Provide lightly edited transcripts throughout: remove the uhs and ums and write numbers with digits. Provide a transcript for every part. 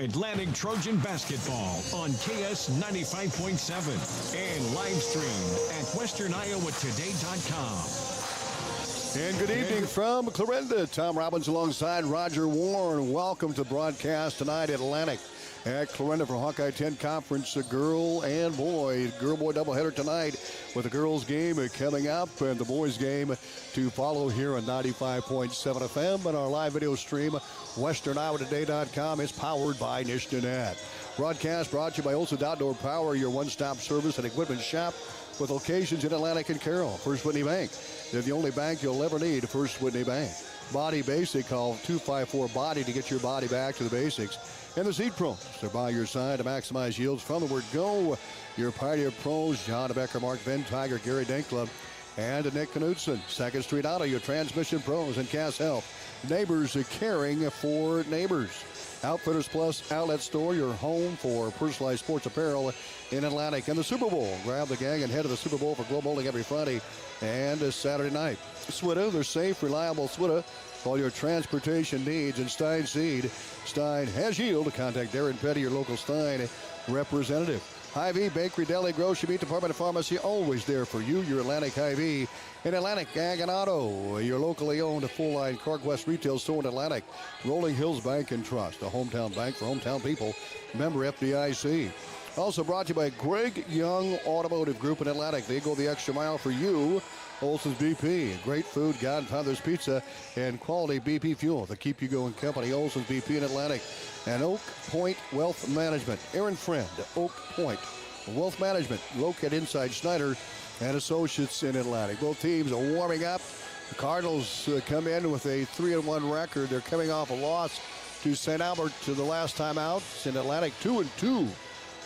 Atlantic Trojan basketball on KS 95.7 and live streamed at westerniowatoday.com. And good evening from Clarinda. Tom Robbins alongside Roger Warne. Welcome to broadcast tonight at Atlantic at Clarinda for Hawkeye 10 Conference, girl and boy. Girl-boy doubleheader tonight with the girls game coming up and the boys game to follow here on 95.7 FM. And our live video stream, westerniowatoday.com, is powered by Nishnanet. Broadcast brought to you by Olson's Outdoor Power, your one-stop service and equipment shop with locations in Atlantic and Carroll. First Whitney Bank. They're the only bank you'll ever need, First Whitney Bank. Body Basic, call 254-BODY to get your body back to the basics. And the Seed Pros, they're by your side to maximize yields from the word go. Your Pioneer Pros, John Becker, Mark Van Tiger, Gary Denkla, and Nick Knudsen. Second Street Auto, your transmission pros, and Cass Health. Neighbors are caring for neighbors. Outfitters Plus Outlet Store, your home for personalized sports apparel in Atlantic. And the Super Bowl. Grab the gang and head to the Super Bowl for Glow Bowling every Friday and Saturday night. Switta, they're safe, reliable Switta. All your transportation needs. And Stein Seed. Stein has yield. Contact Darren Petty, your local Stein representative. Hy-Vee Bakery, Deli, Grocery, Meat Department, and Pharmacy, always there for you. Your Atlantic Hy-Vee. In Atlantic, Ag and Auto, your locally owned full-line CarQuest retail store in Atlantic. Rolling Hills Bank and Trust, a hometown bank for hometown people. Member FDIC. Also brought to you by Greg Young Automotive Group in Atlantic. They go the extra mile for you. Olson's BP, great food, Godfather's Pizza, and quality BP fuel to keep you going company. Olson's BP in Atlantic. And Oak Point Wealth Management. Aaron Friend, Oak Point Wealth Management, located inside Schneider and Associates in Atlantic. Both teams are warming up. The Cardinals come in with a 3-1 record. They're coming off a loss to St. Albert to the last time out. In Atlantic, 2-2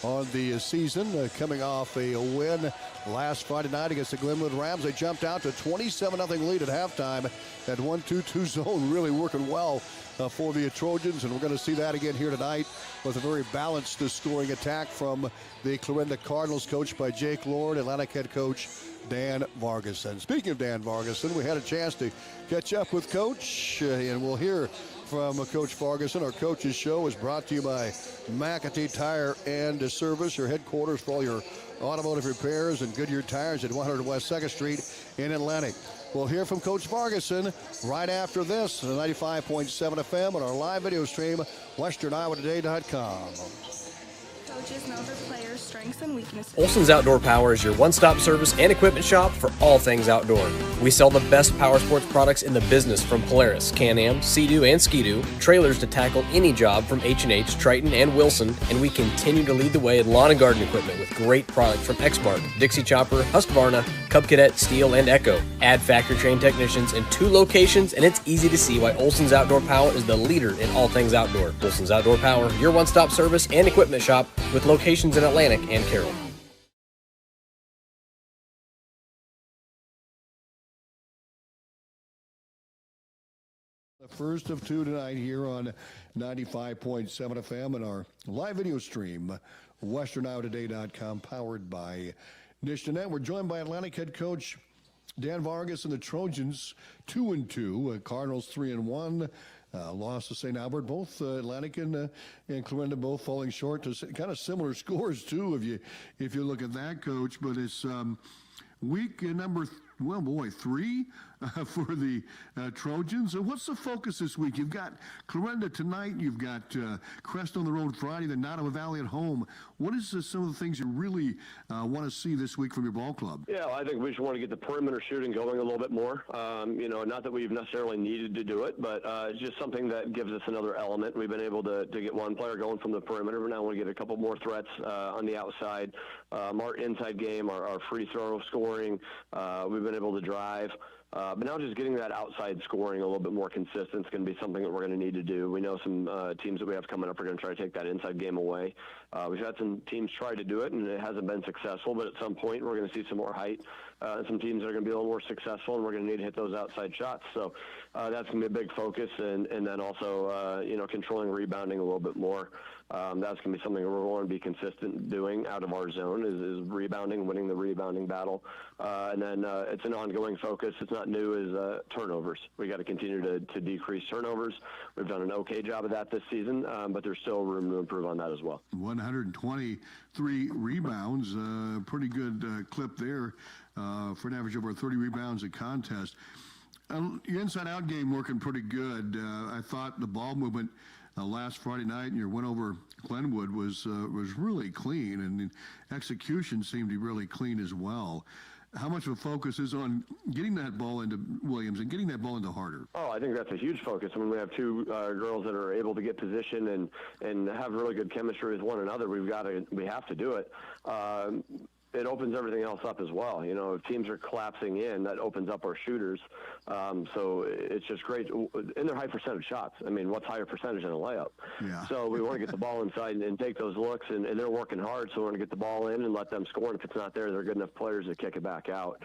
on the season, coming off a win last Friday night against the Glenwood Rams. They jumped out to 27-0 lead at halftime. That 1-2-2 zone really working well for the Trojans, and we're going to see that again here tonight with a very balanced scoring attack from the Clarinda Cardinals, coached by Jake Lord, Atlantic head coach Dan Vargason. Speaking of Dan Vargason, we had a chance to catch up with Coach, and we'll hear from Coach Vargason. Our Coach's Show is brought to you by McAtee Tire and Service, your headquarters for all your automotive repairs and Goodyear Tires at 100 West 2nd Street in Atlantic. We'll hear from Coach Vargason right after this on 95.7 FM on our live video stream, westerniowatoday.com. Coaches know their players' strengths and weaknesses. Olson's Outdoor Power is your one-stop service and equipment shop for all things outdoor. We sell the best power sports products in the business, from Polaris, Can-Am, Sea-Doo, and Ski-Doo, trailers to tackle any job from H&H, Triton, and Wilson, and we continue to lead the way in lawn and garden equipment with great products from Exmark, Dixie Chopper, Husqvarna, Cub Cadet, Steel, and Echo. Add factory-trained technicians in 2 locations, and it's easy to see why Olson's Outdoor Power is the leader in all things outdoor. Olson's Outdoor Power, your one-stop service and equipment shop with locations in Atlantic and Carroll. The first of 2 tonight here on 95.7 FM and our live video stream, westerniowatoday.com, powered by Nishnanet. We're joined by Atlantic head coach Dan Vargas and the Trojans, 2-2, Cardinals 3-1. Lost to St. Albert, both Atlantic and Clarinda both falling short to kind of similar scores too, if you look at that, Coach. But it's week number 3 for the Trojans. What's the focus this week? You've got Clarinda tonight. You've got Crest on the road Friday, then Nottawa Valley at home. What is some of the things you really want to see this week from your ball club? Yeah, I think we just want to get the perimeter shooting going a little bit more. Not that we've necessarily needed to do it, but it's just something that gives us another element. We've been able to get one player going from the perimeter, but now we want to get a couple more threats on the outside. Our inside game, our free throw scoring, we've been able to drive. But now just getting that outside scoring a little bit more consistent is going to be something that we're going to need to do. We know some teams that we have coming up are going to try to take that inside game away. We've had some teams try to do it, and it hasn't been successful. But at some point, we're going to see some more height and some teams that are going to be a little more successful, and we're going to need to hit those outside shots. So that's going to be a big focus, and then also, controlling rebounding a little bit more. That's going to be something we're going to be consistent doing out of our zone is rebounding, winning the rebounding battle. And then it's an ongoing focus. It's not not new, is turnovers. We got to continue to decrease turnovers. We've done an okay job of that this season, but there's still room to improve on that as well. 123 rebounds, pretty good clip there for an average of over 30 rebounds a contest. Your inside-out game working pretty good. I thought the ball movement last Friday night and your win over Glenwood was really clean, and the execution seemed to be really clean as well. How much of a focus is on getting that ball into Williams and getting that ball into Harder? Oh, I think that's a huge focus. When we have two girls that are able to get position and have really good chemistry with one another, we have to do it. It opens everything else up as well. You know, if teams are collapsing in, that opens up our shooters. So it's just great. And they're high percentage shots. I mean, what's higher percentage than a layup? Yeah. So we want to get the ball inside and take those looks, and they're working hard, so we want to get the ball in and let them score. And if it's not there, they're good enough players to kick it back out.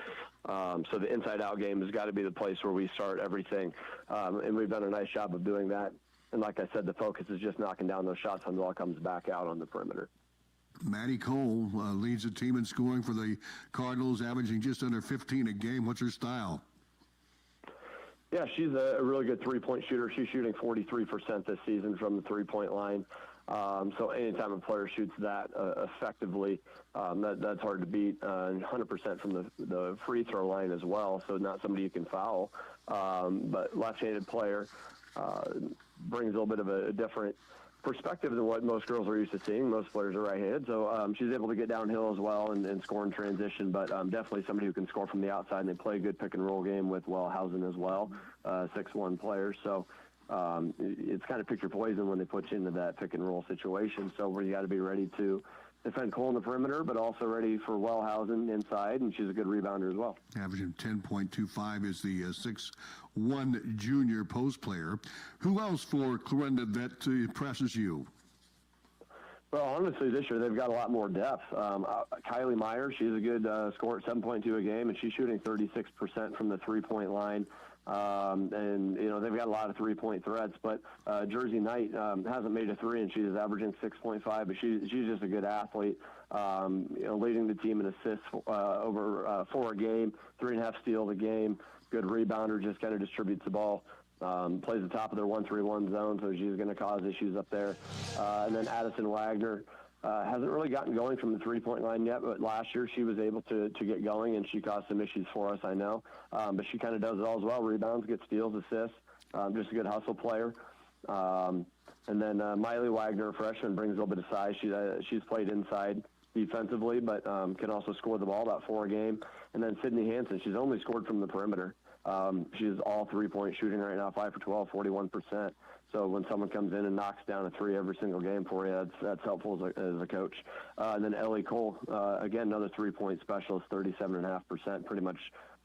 So the inside-out game has got to be the place where we start everything. And we've done a nice job of doing that. And like I said, the focus is just knocking down those shots when the ball comes back out on the perimeter. Maddie Cole leads the team in scoring for the Cardinals, averaging just under 15 a game. What's her style? Yeah, she's a really good three-point shooter. She's shooting 43% this season from the three-point line. So anytime a player shoots that effectively, that's hard to beat. 100% from the free throw line as well, so not somebody you can foul. But left-handed player brings a little bit of a different perspective than what most girls are used to seeing. Most players are right-handed, so she's able to get downhill as well and score in transition, but definitely somebody who can score from the outside, and they play a good pick-and-roll game with Wellhausen as well, 6'1" players. So it's kind of pick your poison when they put you into that pick-and-roll situation, so where you got to be ready to defend Cole in the perimeter, but also ready for Wellhausen inside, and she's a good rebounder as well. Averaging 10.25 is the 6'1" junior post player. Who else for Clarinda that impresses you? Well, honestly, this year they've got a lot more depth. Kylie Meyer, she's a good scorer at 7.2 a game, and she's shooting 36% from the three-point line. And, you know, they've got a lot of three-point threats, but Jersey Knight hasn't made a three, and she's averaging 6.5, but she's just a good athlete, you know, leading the team in assists over 4 a game, 3.5 steals a game, good rebounder, just kind of distributes the ball. Plays the top of their 1-3-1 zone, so she's going to cause issues up there. And then Addison Wagner hasn't really gotten going from the three-point line yet, but last year she was able to get going, and she caused some issues for us, I know. But she kind of does it all as well. Rebounds, gets steals, assists, just a good hustle player. And then Miley Wagner, freshman, brings a little bit of size. She's played inside defensively, but can also score the ball, about 4 a game. And then Sydney Hansen, she's only scored from the perimeter. She's all three-point shooting right now, 5 for 12, 41%. So when someone comes in and knocks down a 3 every single game for you, that's helpful as a coach. And then Ellie Cole, again, another three-point specialist, 37.5%, pretty much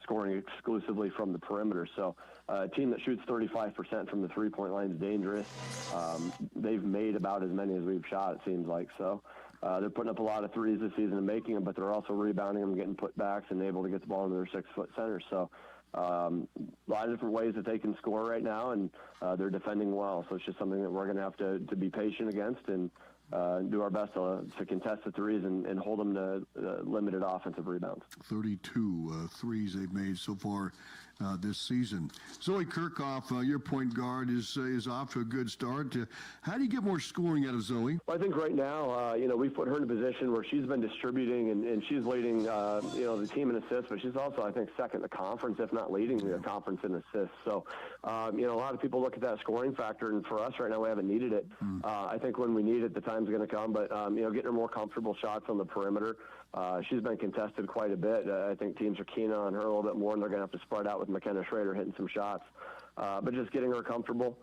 scoring exclusively from the perimeter. So a team that shoots 35% from the three-point line is dangerous. They've made about as many as we've shot, it seems like. So they're putting up a lot of threes this season and making them, but they're also rebounding them, getting putbacks, and able to get the ball into their 6-foot center. So a lot of different ways that they can score right now, and they're defending well. So it's just something that we're going to have to be patient against and do our best to contest the threes and hold them to limited offensive rebounds. 32 threes they've made so far this season. Zoe Kirchhoff, your point guard, is off to a good start. How do you get more scoring out of Zoe? Well, I think right now, you know, we've put her in a position where she's been distributing and she's leading, you know, the team in assists, but she's also, I think, second in the conference, if not leading the conference in assists. So, you know, a lot of people look at that scoring factor, and for us right now, we haven't needed it. I think when we need it, the time's going to come, but, you know, getting her more comfortable shots on the perimeter. She's been contested quite a bit. I think teams are keen on her a little bit more, and they're going to have to spread out with McKenna Schrader hitting some shots. But just getting her comfortable,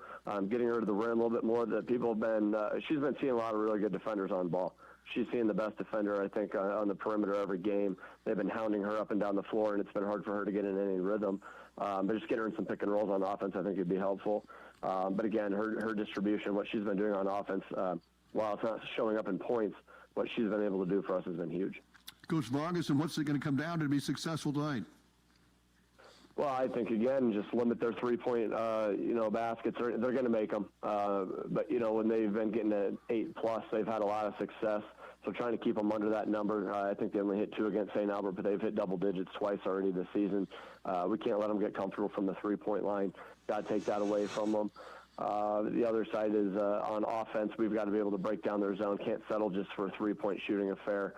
getting her to the rim a little bit more. That people have been, she's been seeing a lot of really good defenders on ball. She's seeing the best defender, I think, on the perimeter every game. They've been hounding her up and down the floor, and it's been hard for her to get in any rhythm. But just getting her in some pick and rolls on offense, I think, would be helpful. But again, her distribution, what she's been doing on offense, while it's not showing up in points, what she's been able to do for us has been huge. Coach Vargas, and what's it going to come down to be successful tonight? Well, I think, again, just limit their three-point, baskets. They're going to make them. But, when they've been getting to 8+, they've had a lot of success. So trying to keep them under that number. I think they only hit 2 against St. Albert, but they've hit double digits twice already this season. We can't let them get comfortable from the three-point line. Got to take that away from them. The other side is on offense, we've got to be able to break down their zone. Can't settle just for a three-point shooting affair.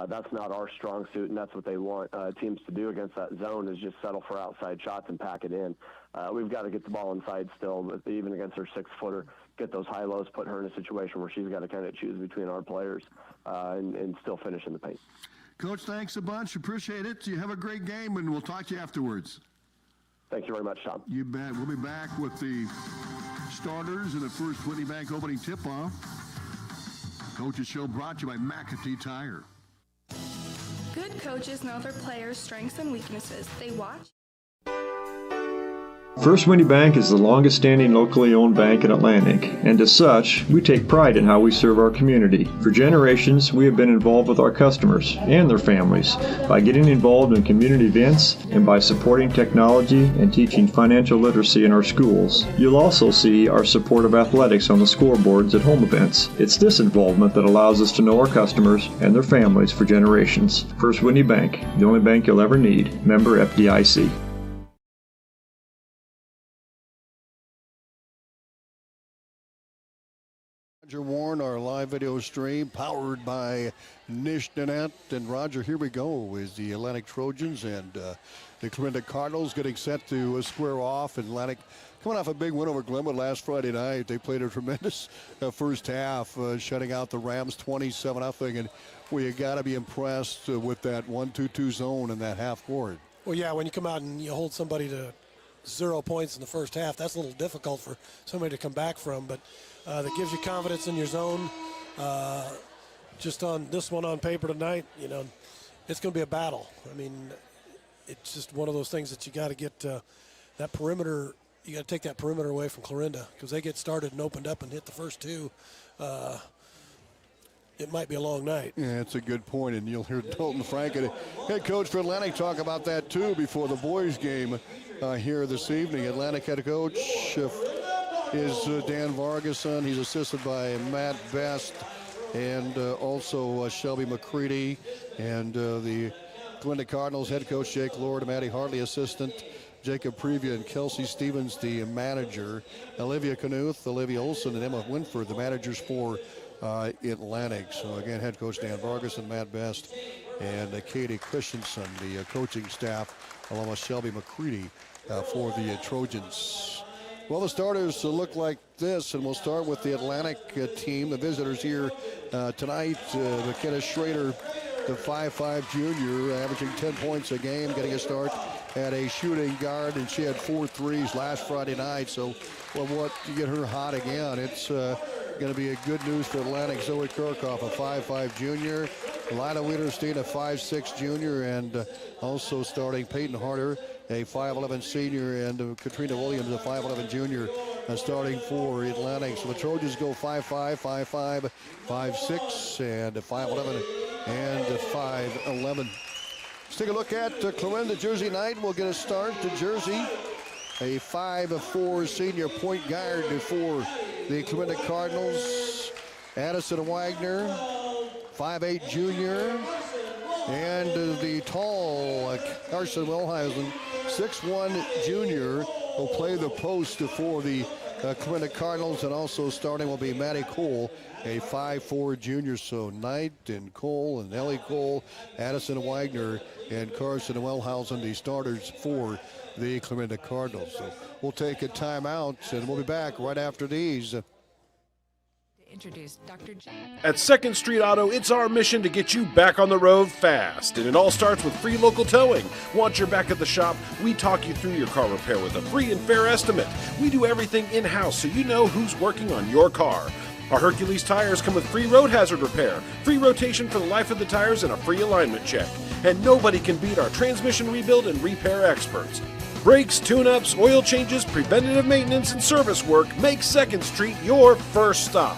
That's not our strong suit, and that's what they want teams to do against that zone is just settle for outside shots and pack it in. We've got to get the ball inside still, but even against her 6-footer, get those high-lows, put her in a situation where she's got to kind of choose between our players and still finish in the paint. Coach, thanks a bunch. Appreciate it. You have a great game, and we'll talk to you afterwards. Thank you very much, Tom. You bet. We'll be back with the starters in the first Whitney Bank opening tip-off. Coach's Show brought to you by McAtee Tire. Good coaches know their players' strengths and weaknesses. They watch. First Whitney Bank is the longest-standing locally owned bank in Atlantic, and as such, we take pride in how we serve our community. For generations, we have been involved with our customers and their families by getting involved in community events and by supporting technology and teaching financial literacy in our schools. You'll also see our support of athletics on the scoreboards at home events. It's this involvement that allows us to know our customers and their families for generations. First Whitney Bank, the only bank you'll ever need. Member FDIC. Roger Warne, our live video stream, powered by Nishnanet. And Roger, here we go, is the Atlantic Trojans and the Clarinda Cardinals getting set to square off. Atlantic coming off a big win over Glenwood last Friday night. They played a tremendous first half, shutting out the Rams 27-0. And you got to be impressed with that 1-2-2 zone in that half court. Well, yeah, when you come out and you hold somebody to 0 points in the first half, that's a little difficult for somebody to come back from. But that gives you confidence in your zone. Just on this one on paper tonight, it's going to be a battle. I mean, it's just one of those things that you got to get that perimeter. You got to take that perimeter away from Clarinda because they get started and opened up and hit the first two. It might be a long night. Yeah, that's a good point, and you'll hear Dalton Frank, head coach for Atlantic, talk about that too before the boys' game here this evening. Atlantic head coach is Dan Vargason. He's assisted by Matt Best and also Shelby McCready, and the Clarinda Cardinals head coach Jake Lord, Maddie Hartley assistant, Jacob Previa and Kelsey Stevens the manager, Olivia Knuth, Olivia Olson, and Emma Winford the managers for Atlantic. So again, head coach Dan Vargason, Matt Best, and Katie Christensen, the coaching staff, along with Shelby McCready for the Trojans. Well, the starters look like this, and we'll start with the Atlantic team. The visitors here tonight, McKenna Schrader, the 5'5" junior, averaging 10 points a game, getting a start at a shooting guard, and she had 4 threes last Friday night. So, what to get her hot again? It's going to be a good news for Atlantic. Zoe Kirchhoff, a 5'5" junior, Lila Wiederstein, a 5'6" junior, and also starting Peyton Harder, a 5'11" senior, and Katrina Williams, a 5'11" junior, starting for Atlantic. So the Trojans go 5'5", 5'5", 5'6", and 5'11", and 5'11". Let's take a look at Clarinda Jersey night. We'll get a start to Jersey, a 5'4" senior point guard for the Clarinda Cardinals. Addison Wagner, 5'8" junior, and the tall Carson Wilhausen, 6'1" junior, will play the post for the Clarinda Cardinals, and also starting will be Maddie Cole, a 5'4" junior. So Knight and Cole and Ellie Cole, Addison Wagner, and Carson Wilhausen, the starters for the Clarinda Cardinals. So we'll take a timeout, and we'll be back right after these. Introduce Dr. J. At 2nd Street Auto, it's our mission to get you back on the road fast. And it all starts with free local towing. Once you're back at the shop, we talk you through your car repair with a free and fair estimate. We do everything in-house so you know who's working on your car. Our Hercules tires come with free road hazard repair, free rotation for the life of the tires, and a free alignment check. And nobody can beat our transmission rebuild and repair experts. Brakes, tune-ups, oil changes, preventative maintenance, and service work make 2nd Street your first stop.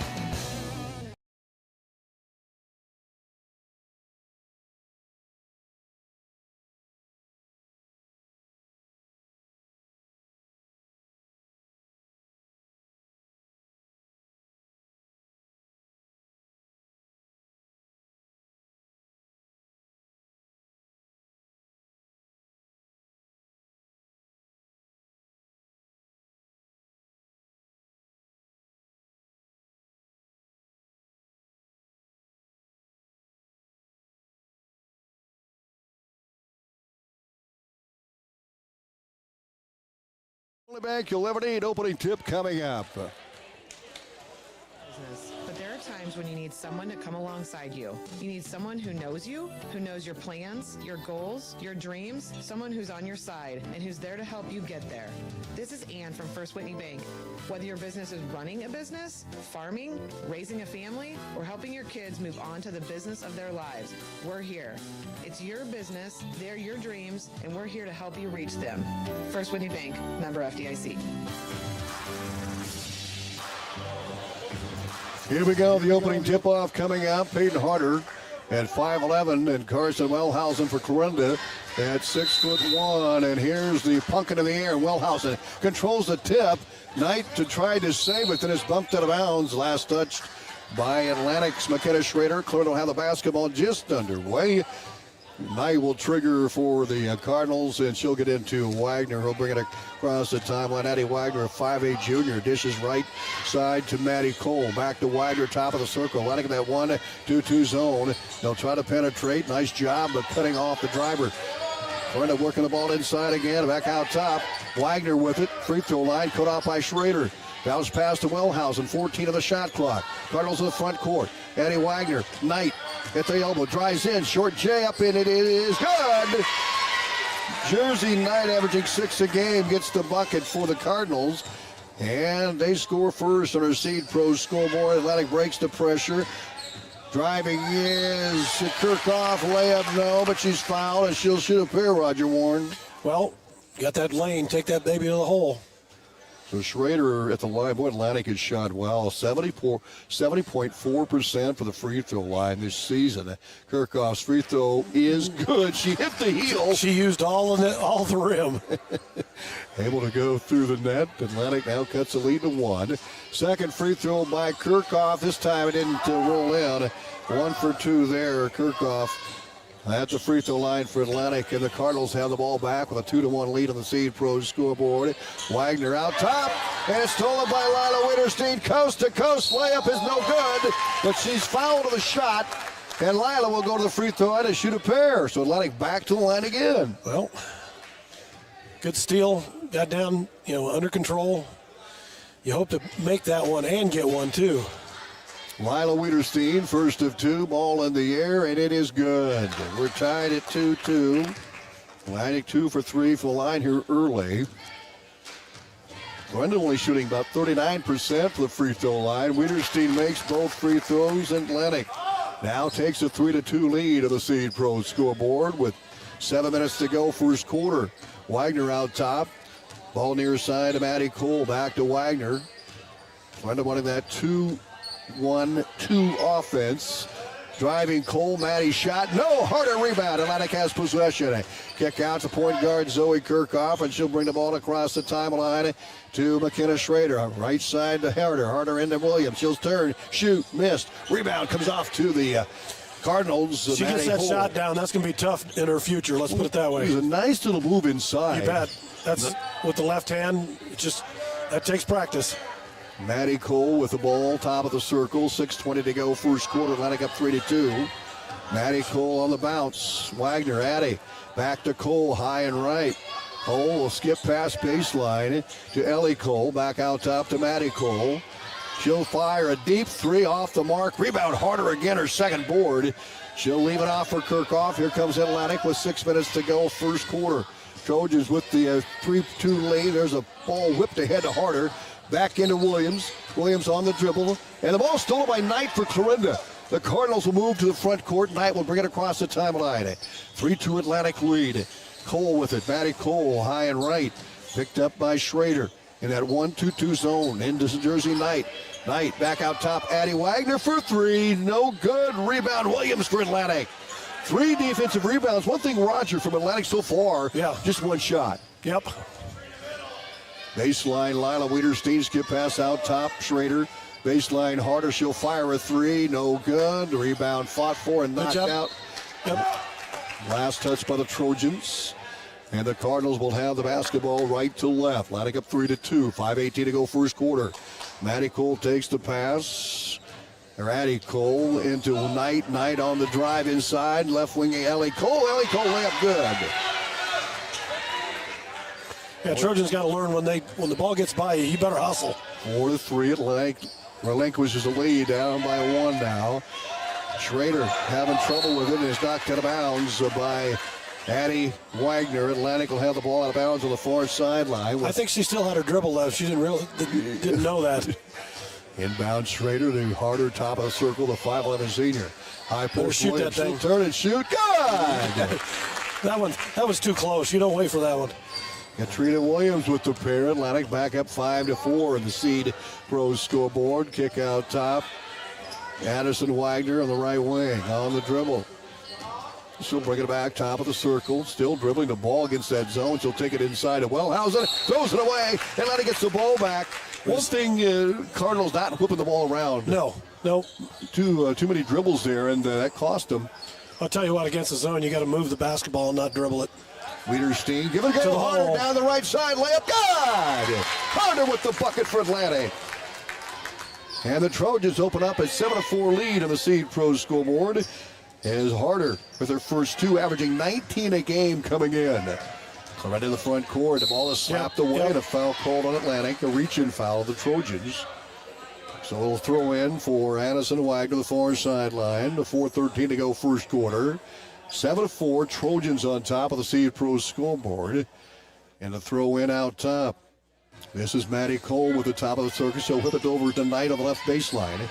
Only bank you'll ever need. Opening tip coming up. But there are times when you need someone to come alongside you. You need someone who knows you, who knows your plans, your goals, your dreams, someone who's on your side and who's there to help you get there. This is Ann from First Whitney Bank. Whether your business is running a business, farming, raising a family, or helping your kids move on to the business of their lives, we're here. It's your business, they're your dreams, and we're here to help you reach them. First Whitney Bank, member FDIC. Here we go, the opening tip-off coming up. Peyton Harder at 5'11", and Carson Wellhausen for Clarinda at 6'1". And here's the pumpkin in the air. Wellhausen controls the tip. Knight to try to save it, then it's bumped out of bounds. Last touched by Atlantic's McKenna Schrader. Clarinda will have the basketball just underway. Knight will trigger for the Cardinals, and she'll get into Wagner. He'll bring it across the timeline. Addie Wagner, a 5'8" junior, dishes right side to Maddie Cole. Back to Wagner, top of the circle. Letting that 1-2-2 zone. They'll try to penetrate. Nice job of cutting off the driver. Clarinda working the ball inside again. Back out top. Wagner with it. Free throw line cut off by Schrader. Bounce pass to Wellhausen. 14 of the shot clock. Cardinals in the front court. Addie Wagner. Knight at the elbow, drives in, short J up, and it is good. Jersey Knight averaging 6 a game gets the bucket for the Cardinals, and they score first on our Seed Pro scoreboard. Atlantic breaks the pressure. Driving is Kirchhoff, layup no, but she's fouled, and she'll shoot a pair, Roger Warne. Well, got that lane, take that baby to the hole. So Schrader at the line. Boy, Atlantic has shot well. 70.4% for the free throw line this season. Kirchhoff's free throw is good. She hit the heel. She used all the rim. Able to go through the net. Atlantic now cuts the lead to 1. Second free throw by Kirchhoff. This time it didn't roll in. 1 for 2 there. Kirchhoff at the free throw line for Atlantic, and the Cardinals have the ball back with a 2-1 lead on the Seed Pro scoreboard. Wagner out top, and it's stolen by Lila Winterstein. Coast to coast layup is no good, but she's fouled to the shot, and Lila will go to the free throw line and shoot a pair. So Atlantic back to the line again. Well, good steal, got down, under control. You hope to make that one and get one too. Lila Wiederstein, first of 2, ball in the air, and it is good. We're tied at 2-2. Atlantic 2 for 3 for the line here early. Clarinda only shooting about 39% for the free throw line. Wiederstein makes both free throws, and Atlantic now takes a 3-2 lead of the Seed Pro scoreboard with 7 minutes to go first quarter. Wagner out top. Ball near side to Maddie Cole, back to Wagner. Clarinda wanting that 2-1-2 offense. Driving Cole, Maddie shot. No, harder rebound. Atlantic has possession. Kick out to point guard Zoe Kirchhoff, and she'll bring the ball across the timeline to McKenna Schrader. Right side to Harder. Harder into Williams. She'll turn, shoot, missed. Rebound comes off to the Cardinals. She gets that shot down. That's going to be tough in her future. Let's put it that way. It was a nice little move inside. You bet. That's with the left hand. That takes practice. Maddie Cole with the ball, top of the circle, 6:20 to go, first quarter. Atlantic up 3-2. Maddie Cole on the bounce. Wagner, Addie, back to Cole, high and right. Cole will skip past baseline to Ellie Cole, back out top to Maddie Cole. She'll fire a deep 3 off the mark. Rebound Harder again, her second board. She'll leave it off for Kirchhoff. Here comes Atlantic with 6 minutes to go, first quarter. Trojans with the 3-2 lead. There's a ball whipped ahead to Harder. Back into Williams. Williams on the dribble. And the ball stolen by Knight for Clarinda. The Cardinals will move to the front court. Knight will bring it across the timeline. 3-2 Atlantic lead. Cole with it. Maddie Cole, high and right. Picked up by Schrader in that 1-2-2 zone. Into Jersey Knight. Knight back out top. Addie Wagner for 3. No good. Rebound Williams for Atlantic. 3 defensive rebounds. One thing, Roger, from Atlantic so far. Yeah. Just one shot. Yep. Baseline, Lila Wiederstein, skip pass out top, Schrader. Baseline, Harder, she'll fire a 3, no good. Rebound fought for and knocked out. Yep. Last touch by the Trojans. And the Cardinals will have the basketball right to left. Atlantic up 3-2, 5:18 to go first quarter. Maddie Cole takes the pass. Addie Cole into Knight. Knight on the drive inside. Left wing Ellie Cole. Ellie Cole layup good. Yeah, Trojans got to learn when the ball gets by you, you better hustle. 4-3 Atlantic relinquishes the lead, down by 1 now. Schrader having trouble with it and is knocked out of bounds by Addie Wagner. Atlantic will have the ball out of bounds on the far sideline. I think she still had her dribble left. She didn't know that. Inbound Schrader to Harder, top of the circle, the 5'11 senior. High post, shoot Williams, that thing. Turn and shoot. Good! that was too close. You don't wait for that one. Katrina Williams with the pair. Atlantic back up 5-4 in the Seed Pros scoreboard. Kick out top. Addison Wagner on the right wing on the dribble. She'll bring it back top of the circle. Still dribbling the ball against that zone. She'll take it inside to Wellhausen. Throws it away. Atlantic gets the ball back. One thing, Cardinals not whipping the ball around. No. Too many dribbles there, and that cost them. I'll tell you what, against the zone, you got to move the basketball and not dribble it. Wiederstein, give it a go. Harder down the right side, layup, good! Harder with the bucket for Atlantic. And the Trojans open up a 7-4 lead on the Seed Pros scoreboard as Harder with her first 2, averaging 19 a game coming in. Right in the front court, the ball is slapped away, and a foul called on Atlantic, a reach-in foul of the Trojans. So we'll throw in for Addison Wagner, the far sideline. The 4:13 to go first quarter. 7-4, Trojans on top of the Seed Pros scoreboard. And the throw in out top. This is Maddie Cole with the top of the circle. She'll whip it over to Knight on the left baseline.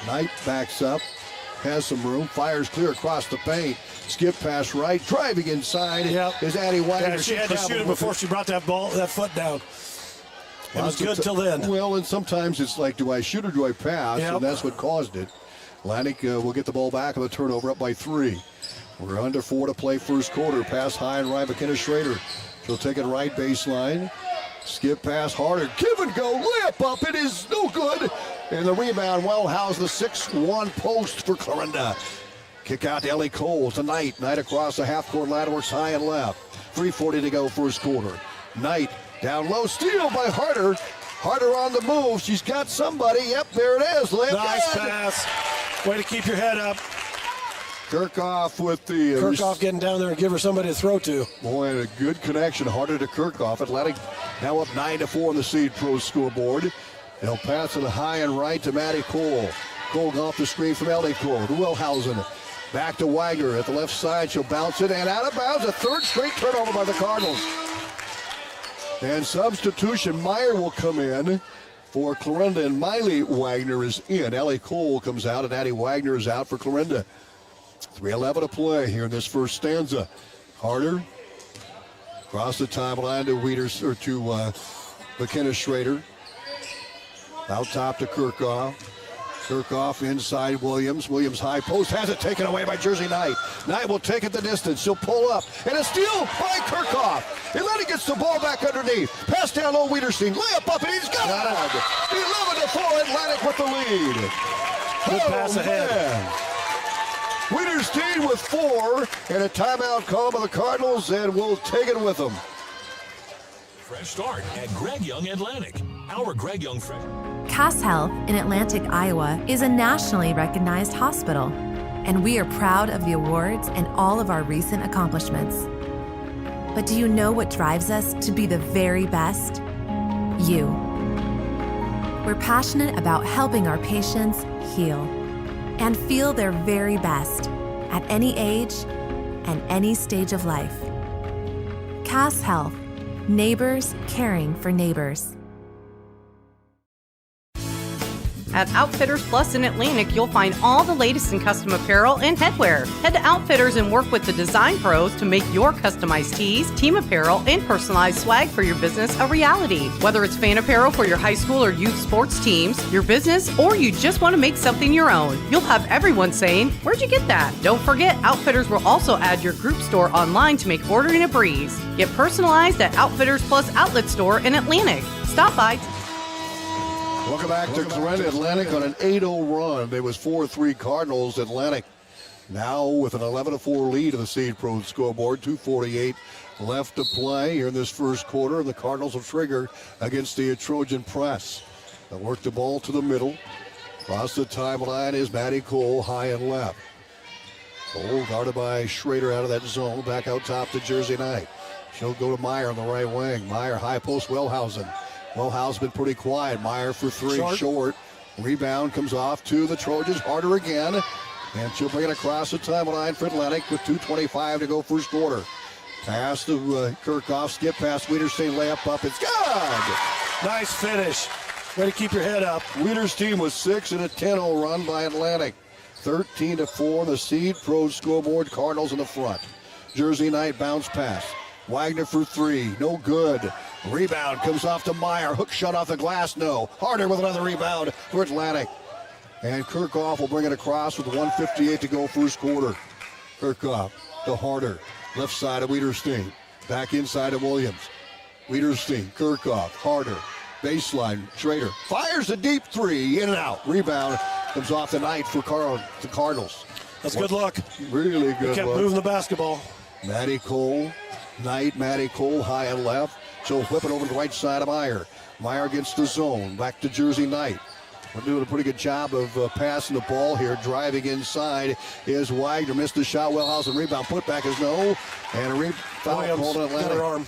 Knight backs up, has some room, fires clear across the paint. Skip pass right, driving inside is Addie Wagner. Yeah, she had to shoot it before she brought that foot down. It was good till then. Well, and sometimes it's like, do I shoot or do I pass? Yep. And that's what caused it. Atlantic will get the ball back on the turnover, up by 3. We're under 4 to play first quarter. Pass high and right, McKenna Schrader. She'll take it right baseline. Skip pass Harder. Give and go. Layup up. It is no good. And the rebound, Wellhausen, the 6-1 post for Clarinda. Kick out to Ellie Cole to Knight. Knight across the half-court ladder, works high and left. 3:40 to go first quarter. Knight down low. Steal by Harder. Harder on the move. She's got somebody. Yep, there it is. Layup. Nice pass. Way to keep your head up. Kirchhoff with the... Kirchhoff getting down there and give her somebody to throw to. Boy, and a good connection. Harder to Kirchhoff. Atlantic now up 9-4 on the Seed Pro scoreboard. They'll pass it high and right to Maddie Cole. Cole off the screen from Ellie Cole to Wellhausen. Back to Wagner at the left side. She'll bounce it and out of bounds. A third straight turnover by the Cardinals. And substitution, Meyer will come in for Clarinda, and Miley Wagner is in. Ellie Cole comes out, and Addie Wagner is out for Clarinda. 3:11 to play here in this first stanza. Harder across the timeline to McKenna Schrader. Out top to Kirchhoff. Kirchhoff inside Williams. Williams high post has it taken away by Jersey Knight. Knight will take it the distance. She'll pull up. And a steal by Kirchhoff. Atlanta gets the ball back underneath. Pass down low Wiederstein. Layup up and he's got it. 11-4 Atlantic with the lead. Good pass ahead. Wiederstein with 4 and a timeout call by the Cardinals, and we'll take it with them. Fresh start at Greg Young Atlantic. Our Greg Young Fresh. Cass Health in Atlantic, Iowa is a nationally recognized hospital, and we are proud of the awards and all of our recent accomplishments. But do you know what drives us to be the very best? You. We're passionate about helping our patients heal and feel their very best at any age and any stage of life. Cass Health. Neighbors caring for neighbors. At Outfitters Plus in Atlantic, you'll find all the latest in custom apparel and headwear. Head to Outfitters and work with the design pros to make your customized tees, team apparel, and personalized swag for your business a reality. Whether it's fan apparel for your high school or youth sports teams, your business, or you just want to make something your own, you'll have everyone saying, "Where'd you get that?" Don't forget, Outfitters will also add your group store online to make ordering a breeze. Get personalized at Outfitters Plus Outlet Store in Atlantic. Stop by. Welcome back to Clarinda Atlantic on an 8-0 run. It was 4-3 Cardinals. Atlantic now with an 11-4 lead of the Seed Pro scoreboard. 2:48 left to play here in this first quarter. And the Cardinals will trigger against the Trojan press. They'll work the ball to the middle. Across the timeline is Maddie Cole, high and left. Cole guarded by Schrader out of that zone. Back out top to Jersey Knight. She'll go to Meyer on the right wing. Meyer, high post, Wellhausen. Wellhausen's been pretty quiet. Meyer for three, short. Rebound comes off to the Trojans. Harder again. And she'll bring it across the timeline for Atlantic with 2:25 to go first quarter. Pass to Kirchhoff. Skip past Wiederstein. Layup up. It's good. Nice finish. Way to keep your head up. Wiederstein was 6 in a 10-0 run by Atlantic. 13-4, the Seed Pros scoreboard. Cardinals in the front. Jersey Knight bounce pass. Wagner for three. No good. Rebound comes off to Meyer. Hook shot off the glass. No. Harder with another rebound for Atlantic. And Kirchhoff will bring it across with 1:58 to go first quarter. Kirchhoff to Harder. Left side of Wiederstein. Back inside of Williams. Wiederstein, Kirchhoff, Harder. Baseline, Schrader. Fires a deep three. In and out. Rebound comes off the Knight for the Cardinals. That's good luck. Really good They kept luck. moving the basketball. Maddie Cole, Knight, Maddie Cole, high and left. She'll whip it over to the right side of Meyer. Meyer against the zone. Back to Jersey Knight. We're doing a pretty good job of passing the ball here. Driving inside is Wagner. Missed the shot. Wellhausen rebound. Put back is no. And a foul called on Atlantic. Arm.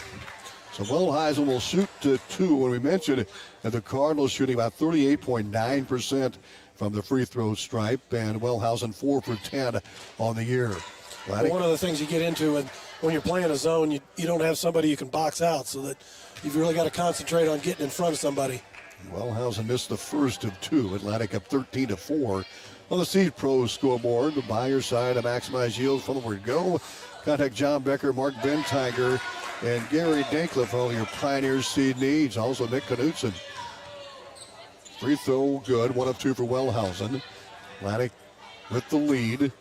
So Wellhausen will shoot to 2. When we mentioned that the Cardinals shooting about 38.9% from the free throw stripe. And Wellhausen 4 for 10 on the year. Well, one of the things you get into when you're playing a zone, you don't have somebody you can box out, so that you've really got to concentrate on getting in front of somebody. Wellhausen missed the first of 2. Atlantic up 13-4 on the Seed Pros scoreboard. The Buyer side to maximize yield from the word go. Contact John Becker, Mark Bentiger, and Gary Dinkliff, all your Pioneer Seed needs. Also Nick Knutson. Free throw good. 1 of 2 for Wellhausen. Atlantic with the lead.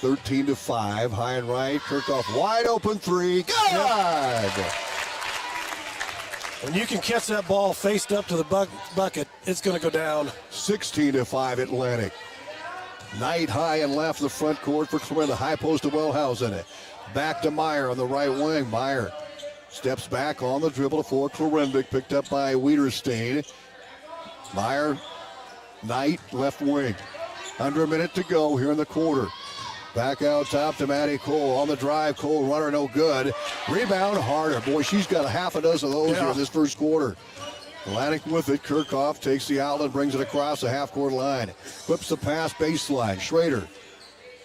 13-5. High and right. Kirchhoff wide open three. Good! When you can catch that ball faced up to the bucket, it's going to go down. 16-5 Atlantic. Knight high and left the front court for Clarinda. High post to Wellhausen. Back to Meyer on the right wing. Meyer steps back on the dribble for Clarinda. Picked up by Wiederstein. Meyer, Knight, left wing. Under a minute to go here in the quarter. Back out top to Maddie Cole. On the drive, Cole runner no good. Rebound Harder. Boy, she's got a half a dozen of those here in this first quarter. Atlantic with it. Kirchhoff takes the outlet, brings it across the half-court line. Whips the pass baseline. Schrader.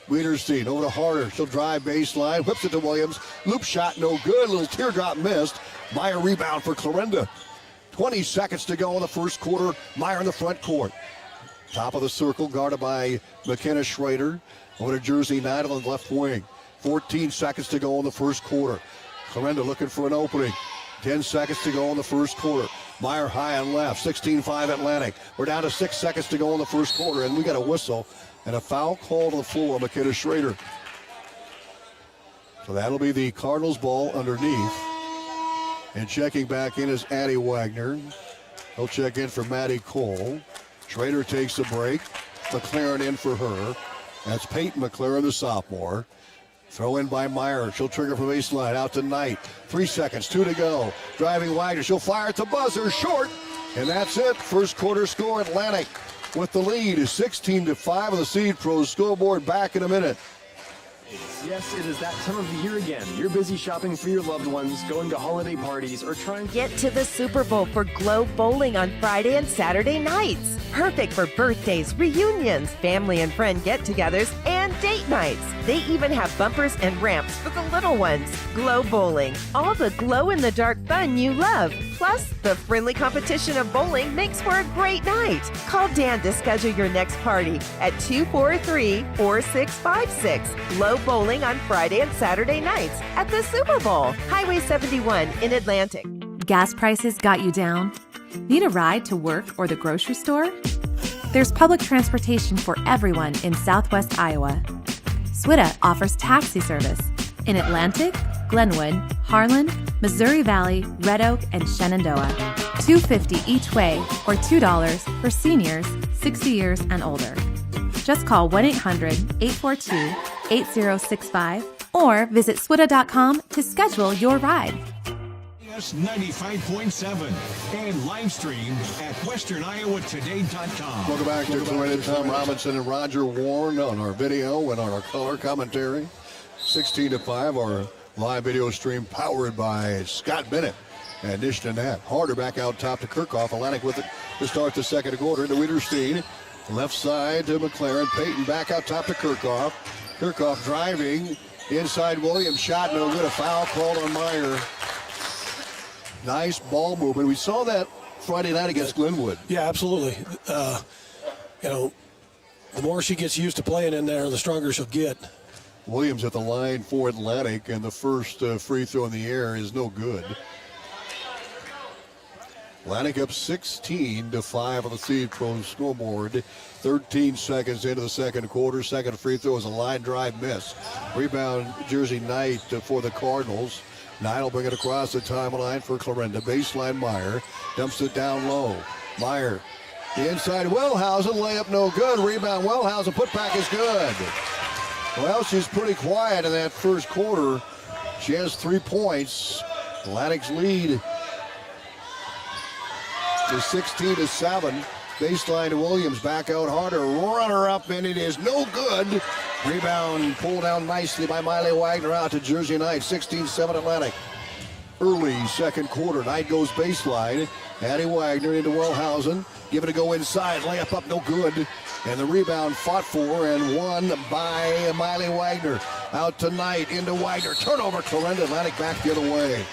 Wiederstein over to Harder. She'll drive baseline. Whips it to Williams. Loop shot no good. Little teardrop missed. Meyer rebound for Clarinda. 20 seconds to go in the first quarter. Meyer in the front court. Top of the circle guarded by McKenna Schrader. Over to Jersey Knight on the left wing. 14 seconds to go in the first quarter. Clarinda looking for an opening. 10 seconds to go in the first quarter. Meyer high and left. 16-5 Atlantic. We're down to 6 seconds to go in the first quarter, and we got a whistle and a foul call to the floor. McKenna Schrader. So that'll be the Cardinals ball underneath. And checking back in is Addie Wagner. He'll check in for Maddie Cole. Schrader takes a break. McLaren in for her. That's Peyton McLaren, the sophomore. Throw in by Meyer. She'll trigger from baseline. Out to Knight. 3 seconds. 2 to go. Driving Wagner. She'll fire at the buzzer. Short. And that's it. First quarter score. Atlantic with the lead is 16-5 on the Seed Pros scoreboard. Back in a minute. Yes, it is that time of the year again. You're busy shopping for your loved ones, going to holiday parties, or trying to get to the Super Bowl for Globe Bowling on Friday and Saturday nights. Perfect for birthdays, reunions, family and friend get-togethers, and date nights. They even have bumpers and ramps for the little ones. Globe Bowling, all the glow-in-the-dark fun you love. Plus, the friendly competition of bowling makes for a great night. Call Dan to schedule your next party at 243-4656. Globe Bowling on Friday and Saturday nights at the Super Bowl. Highway 71 in Atlantic. Gas prices got you down? Need a ride to work or the grocery store? There's public transportation for everyone in Southwest Iowa. SWITA offers taxi service in Atlantic, Glenwood, Harlan, Missouri Valley, Red Oak, and Shenandoah. $2.50 each way or $2 for seniors 60 years and older. Just call 1-800-842-8065 or visit swita.com to schedule your ride. CS 95.7 and live stream at westerniowatoday.com. Welcome back to Clarinda, Tom Robinson, and Roger Warne on our video and on our color commentary. 16-5, our Live video stream powered by Scott Bennett and Dish to Net. Harder back out top to Kirchhoff. Atlantic with it to start the second quarter to Wiederstein. Left side to McLaren. Payton back out top to Kirchhoff. Kirchhoff driving. Inside Williams. Shot no good. A foul called on Meyer. Nice ball movement. We saw that Friday night against Glenwood. Yeah, absolutely. You know, the more she gets used to playing in there, the stronger she'll get. Williams at the line for Atlantic, and the first free throw in the air is no good. Atlantic up 16-5 on the Seed Pro scoreboard. 13 seconds into the second quarter. Second free throw is a line drive miss. Rebound Jersey Knight for the Cardinals. Knight will bring it across the timeline for Clarinda. Baseline Meyer dumps it down low. Meyer the inside Wellhausen, layup no good. Rebound Wellhausen, putback is good. Well, she's pretty quiet in that first quarter. She has 3 points. Atlantic's lead is 16-7. Baseline to Williams, back out harder. Runner up, and it is no good. Rebound pulled down nicely by Miley Wagner out to Jersey Knight. 16-7 Atlantic. Early second quarter. Knight goes baseline. Addie Wagner into Wellhausen. Give it a go inside. Layup up, no good. And the rebound fought for and won by Miley Wagner. Out to Knight, into Wagner. Turnover, Clarinda. Atlantic back the other way.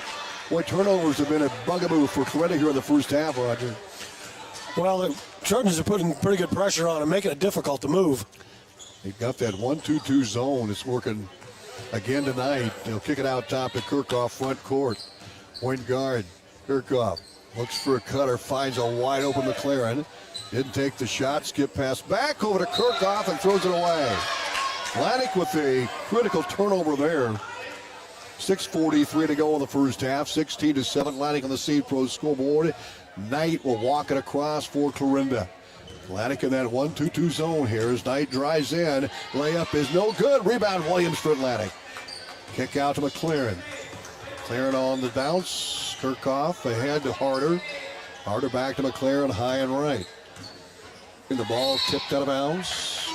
Boy, turnovers have been a bugaboo for Clarinda here in the first half, Roger. Well, the Trojans are putting pretty good pressure on them, making it difficult to move. They've got that 1-2-2 zone. It's working again tonight. They'll kick it out top to Kirchhoff, front court. Point guard, Kirchhoff. Looks for a cutter, finds a wide open McLaren. Didn't take the shot, skip pass back over to Kirchhoff and throws it away. Atlantic with a critical turnover there. 6:43 to go in the first half. 16-7 Atlantic on the Seed Pro scoreboard. Knight will walk it across for Clarinda. Atlantic in that 1-2-2 zone here as Knight drives in. Layup is no good. Rebound Williams for Atlantic. Kick out to McLaren. McLaren on the bounce. Kirchhoff ahead to Harder. Harder back to McLaren, high and right. And the ball tipped out of bounds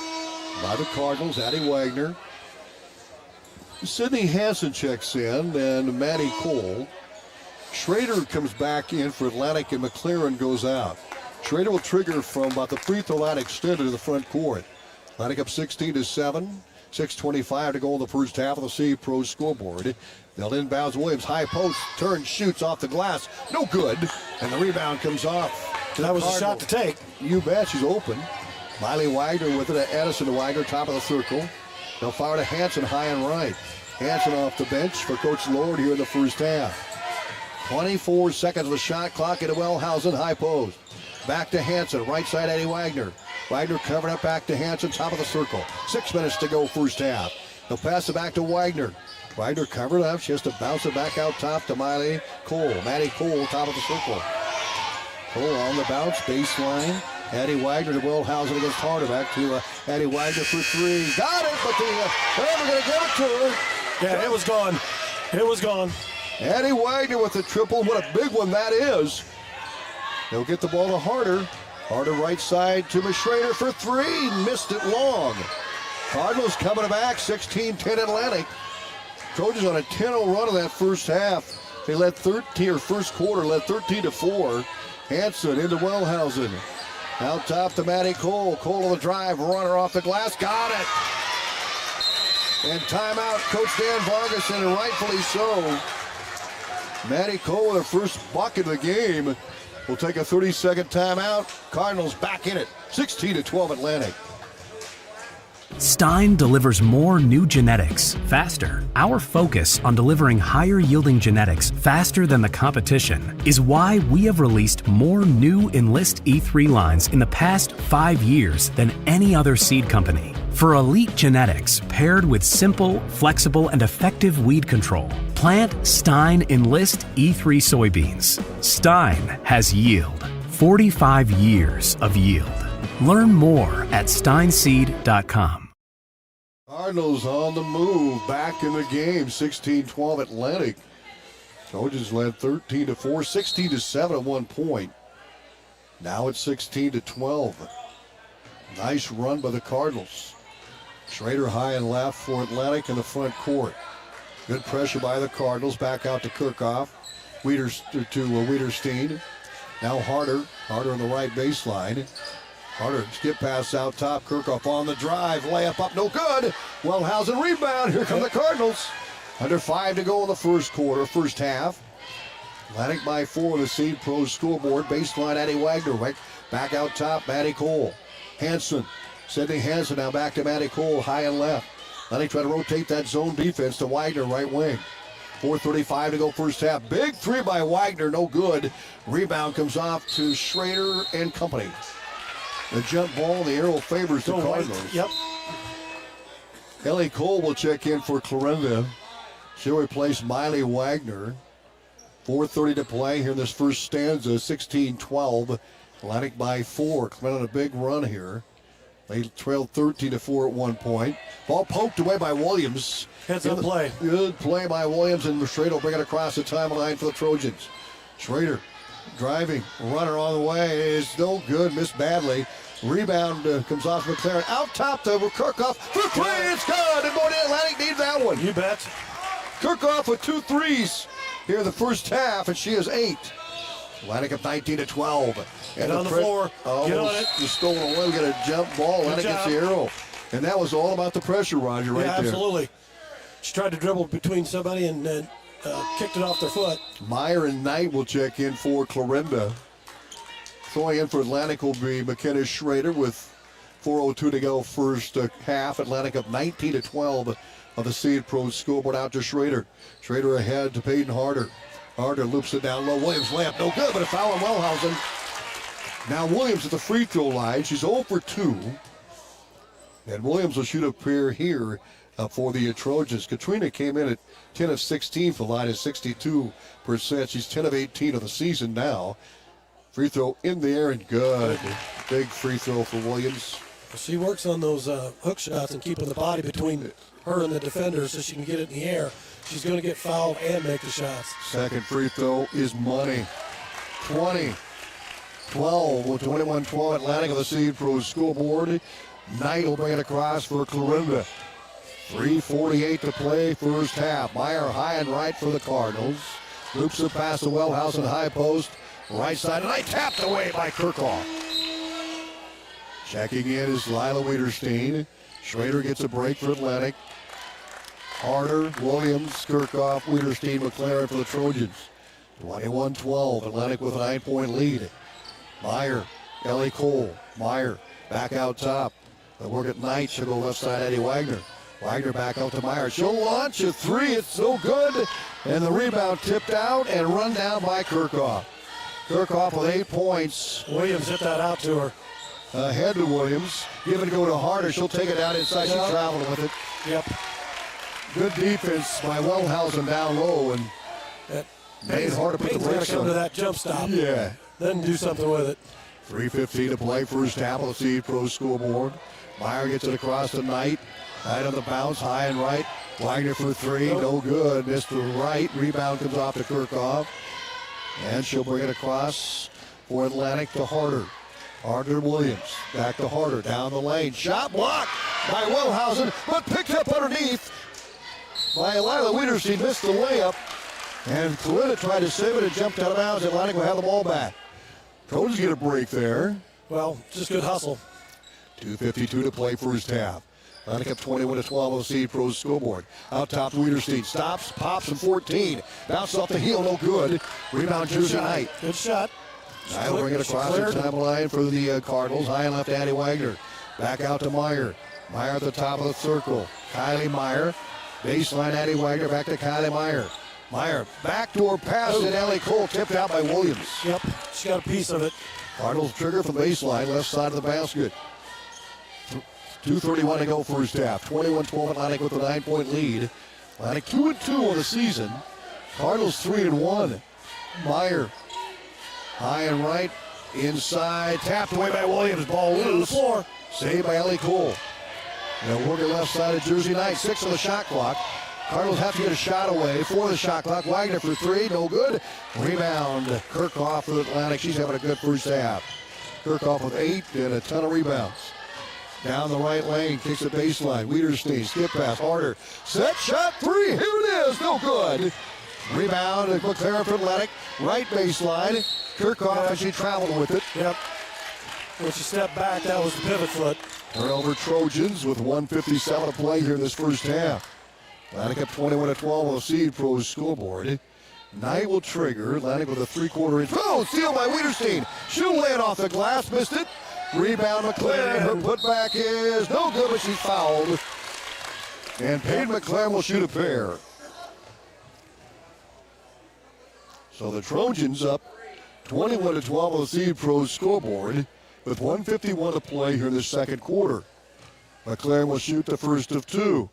by the Cardinals. Addie Wagner. Sydney Hansen checks in, and Maddie Cole. Schrader comes back in for Atlantic, and McLaren goes out. Schrader will trigger from about the free throw line extended to the front court. Atlantic up 16-7. 6:25 to go in the first half of the Seed Pro scoreboard. They'll inbounds Williams, high post, turns, shoots off the glass, no good, and the rebound comes off. That was a shot to take. You bet, she's open. Miley Wagner with it, Edison to Wagner, top of the circle. They'll fire to Hansen, high and right. Hansen off the bench for Coach Lord here in the first half. 24 seconds of the shot clock into Wellhausen, high post. Back to Hansen, right side Eddie Wagner. Wagner covered up back to Hansen, top of the circle. 6 minutes to go first half. They'll pass it back to Wagner. Wagner covered up. She has to bounce it back out top to Miley Cole. Maddie Cole, top of the circle. Cole on the bounce, baseline. Addie Wagner to Wellhausen against Harder. Back to Addie Wagner for three. Got it, but they're never going to give it to her. Yeah, it was gone. It was gone. Addie Wagner with the triple. What a big one that is. They'll get the ball to Harder. Harder right side to Schrader for three. Missed it long. Cardinals coming back, 16-10 Atlantic. Trojans on a 10-0 run in that first half. They led 13, or first quarter, led 13-4. Hansen into Wellhausen. Out top to Maddie Cole. Cole on the drive, runner off the glass, got it. And timeout, Coach Dan Vargas, and rightfully so. Maddie Cole with her first bucket of the game. Will take a 30-second timeout. Cardinals back in it, 16-12 Atlantic. Stein delivers more new genetics faster. Our focus on delivering higher yielding genetics faster than the competition is why we have released more new Enlist E3 lines in the past 5 years than any other seed company. For elite genetics paired with simple, flexible, and effective weed control, plant Stein Enlist E3 soybeans. Stein has yield. 45 years of yield. Learn more at steinseed.com. Cardinals on the move, back in the game, 16-12 Atlantic. Trojans led 13-4, 16-7 at one point. Now it's 16-12. Nice run by the Cardinals. Schrader high and left for Atlantic in the front court. Good pressure by the Cardinals. Back out to Kirchhoff. Wiederstein. Now Harder on the right baseline. Harder skip pass out top. Kirchhoff on the drive. Layup up, no good. Wellhausen rebound. Here come the Cardinals. Under 5 to go in the first half. Atlantic by 4 on the Seed Pro scoreboard. Baseline, Addie Wagner. Right back out top, Maddie Cole. Hanson. Sydney Hanson now back to Maddie Cole, high and left. Atlantic trying to rotate that zone defense to Wagner, right wing. 4:35 to go first half. Big three by Wagner, no good. Rebound comes off to Schrader and company. The jump ball, the arrow favors the Cardinals. Yep. Ellie Cole will check in for Clarinda. She'll replace Miley Wagner. 4:30 to play here in this first stanza. 16-12. Atlantic by 4. Clarinda on a big run here. They trailed 13-4 at one point. Ball poked away by Williams. Heads up play. Good play by Williams, and Schrader will bring it across the timeline for the Trojans. Schrader driving, runner on the way is no good, missed badly. Rebound comes off McLaren. Out top to Kirchhoff for three, it's good, and Warne Atlantic needs that one. You bet. Kirchhoff with 2 threes here in the first half, and she has 8. Atlantic up 19-12. Get on the floor. Get on it. Just stolen away. We got a jump ball. Atlantic gets the arrow. And that was all about the pressure, Roger, right there. Absolutely. She tried to dribble between somebody and kicked it off their foot. Meyer and Knight will check in for Clarinda. Throwing in for Atlantic will be McKenna Schrader with 4:02 to go first half. Atlantic up 19-12 of the Seed Pro scoreboard out to Schrader. Schrader ahead to Peyton Harder. Harder loops it down low. Williams layup, no good, but a foul on Wellhausen. Now Williams at the free throw line. She's 0 for 2. And Williams will shoot a pair here for the Trojans. Katrina came in at 10 of 16 for the line at 62%. She's 10 of 18 of the season now. Free throw in the air and good. Big free throw for Williams. She works on those hook shots and keeping the body between her and the defender so she can get it in the air. She's going to get fouled and make the shots. Second free throw is money. 20-12, 21-12 Atlantic of the Seed Pro scoreboard. Knight will bring it across for Clarinda. 3:48 to play first half. Meyer high and right for the Cardinals. Loops it past the Wellhausen high post. Right side, and tapped away by Kirchhoff. Checking in is Lila Wiederstein. Schrader gets a break for Atlantic. Harder, Williams, Kirchhoff, Wiederstein, McLaren for the Trojans. 21-12, Atlantic with a 9-point lead. Meyer, Ellie Cole, Meyer back out top. They work at Knight, she'll go left side, Addie Wagner. Wagner back out to Meyer. She'll launch a three, it's no good. And the rebound tipped out and run down by Kirchhoff. Kirchhoff with 8 points. Williams hit that out to her. Ahead to Williams. Give it to go to Harder. She'll take it down inside. She's traveling with it. Yep. Good defense by Wellhausen down low, and made Harder put the brakes on to that jump stop. Yeah. Then do something with it. 3:15 to play first half of the Seed Pro scoreboard. Meyer gets it across the Knight. Knight on the bounce, high and right. Wagner for three, no good. Missed the right. Rebound comes off to Kirchhoff. And she'll bring it across for Atlantic to Harder. Harder Williams. Back to Harder. Down the lane. Shot blocked by Wellhausen, but picked up underneath by Lila Wiederstein. Missed the layup. And Clarinda tried to save it and jumped out of bounds. Atlantic will have the ball back. Trojans get a break there. Well, just good hustle. 2:52 to play first half. Atlantic up 21-12 on the Seed Pro scoreboard. Out top, Wiederstein stops, pops, and 14. Bounce off the heel, no good. Rebound, Jersey Knight. Good shot. Knight will bring it across the timeline for the Cardinals. High and left, Addie Wagner. Back out to Meyer. Meyer at the top of the circle. Kylie Meyer. Baseline, Addie Wagner. Back to Kylie Meyer. Meyer, backdoor pass, and Ellie Cole tipped out by Williams. Yep, she got a piece of it. Cardinals trigger from baseline, left side of the basket. 2:31 to go first half. 21-12 Atlantic with a 9-point lead. Atlantic 2-2 on the season. Cardinals 3-1. Meyer, high and right, inside, tapped away by Williams. Ball loose. Saved by Ellie Cole. Now working left side of Jersey Knight. 6 on the shot clock. Cardinals have to get a shot away for the shot clock. Wagner for three, no good. Rebound, Kirchhoff for Atlantic. She's having a good first half. Kirchhoff with 8 and a ton of rebounds. Down the right lane, kicks a baseline. Wiederstein, skip pass, harder. Set, shot, three. Here it is. No good. Rebound, McLaren for Atlantic. Right baseline. Kirchhoff as she traveled with it. Yep. When she stepped back, that was the pivot foot. Turnover Trojans with 1:57 to play here in this first half. Atlantic up 21-12 on the Seed Pros scoreboard. Knight will trigger. Atlantic with a three-quarter inch. Oh, steal by Wiederstein. She'll lay it off the glass. Missed it. Rebound McLaren. Her putback is no good, but she's fouled. And Payne McLaren will shoot a pair. So the Trojans up 21-12 on the Seed Pros scoreboard with 1:51 to play here in the second quarter. McLaren will shoot the first of two.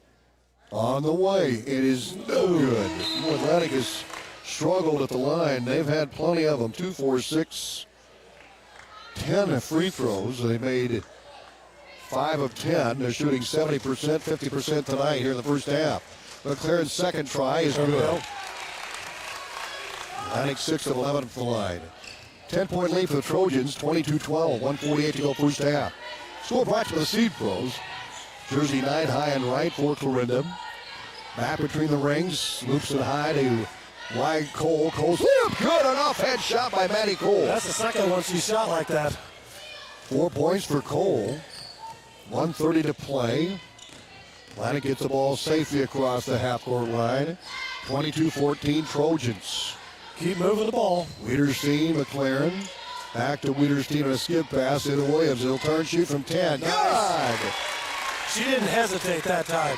On the way, it is no good. Atlantic has struggled at the line. They've had plenty of them. 2, 4, 6, 10 free throws. They made 5 of 10. They're shooting 70%, 50% tonight here in the first half. McLaren's second try is good. Atlantic 6 of 11 from the line. 10-point lead for the Trojans, 22-12, 1:48 to go first half. Score brought to the Seed Pros. Jersey 9 high and right for Clarinda. Back between the rings, loops it high to wide Cole. Cole's good, an offhand shot by Maddie Cole. That's the second one she shot like that. 4 points for Cole. 1:30 to play. Atlantic gets the ball safely across the half-court line. 22-14 Trojans. Keep moving the ball. Wiederstein, McLaren. Back to Wiederstein on a skip pass into Williams. He'll turn, shoot from 10. Good! She didn't hesitate that time.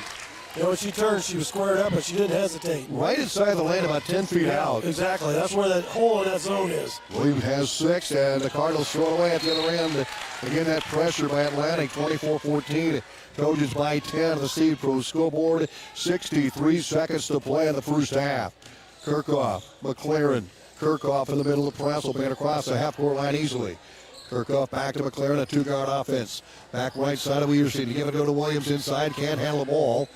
You know, when she turned, she was squared up, but she didn't hesitate. Right inside the lane, about 10 feet out. Exactly. That's where that hole in that zone is. Williams has 6, and the Cardinals throw it away at the other end. Again, that pressure by Atlantic, 24-14. Trojans by 10 on the Seed Pros scoreboard. 63 seconds to play in the first half. Kirchhoff, McLaren. Kirchhoff in the middle of the press will bring it across the half-court line easily. Kirchhoff back to McLaren, a two-guard offense. Back right side of Wiederstein. Give it to Williams inside, can't handle the ball.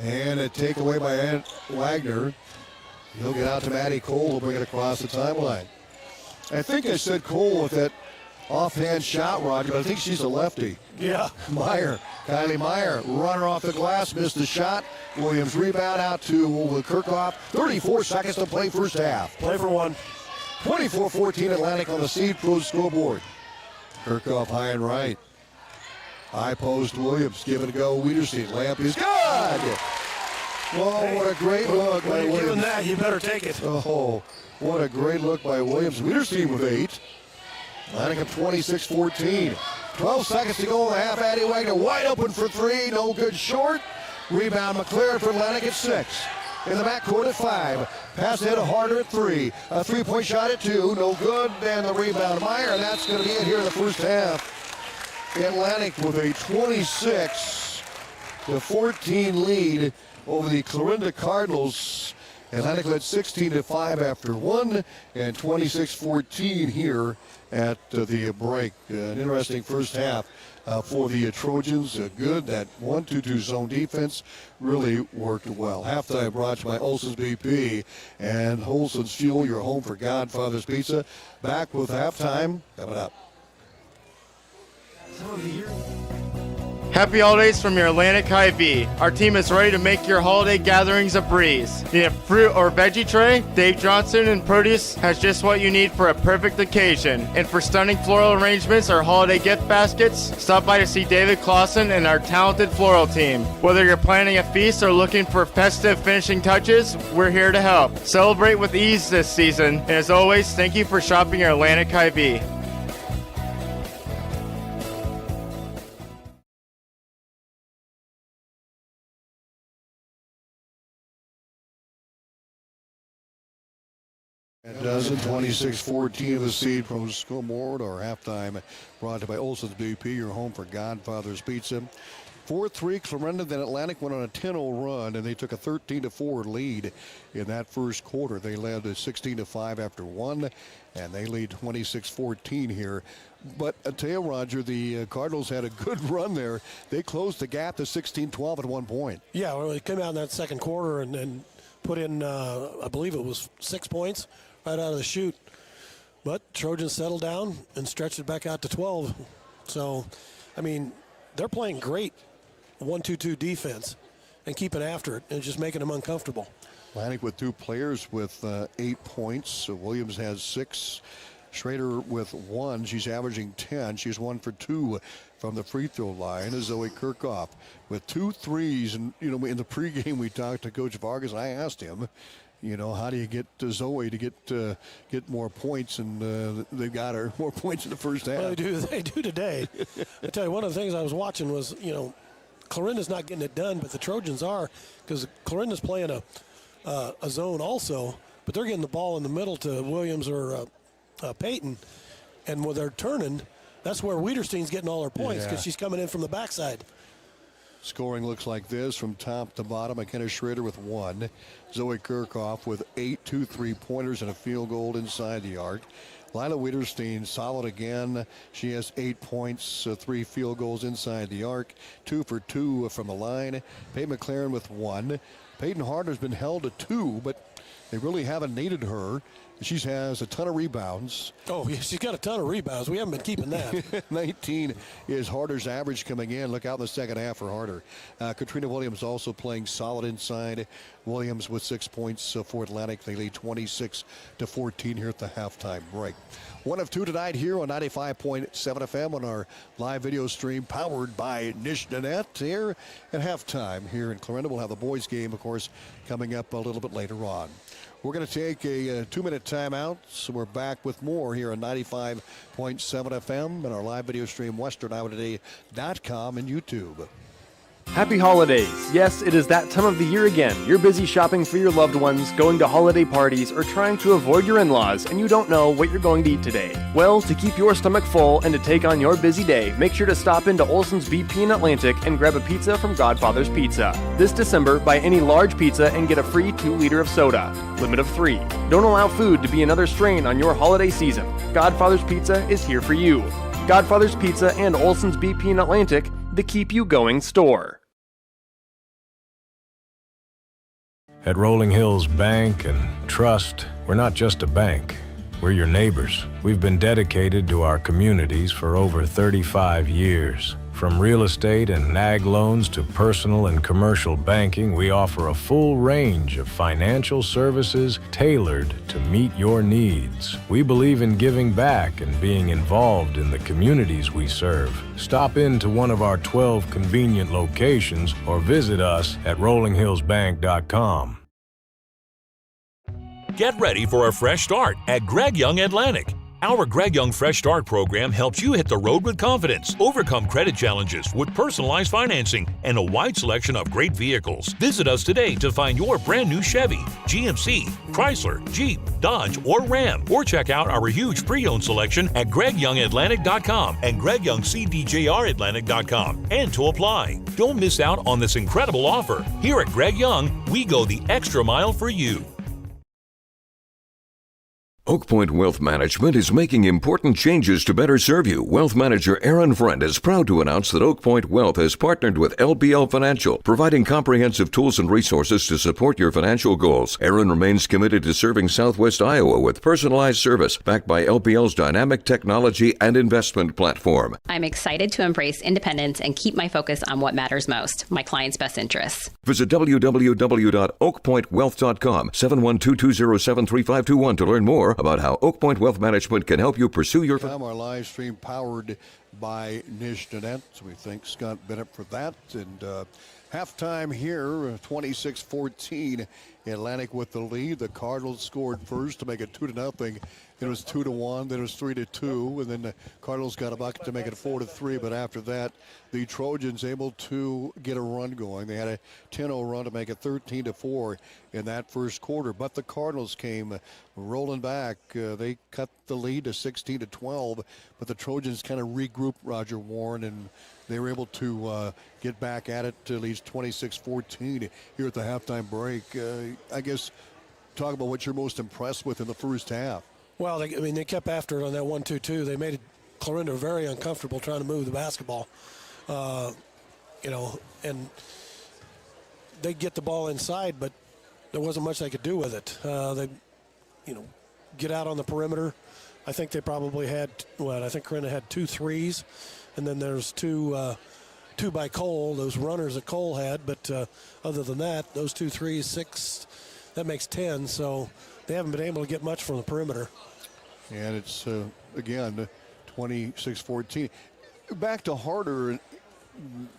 And a takeaway by Wagner. He'll get out to Maddie Cole. He'll bring it across the timeline. I think I said Cole with that offhand shot, Roger, but I think she's a lefty. Yeah. Kylie Meyer, runner off the glass, missed the shot. Williams rebound out to Kirchhoff. 34 seconds to play first half. Play for one. 24-14 Atlantic on the Seed Pros scoreboard. Kirchhoff high and right. High post Williams, give it a go. Wiederstein, layup is good. Oh, what a great look by Williams. Given that, you better take it. Oh, what a great look by Williams. Wiederstein with 8. Atlantic up 26-14. 12 seconds to go in the half. Addie Wagner wide open for 3. No good short. Rebound McLaren for Atlantic at 6. In the backcourt at 5. Pass ahead harder at 3. A three-point shot at 2. No good. And the rebound Meyer. And that's going to be it here in the first half. Atlantic with a 26-14 lead over the Clarinda Cardinals. Atlantic led 16-5 after 1 and 26-14 here at the break. An interesting first half for the Trojans. Good. That 1-2-2 zone defense really worked well. Halftime brought to you by Olson's BP and Olson's Fuel, your home for Godfather's Pizza. Back with halftime coming up. Happy holidays from your ClarindaHigh V. Our team is ready to make your holiday gatherings a breeze. Need a fruit or veggie tray? Dave Johnson and Produce has just what you need for a perfect occasion. And for stunning floral arrangements or holiday gift baskets, stop by to see David Clausen and our talented floral team. Whether you're planning a feast or looking for festive finishing touches, we're here to help. Celebrate with ease this season. And as always, thank you for shopping your ClarindaHigh V. It does it, 26-14 of the Seed Pros scoreboard. Our halftime brought to you by Olson's BP, your home for Godfather's Pizza. 4-3 Clarinda, then Atlantic went on a 10-0 run, and they took a 13-4 lead in that first quarter. They led 16-5 after 1, and they lead 26-14 here. But I tell you, Roger, the Cardinals had a good run there. They closed the gap to 16-12 at one point. Yeah, well, they came out in that second quarter and put in, I believe it was 6 points right out of the chute. But Trojans settled down and stretched it back out to 12. So, I mean, they're playing great 1-2-2 defense and keeping after it and just making them uncomfortable. Atlantic with 2 players with 8 points. So Williams has 6. Schrader with 1. She's averaging 10. She's 1 for 2 from the free throw line. Zoe Kirchhoff with 2 threes. And, you know, in the pregame we talked to Coach Vargas. I asked him, you know, how do you get Zoe to get more points? And they've got her more points in the first half. Well, they do today. I tell you, one of the things I was watching was, you know, Clarinda's not getting it done, but the Trojans are, because Clarinda's playing a zone also, but they're getting the ball in the middle to Williams or Peyton, and when they're turning, that's where Wiederstein's getting all her points because she's coming in from the backside. Scoring looks like this from top to bottom. McKenna Schrader with 1. Zoe Kirchhoff with 8, 2 3-pointers and a field goal inside the arc. Lila Wiederstein solid again. She has 8 points, 3 field goals inside the arc, 2 for 2 from the line. Peyton McLaren with 1. Peyton Harder's been held to 2, but they really haven't needed her. She has a ton of rebounds. Oh, yeah, she's got a ton of rebounds. We haven't been keeping that. 19 is Harder's average coming in. Look out in the second half for Harder. Katrina Williams also playing solid inside. Williams with 6 points for Atlantic. They lead 26-14 here at the halftime break. 1 of 2 tonight here on 95.7 FM on our live video stream powered by Nishnanet here at halftime here in Clarinda. We'll have the boys game, of course, coming up a little bit later on. We're going to take a 2-minute timeout, so we're back with more here on 95.7 FM and our live video stream, WesternIowaToday.com and YouTube. Happy holidays. Yes, it is that time of the year again. You're busy shopping for your loved ones, going to holiday parties, or trying to avoid your in-laws, and you don't know what you're going to eat today. Well, to keep your stomach full and to take on your busy day, make sure to stop into Olson's BP in Atlantic and grab a pizza from Godfather's Pizza. This December, buy any large pizza and get a free 2-liter of soda. Limit of 3. Don't allow food to be another strain on your holiday season. Godfather's Pizza is here for you. Godfather's Pizza and Olson's BP in Atlantic, the Keep You Going store. At Rolling Hills Bank and Trust, we're not just a bank. We're your neighbors. We've been dedicated to our communities for over 35 years. From real estate and ag loans to personal and commercial banking, we offer a full range of financial services tailored to meet your needs. We believe in giving back and being involved in the communities we serve. Stop into one of our 12 convenient locations or visit us at rollinghillsbank.com. Get ready for a fresh start at Greg Young Atlantic. Our Greg Young Fresh Start program helps you hit the road with confidence, overcome credit challenges with personalized financing, and a wide selection of great vehicles. Visit us today to find your brand new Chevy, GMC, Chrysler, Jeep, Dodge, or Ram, or check out our huge pre-owned selection at GregYoungAtlantic.com and GregYoungCDJRAtlantic.com. And to apply. Don't miss out on this incredible offer. Here at Greg Young, we go the extra mile for you. Oak Point Wealth Management is making important changes to better serve you. Wealth Manager Aaron Friend is proud to announce that Oak Point Wealth has partnered with LPL Financial, providing comprehensive tools and resources to support your financial goals. Aaron remains committed to serving Southwest Iowa with personalized service backed by LPL's dynamic technology and investment platform. I'm excited to embrace independence and keep my focus on what matters most, my clients' best interests. Visit www.oakpointwealth.com, 712-207-3521 to learn more about how Oak Point Wealth Management can help you pursue your... Our live stream powered by Nishnanet. So we thank Scott Bennett for that. And halftime here, 26-14. Atlantic with the lead. The Cardinals scored first to make it 2-0. It was 2-1. Then it was 3-2. And then the Cardinals got a bucket to make it 4-3. But after that, the Trojans able to get a run going. They had a 10-0 run to make it 13-4 in that first quarter. But the Cardinals came rolling back. They cut the lead to 16-12. But the Trojans kind of regrouped, Roger Warne, and they were able to get back at it to at least 26-14 here at the halftime break. I guess talk about what you're most impressed with in the first half. Well, they kept after it on that 1-2-2. They made Clarinda very uncomfortable trying to move the basketball. And they get the ball inside, but there wasn't much they could do with it. They get out on the perimeter. I think they probably had, I think Clarinda had 2 threes, and then there's 2 two by Cole, those runners that Cole had. But other than that, those 2 threes, 6, that makes 10. So they haven't been able to get much from the perimeter. And it's, again, 26-14. Back to Harder,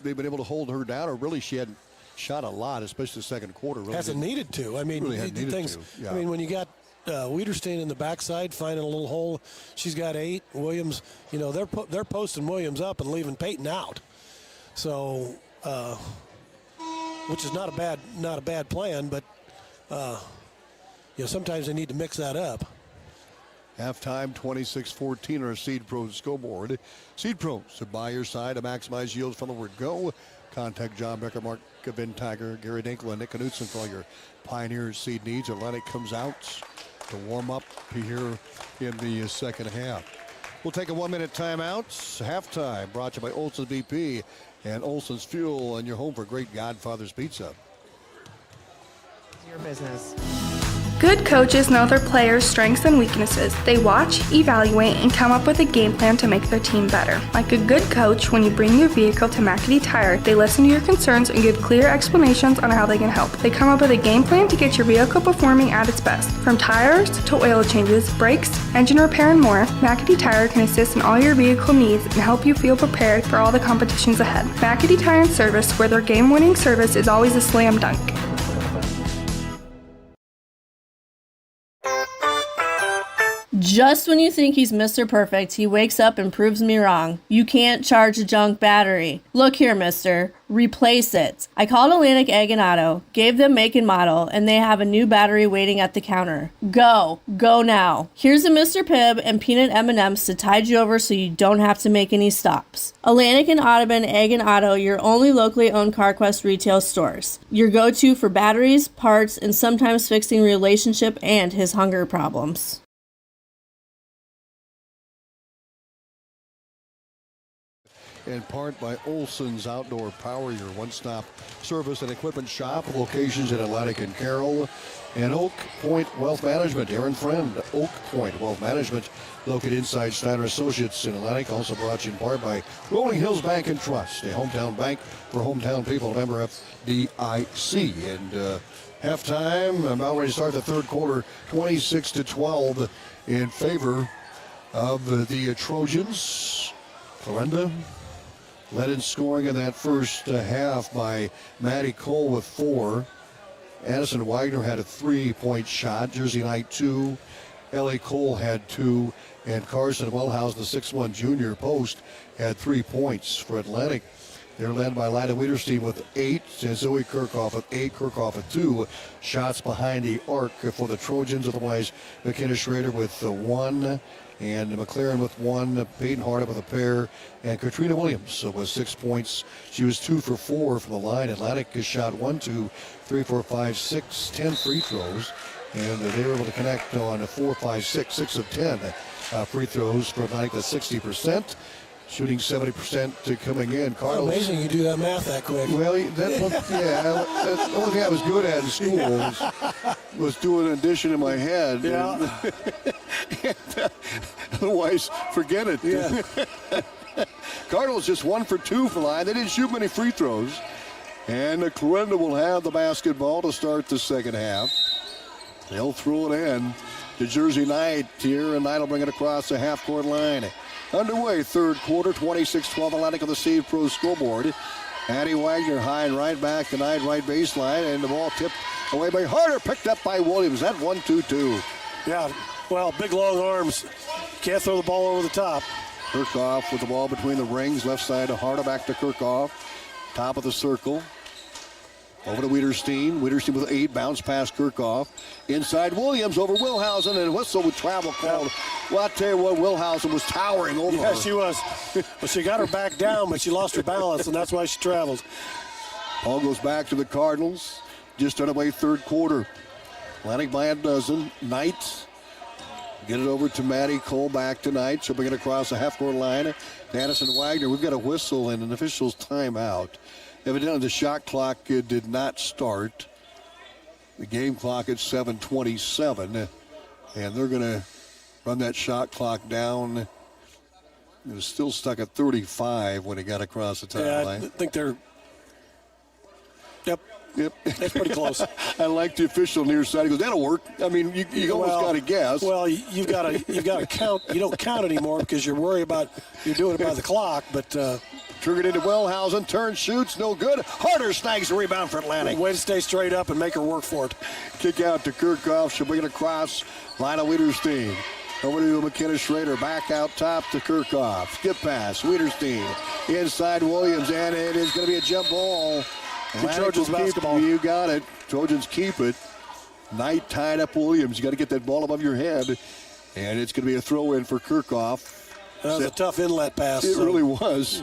they've been able to hold her down, or really she hadn't shot a lot, especially the second quarter. Really hasn't needed to. I mean, really things. Yeah. I mean, when you got Wiederstein in the backside finding a little hole, she's got 8. Williams, they're posting Williams up and leaving Peyton out. So, which is not a bad plan, but sometimes they need to mix that up. Halftime, 26-14 on our Seed Pro scoreboard. Seed Pros, so by your side to maximize yields from the word go. Contact John Becker, Mark Vin-Tiger, Gary Dinkle, and Nick Knutson for all your Pioneer seed needs. Atlantic comes out to warm up here in the second half. We'll take a 1-minute timeout. Halftime brought to you by Olson's BP and Olson's Fuel, and your home for great Godfather's Pizza. Your business. Good coaches know their players' strengths and weaknesses. They watch, evaluate, and come up with a game plan to make their team better. Like a good coach, when you bring your vehicle to McAdee Tire, they listen to your concerns and give clear explanations on how they can help. They come up with a game plan to get your vehicle performing at its best. From tires to oil changes, brakes, engine repair, and more, McAdee Tire can assist in all your vehicle needs and help you feel prepared for all the competitions ahead. McAdee Tire and Service, where their game-winning service is always a slam dunk. Just when you think he's Mr. Perfect, he wakes up and proves me wrong. You can't charge a junk battery. Look here, mister. Replace it. I called Atlantic Egg and Auto, gave them make and model, and they have a new battery waiting at the counter. Go. Go now. Here's a Mr. Pibb and peanut M&Ms to tide you over so you don't have to make any stops. Atlantic and Audubon Egg and Auto, your only locally owned CarQuest retail stores. Your go-to for batteries, parts, and sometimes fixing relationship and his hunger problems. In part by Olson's Outdoor Power, your one-stop service and equipment shop. Locations in Atlantic and Carroll. And Oak Point Wealth Management, Aaron Friend. Oak Point Wealth Management, located inside Steiner Associates in Atlantic. Also brought to you in part by Rolling Hills Bank and Trust, a hometown bank for hometown people, member FDIC. And halftime, about ready to start the third quarter, 26-12 in favor of the Trojans. Clarinda led in scoring in that first half by Maddie Cole with 4. Addison Wagner had a 3-point shot. Jersey Knight 2. Ellie Cole had 2. And Carson Wellhouse, the 6'1 junior post, had 3 points for Atlantic. They're led by Lida Wiederstein with 8, and Zoe Kirchhoff with 8, Kirchhoff with 2 shots behind the arc for the Trojans. Otherwise, McKenna Schrader with 1, and McLaren with 1, Peyton Harden with a pair, and Katrina Williams with 6 points. She was 2 for 4 from the line. Atlantic has shot 1, 2, 3, 4, 5, 6, 10 free throws, and they were able to connect on 4, 5, 6 of 10 free throws for Atlantic, that's 60%. Shooting 70% coming in. Cardinals. Amazing you do that math that quick. Well, that's the only thing I was good at in school was doing addition in my head. Yeah. Otherwise, forget it. Yeah. Cardinals just 1 for 2 for line. They didn't shoot many free throws. And Clarinda will have the basketball to start the second half. They'll throw it in to Jersey Knight here, and Knight will bring it across the half-court line. Underway, third quarter, 26-12 Atlantic on the Seed Pro scoreboard. Addie Wagner high and right back to Knight, right baseline, and the ball tipped away by Harder, picked up by Williams. That 1-2-2. Yeah, well, big long arms. Can't throw the ball over the top. Kirchhoff with the ball between the rings, left side to Harder, back to Kirchhoff. Top of the circle. Over to Wiederstein. Wiederstein with 8, bounce past Kirchhoff. Inside Williams over Wilhausen, and whistle with travel called. Well, I'll tell you what, Wilhausen was towering over her. Yeah, she was. Well, she got her back down, but she lost her balance, and that's why she traveled. Ball goes back to the Cardinals. Just underway third quarter. Atlantic by a dozen. Knight. Get it over to Maddie Cole, back to Knight. She'll bring it across the half-court line to Addison Wagner. We've got a whistle and an official's timeout. Evidently, the shot clock did not start. The game clock at 7:27, and they're going to run that shot clock down It was still stuck at 35 when he got across the top line. I think they're. Yep. That's pretty close. I like the official near side. He goes, that'll work. I mean, you almost got to guess. Well, you've got to count. You don't count anymore because you're worried about you're doing it by the clock. But triggered into Wellhausen, turns, shoots, no good. Harder snags the rebound for Atlantic. Way to stay straight up and make her work for it. Kick out to Kirchhoff. She'll bring it across. Lina Wiederstein. Over to McKenna Schrader. Back out top to Kirchhoff. Skip pass. Wiederstein. Inside Williams. And it is going to be a jump ball. Trojans basketball. You got it. Trojans keep it. Knight tied up Williams. You got to get that ball above your head. And it's going to be a throw in for Kirchhoff. That was a tough inlet pass. It really was.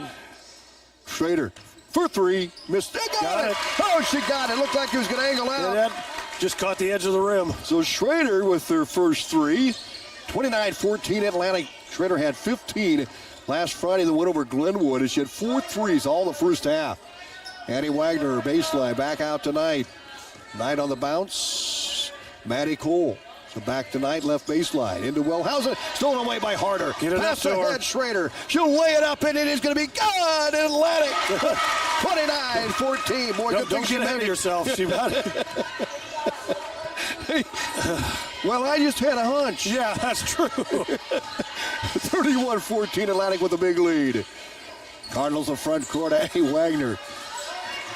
Schrader for three. Missed it. Got it. Oh, she got it. Looked like he was going to angle out. Yeah, that just caught the edge of the rim. So Schrader with their first three. 29-14 Atlantic. Schrader had 15 last Friday. The win over Glenwood. And she had 4 threes all the first half. Annie Wagner, baseline, back out tonight. Knight on the bounce. Maddie Cole. So back tonight, left baseline. Into Wellhausen. Stolen away by Harder. Pass ahead, Schrader. She'll lay it up, and it is going to be good. Atlantic. 29-14. Boy, don't get ahead of yourself. Well, I just had a hunch. Yeah, that's true. 31-14 Atlantic with a big lead. Cardinals in front court. Annie Wagner.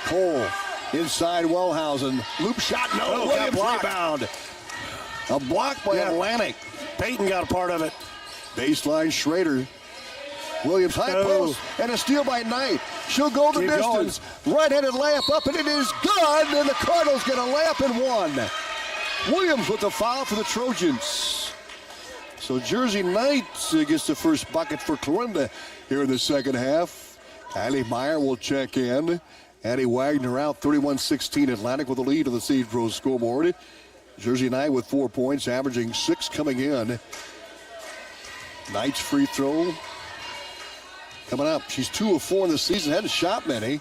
Cole inside Wellhausen. Loop shot, no. Williams rebound. A block by Atlantic. Peyton got a part of it. Baseline Schrader. Williams high post and a steal by Knight. She'll go the distance. Right-handed layup up, and it is good. And the Cardinals get a layup and one. Williams with the foul for the Trojans. So Jersey Knight gets the first bucket for Clarinda here in the second half. Kylie Meyer will check in. Annie Wagner out, 31-16 Atlantic with a lead on the Siege Bros scoreboard. Jersey Knight with 4 points, averaging 6 coming in. Knight's free throw coming up. She's 2 of 4 in the season. Hadn't shot many,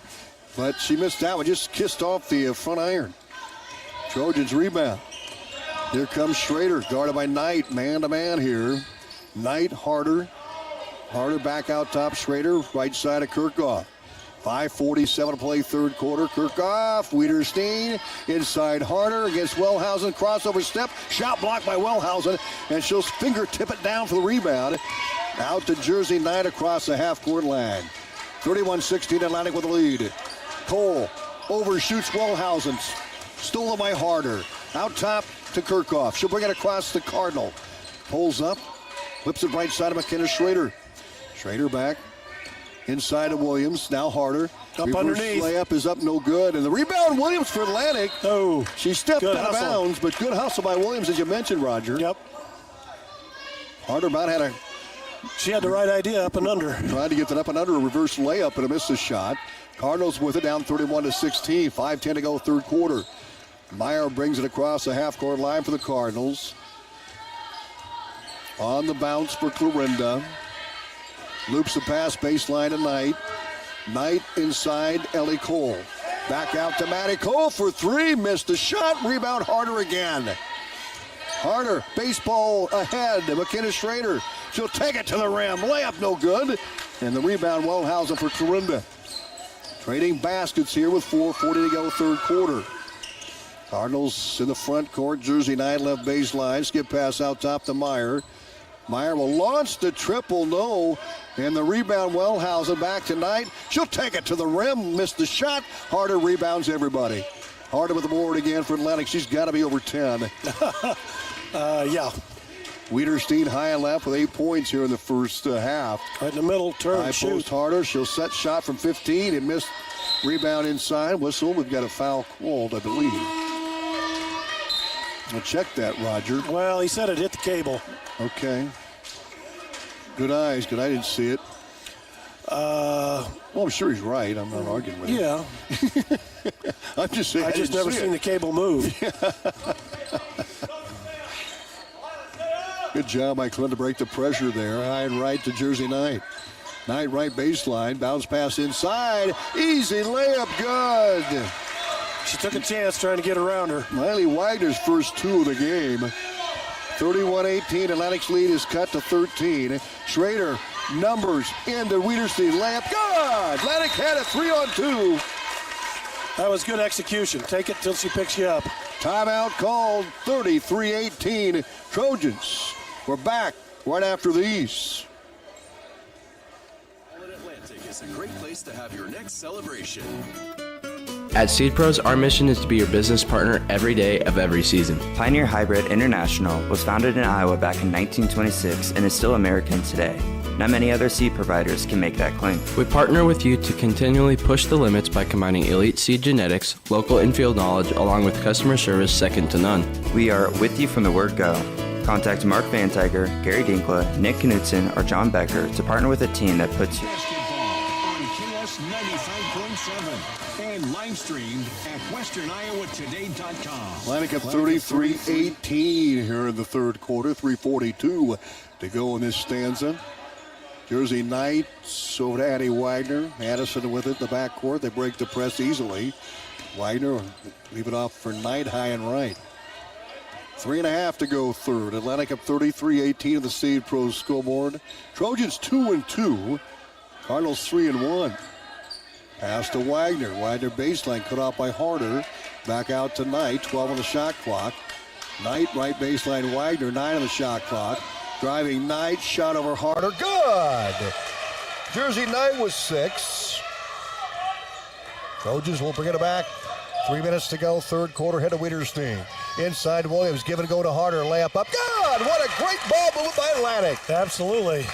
but she missed that one. Just kissed off the front iron. Trojans rebound. Here comes Schrader, guarded by Knight. Man-to-man here. Knight, Harder. Harder back out top. Schrader, right side of Kirchhoff. 5:47 to play third quarter. Kirchhoff, Wiederstein, inside Harder against Wellhausen. Crossover step, shot blocked by Wellhausen, and she'll fingertip it down for the rebound. Out to Jersey Knight across the half-court line. 31-16 Atlantic with the lead. Cole overshoots Wellhausen. Stolen by Harder. Out top to Kirchhoff. She'll bring it across the Cardinal. Pulls up, whips it right side of McKenna Schrader. Schrader back. Inside of Williams, now Harder. Up underneath. Layup is up, no good. And the rebound, Williams for Atlantic. Oh, she stepped out of bounds, but good hustle by Williams, as you mentioned, Roger. Yep. Harder about she had the right idea, up and under. Tried to get that up and under, a reverse layup, and a missed the shot. Cardinals with it, down 31-16. 5:10 to go, third quarter. Meyer brings it across the half-court line for the Cardinals. On the bounce for Clarinda. Loops the pass, baseline to Knight. Knight inside Ellie Cole. Back out to Maddie Cole for three. Missed the shot. Rebound Harder again. Harder, baseball ahead. McKenna Schrader. She'll take it to the rim. Layup no good. And the rebound Wellhausen for Clarinda. Trading baskets here with 4:40 to go, third quarter. Cardinals in the front court. Jersey Knight left baseline. Skip pass out top to Meyer. Meyer will launch the triple, no. And the rebound, Wellhausen back to Knight. She'll take it to the rim, missed the shot. Harder rebounds everybody. Harder with the board again for Atlantic. She's got to be over 10. Yeah. Wiederstein high and left with 8 points here in the first half. Right in the middle, turn, shoot. Post Harder. She'll set shot from 15 and missed. Rebound inside. Whistle. We've got a foul called, I believe. We'll check that, Roger. Well, he said it hit the cable. Okay. Good eyes, because I didn't see it. Well, I'm sure he's right. I'm not arguing with him. Yeah. I'm just saying. I just never seen the cable move. Good job by Clint to break the pressure there. High and right to Jersey Knight. Knight right baseline. Bounce pass inside. Easy layup. Good. She took a chance trying to get around her. Miley Wagner's first 2 of the game. 31-18. Atlantic's lead is cut to 13. Schrader Numbers into Wiederstein. Layup. Good! Atlantic had a 3-on-2. That was good execution. Take it till she picks you up. Timeout called. 33-18. Trojans. We're back right after these. Atlantic is a great place to have your next celebration. At Seed Pros, our mission is to be your business partner every day of every season. Pioneer Hybrid International was founded in Iowa back in 1926 and is still American today. Not many other seed providers can make that claim. We partner with you to continually push the limits by combining elite seed genetics, local infield knowledge, along with customer service second to none. We are with you from the word go. Contact Mark Van Tiger, Gary Dinkla, Nick Knutson, or John Becker to partner with a team that puts you. Basketball on KS 95.7 and live streamed at westerniowatoday.com. Atlantic up 33-18 here in the third quarter. 3:42 to go in this stanza. Jersey Knights over to Addie Wagner. Addison with it in the backcourt. They break the press easily. Wagner leave it off for Knight high and right. 3.5 to go third. Atlantic up 33-18 of the Seed Pros scoreboard. Trojans 2-2. Cardinals 3-1. Pass to Wagner. Wagner baseline cut off by Harder. Back out to Knight. 12 on the shot clock. Knight right baseline. Wagner 9 on the shot clock. Driving Knight. Shot over Harder. Good. Jersey Knight was 6. Trojans will bring it back. 3 minutes to go. Third quarter. Head to Wiederstein. Inside Williams. Give and go to Harder. Layup up. God, what a great ball movement by Atlantic. Absolutely.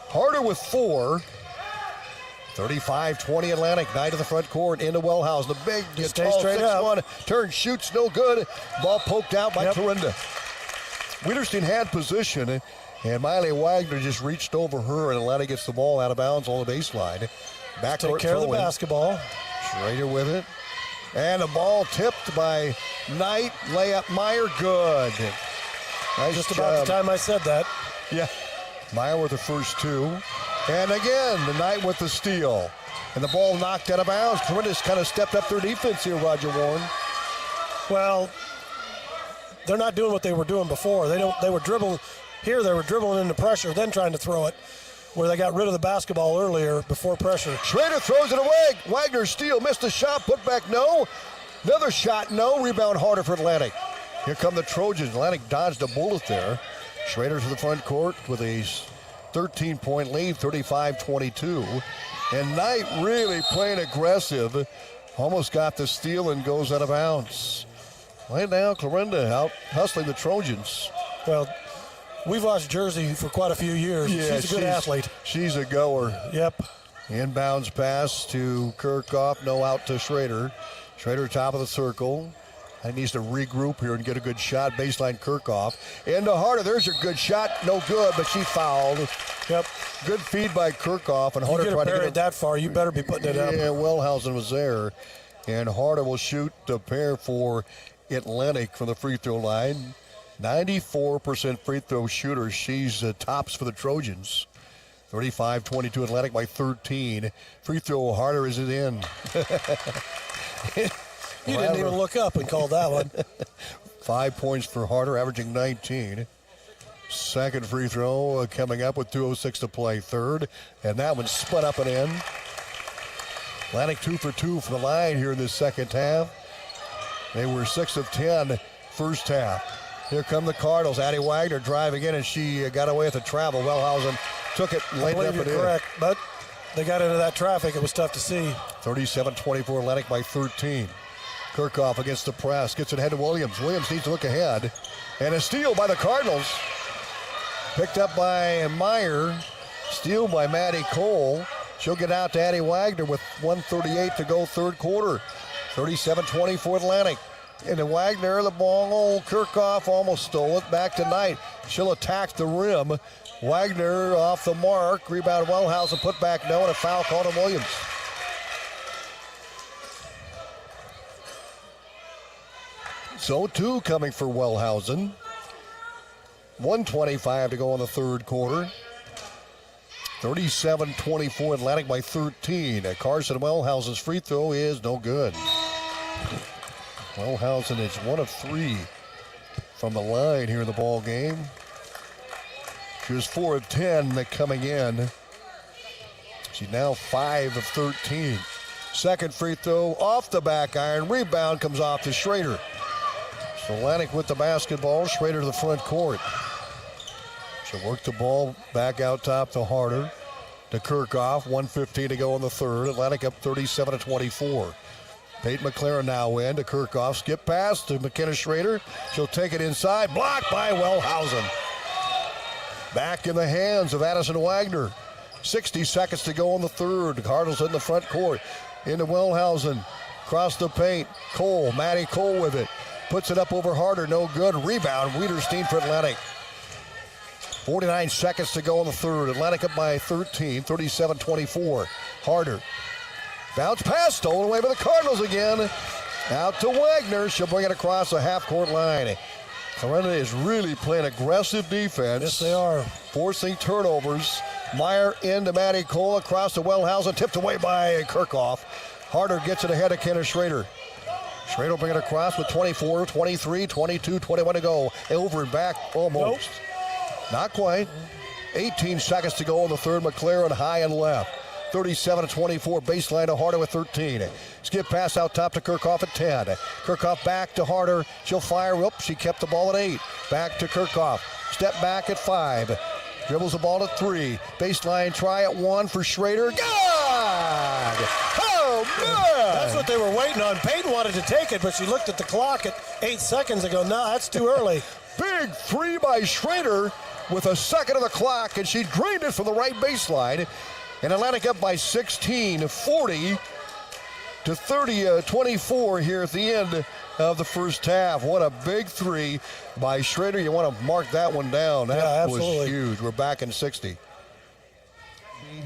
Harder with 4. 35-20 Atlantic. Knight to the front court into Wellhouse. The big, tall 6'1". Turn, shoots, no good. Ball poked out by Clarinda. Wiederstein had position, and Miley Wagner just reached over her, and Atlantic gets the ball out of bounds on the baseline. Backcourt take care of the basketball. Schrader with it. And the ball tipped by Knight. Layup Meyer, good. Nice Just job. about the time I said that. Yeah. Meyer with the first 2. And again, the Knight with the steal. And the ball knocked out of bounds. Clarinda's kind of stepped up their defense here, Roger Warne. Well, they're not doing what they were doing before. They were dribbling. Here they were dribbling into pressure, then trying to throw it, where they got rid of the basketball earlier before pressure. Schrader throws it away. Wagner steal, missed a shot, put back, no. Another shot, no. Rebound Harder for Atlantic. Here come the Trojans. Atlantic dodged a bullet there. Schrader to the front court with a 13-point lead, 35-22. And Knight really playing aggressive. Almost got the steal and goes out of bounds. Right now, Clarinda out hustling the Trojans. Well, we've watched Jersey for quite a few years. Yeah, she's a good athlete. She's a goer. Yep. Inbounds pass to Kirchhoff. No out to Schrader. Schrader top of the circle. He needs to regroup here and get a good shot. Baseline Kirchhoff. Into Harder. There's your good shot. No good, but she fouled. Yep. Good feed by Kirchhoff. And Harder tried to get it that far. You better be putting it up. Yeah, Wellhausen was there. And Harder will shoot the pair for Atlantic from the free throw line. 94% free throw shooter. She's tops for the Trojans. 35-22 Atlantic by 13. Free throw Harder is it in. He didn't even look up and called that one. 5 points for Harder, averaging 19. Second free throw coming up with 2:06 to play. Third, and that one spun up and in. Atlantic 2 for 2 from the line here in the second half. They were 6 of 10 first half. Here come the Cardinals. Addie Wagner driving in, and she got away with the travel. Wellhausen took it, laid it up and in. Correct, but they got into that traffic. It was tough to see. 37-24 Atlantic by 13. Kirchhoff against the press. Gets it ahead to Williams. Williams needs to look ahead. And a steal by the Cardinals. Picked up by Meyer. Steal by Maddie Cole. She'll get out to Addie Wagner with 1:38 to go third quarter. 37-24 Atlantic. And to Wagner, the ball. Kirchhoff almost stole it. Back to Knight. She'll attack the rim. Wagner off the mark. Rebound Wellhausen. Put back no. And a foul called on Williams. So 2 coming for Wellhausen. 1:25 to go in the third quarter. 37-24 Atlantic by 13. Carson Wellhausen's free throw is no good. Wellhausen is 1 of 3 from the line here in the ball game. She was 4 of 10 coming in. She's now 5 of 13. Second free throw off the back iron. Rebound comes off to Schrader. So Atlantic with the basketball. Schrader to the front court. She'll work the ball back out top to Harder. To Kirchhoff. 1:15 to go in the third. Atlantic up 37-24. Peyton McLaren now in to Kirchhoff. Skip pass to McKenna Schrader. She'll take it inside. Blocked by Wellhausen. Back in the hands of Addison Wagner. 60 seconds to go in the third. Cardinals in the front court. Into Wellhausen. Across the paint. Cole. Maddie Cole with it. Puts it up over Harder. No good. Rebound. Wiederstein for Atlantic. 49 seconds to go in the third. Atlantic up by 13. 37-24. Harder. Bounce pass. Stolen away by the Cardinals again. Out to Wagner. She'll bring it across the half-court line. Clarinda is really playing aggressive defense. Yes, they are. Forcing turnovers. Meyer into Maddie Cole across to Wellhausen. Tipped away by Kirchhoff. Harder gets it ahead of Kenneth Schrader. Schrader will bring it across with 24, 23, 22, 21 to go. Over and back almost. Nope. Not quite. 18 seconds to go in the third. McLaren high and left. 37-24. Baseline to Harder with 13. Skip pass out top to Kirchhoff at 10. Kirchhoff back to Harder. She'll fire. Whoops, she kept the ball at 8. Back to Kirchhoff. Step back at 5. Dribbles the ball at 3. Baseline try at 1 for Schrader. Good! Oh, good! That's what they were waiting on. Peyton wanted to take it, but she looked at the clock at 8 seconds and go, no, that's too early. Big three by Schrader with a second of the clock, and she drained it from the right baseline. And Atlantic up by 16, 40 to 24 here at the end of the first half. What a big three by Schrader. You want to mark that one down. That was huge. We're back in 60.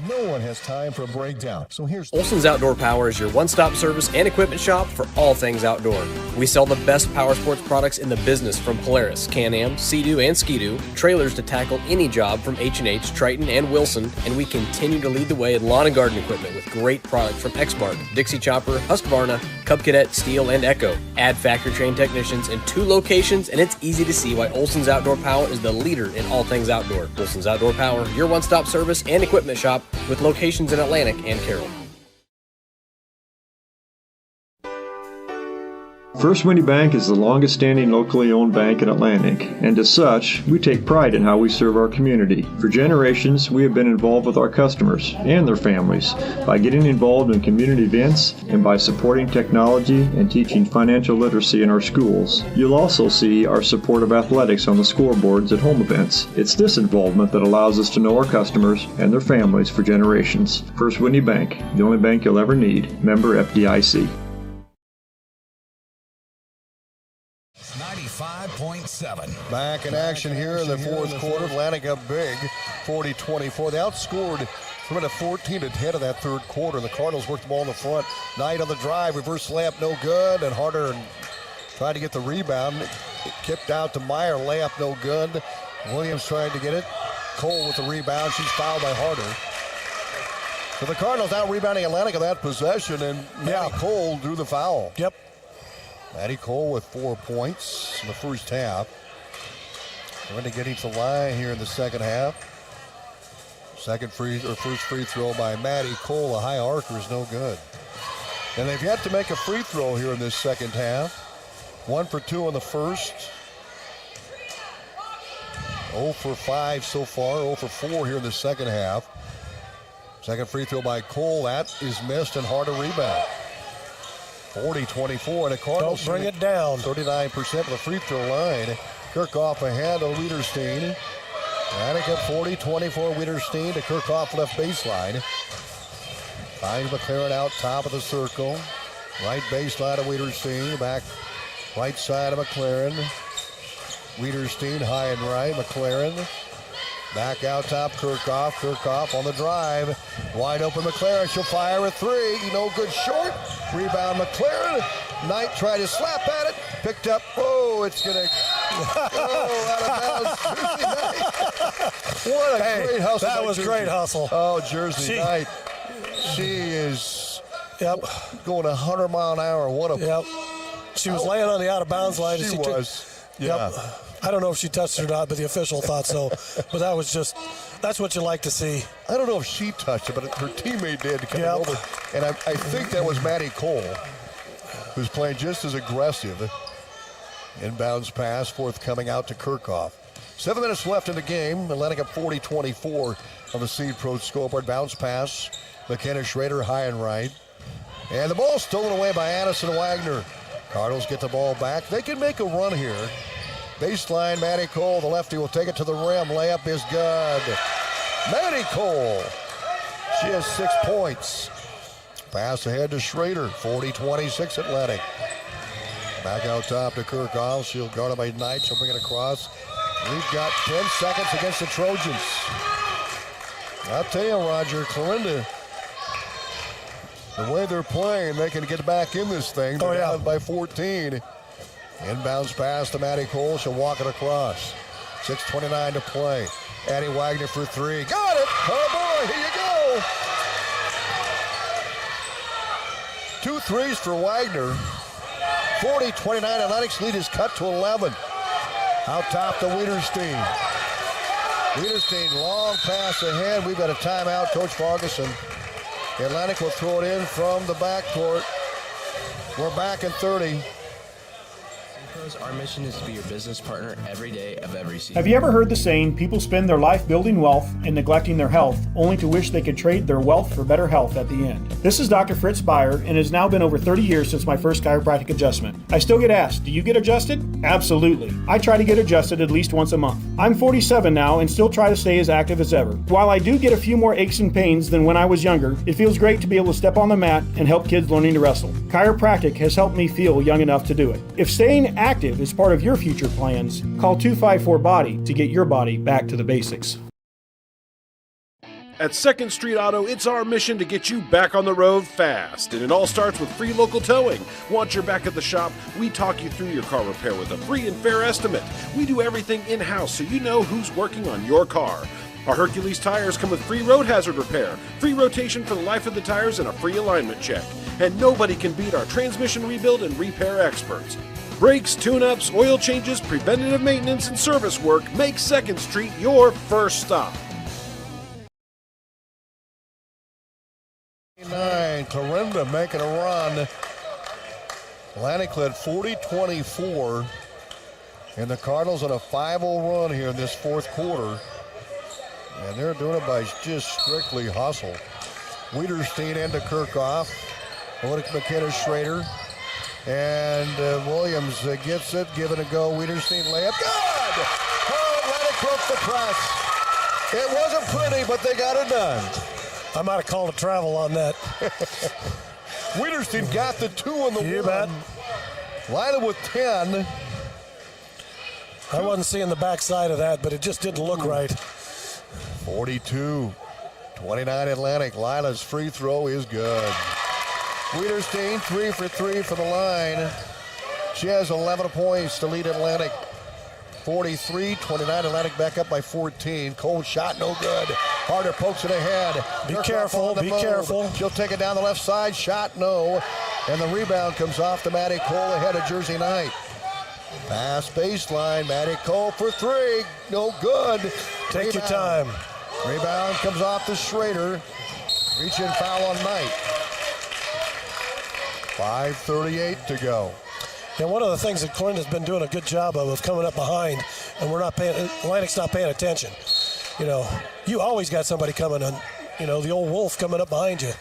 No one has time for a breakdown. So here's Olson's Outdoor Power is your one-stop service and equipment shop for all things outdoor. We sell the best power sports products in the business, from Polaris, Can-Am, Sea-Doo, and Ski-Doo, trailers to tackle any job from H&H, Triton, and Wilson, and we continue to lead the way in lawn and garden equipment with great products from Exmark, Dixie Chopper, Husqvarna, Cub Cadet, Steel, and Echo. Add factory-trained technicians in 2 locations, and it's easy to see why Olson's Outdoor Power is the leader in all things outdoor. Olson's Outdoor Power, your one-stop service and equipment shop, with locations in Atlantic and Carroll. First Winnie Bank is the longest standing locally owned bank in Atlantic, and as such, we take pride in how we serve our community. For generations, we have been involved with our customers and their families by getting involved in community events and by supporting technology and teaching financial literacy in our schools. You'll also see our support of athletics on the scoreboards at home events. It's this involvement that allows us to know our customers and their families for generations. First Winnie Bank, the only bank you'll ever need. Member FDIC. 95.7. Back in action here in the fourth quarter. Atlantic up big, 40-24. They outscored from a 14 to 10 of that third quarter. The Cardinals worked the ball in the front. Knight on the drive, reverse layup, no good, and Harder tried to get the rebound. It kicked out to Meyer, layup no good. Williams tried to get it. Cole with the rebound. She's fouled by Harder. So the Cardinals out rebounding Atlantic on that possession, and Maddie Cole drew the foul. Yep. Maddie Cole with 4 points in the first half. Going to getting to the line here in the second half. First free throw by Maddie Cole. A high arcer is no good. And they've yet to make a free throw here in this second half. 1 for 2 in the first. 0 for 5 so far. 0 for 4 here in the second half. Second free throw by Cole. That is missed, and Harder rebound. 40-24, and the Cardinals don't bring it down. 39% of the free throw line. Kirchhoff ahead of Wiederstein. Atlantic up 40-24. Wiederstein to Kirchhoff left baseline. Finds McLaren out top of the circle. Right baseline of Wiederstein. Back right side of McLaren. Wiederstein high and right. McLaren. Back out top, Kirchhoff. Kirchhoff on the drive. Wide open McLaren. She'll fire a 3. No good short. Rebound McLaren. Knight tried to slap at it. Picked up. Oh, it's going to go out of bounds. What a great hustle. That was Jersey. Great hustle. Oh, Jersey Knight. She is going 100 mile an hour. What a. She was laying on the out of bounds line. She was. Yeah. I don't know if she touched it or not, but the official thought so. But that's what you like to see. I don't know if she touched it, but her teammate did coming over. And I think that was Maddie Cole, who's playing just as aggressive. Inbounds pass, forthcoming out to Kirchhoff. 7 minutes left in the game. Atlantic up 40-24 on the Seed Pro scoreboard. Bounce pass. McKenna Schrader high and right. And the ball stolen away by Addison Wagner. Cardinals get the ball back. They can make a run here. Baseline, Maddie Cole, the lefty, will take it to the rim. Layup is good. Maddie Cole. She has 6 points. Pass ahead to Schrader. 40-26 Atlantic. Back out top to Kirchhoff. She'll guard by Knight. She'll bring it across. We've got 10 seconds against the Trojans. I'll tell you, Roger, Clarinda, the way they're playing, they can get back in this thing. They're down by 14. Inbounds pass to Maddie Cole. She'll walk it across. 6:29 to play. Addie Wagner for 3. Got it! Oh boy, here you go! 2 threes for Wagner. 40-29. Atlantic's lead is cut to 11. Out top to Wiederstein. Wiederstein, long pass ahead. We've got a timeout, Coach Ferguson. Atlantic will throw it in from the backcourt. We're back in 30. Our mission is to be your business partner every day of every season. Have you ever heard the saying, people spend their life building wealth and neglecting their health, only to wish they could trade their wealth for better health at the end? This is Dr. Fritz Beyer, and it has now been over 30 years since my first chiropractic adjustment. I still get asked, do you get adjusted? Absolutely. I try to get adjusted at least once a month. I'm 47 now and still try to stay as active as ever. While I do get a few more aches and pains than when I was younger, it feels great to be able to step on the mat and help kids learning to wrestle. Chiropractic has helped me feel young enough to do it. If staying active is part of your future plans, call 254-BODY to get your body back to the basics. At 2nd Street Auto, it's our mission to get you back on the road fast. And it all starts with free local towing. Once you're back at the shop, we talk you through your car repair with a free and fair estimate. We do everything in-house so you know who's working on your car. Our Hercules tires come with free road hazard repair, free rotation for the life of the tires, and a free alignment check. And nobody can beat our transmission rebuild and repair experts. Brakes, tune-ups, oil changes, preventative maintenance, and service work make 2nd Street your first stop. 9, Clarinda making a run. Atlantic led 40-24. And the Cardinals on a 5-0 run here in this fourth quarter. And they're doing it by just strictly hustle. Wiederstein into Kirchhoff. McKenna Schrader. And Williams gets it, give it a go. Wiederstein layup. Good! Oh, Atlantic broke the press. It wasn't pretty, but they got it done. I might have called a travel on that. Wiederstein got the 2 on the you one. Lila with 10. I wasn't seeing the backside of that, but it just didn't look right. 42-29 Atlantic. Lila's free throw is good. Wiederstein, 3 for 3 for the line. She has 11 points to lead Atlantic. 43-29, Atlantic back up by 14. Cold shot, no good. Harder pokes it ahead. Be careful, be careful. She'll take it down the left side, shot, no. And the rebound comes off to Maddie Cole ahead of Jersey Knight. Pass baseline, Maddie Cole for 3, no good. Take your time. Rebound comes off to Schrader. Reach-in foul on Knight. 5:38 to go. Yeah, one of the things that Clarinda's been doing a good job of coming up behind, and Atlantic's not paying attention. You know, you always got somebody coming on, the old wolf coming up behind you.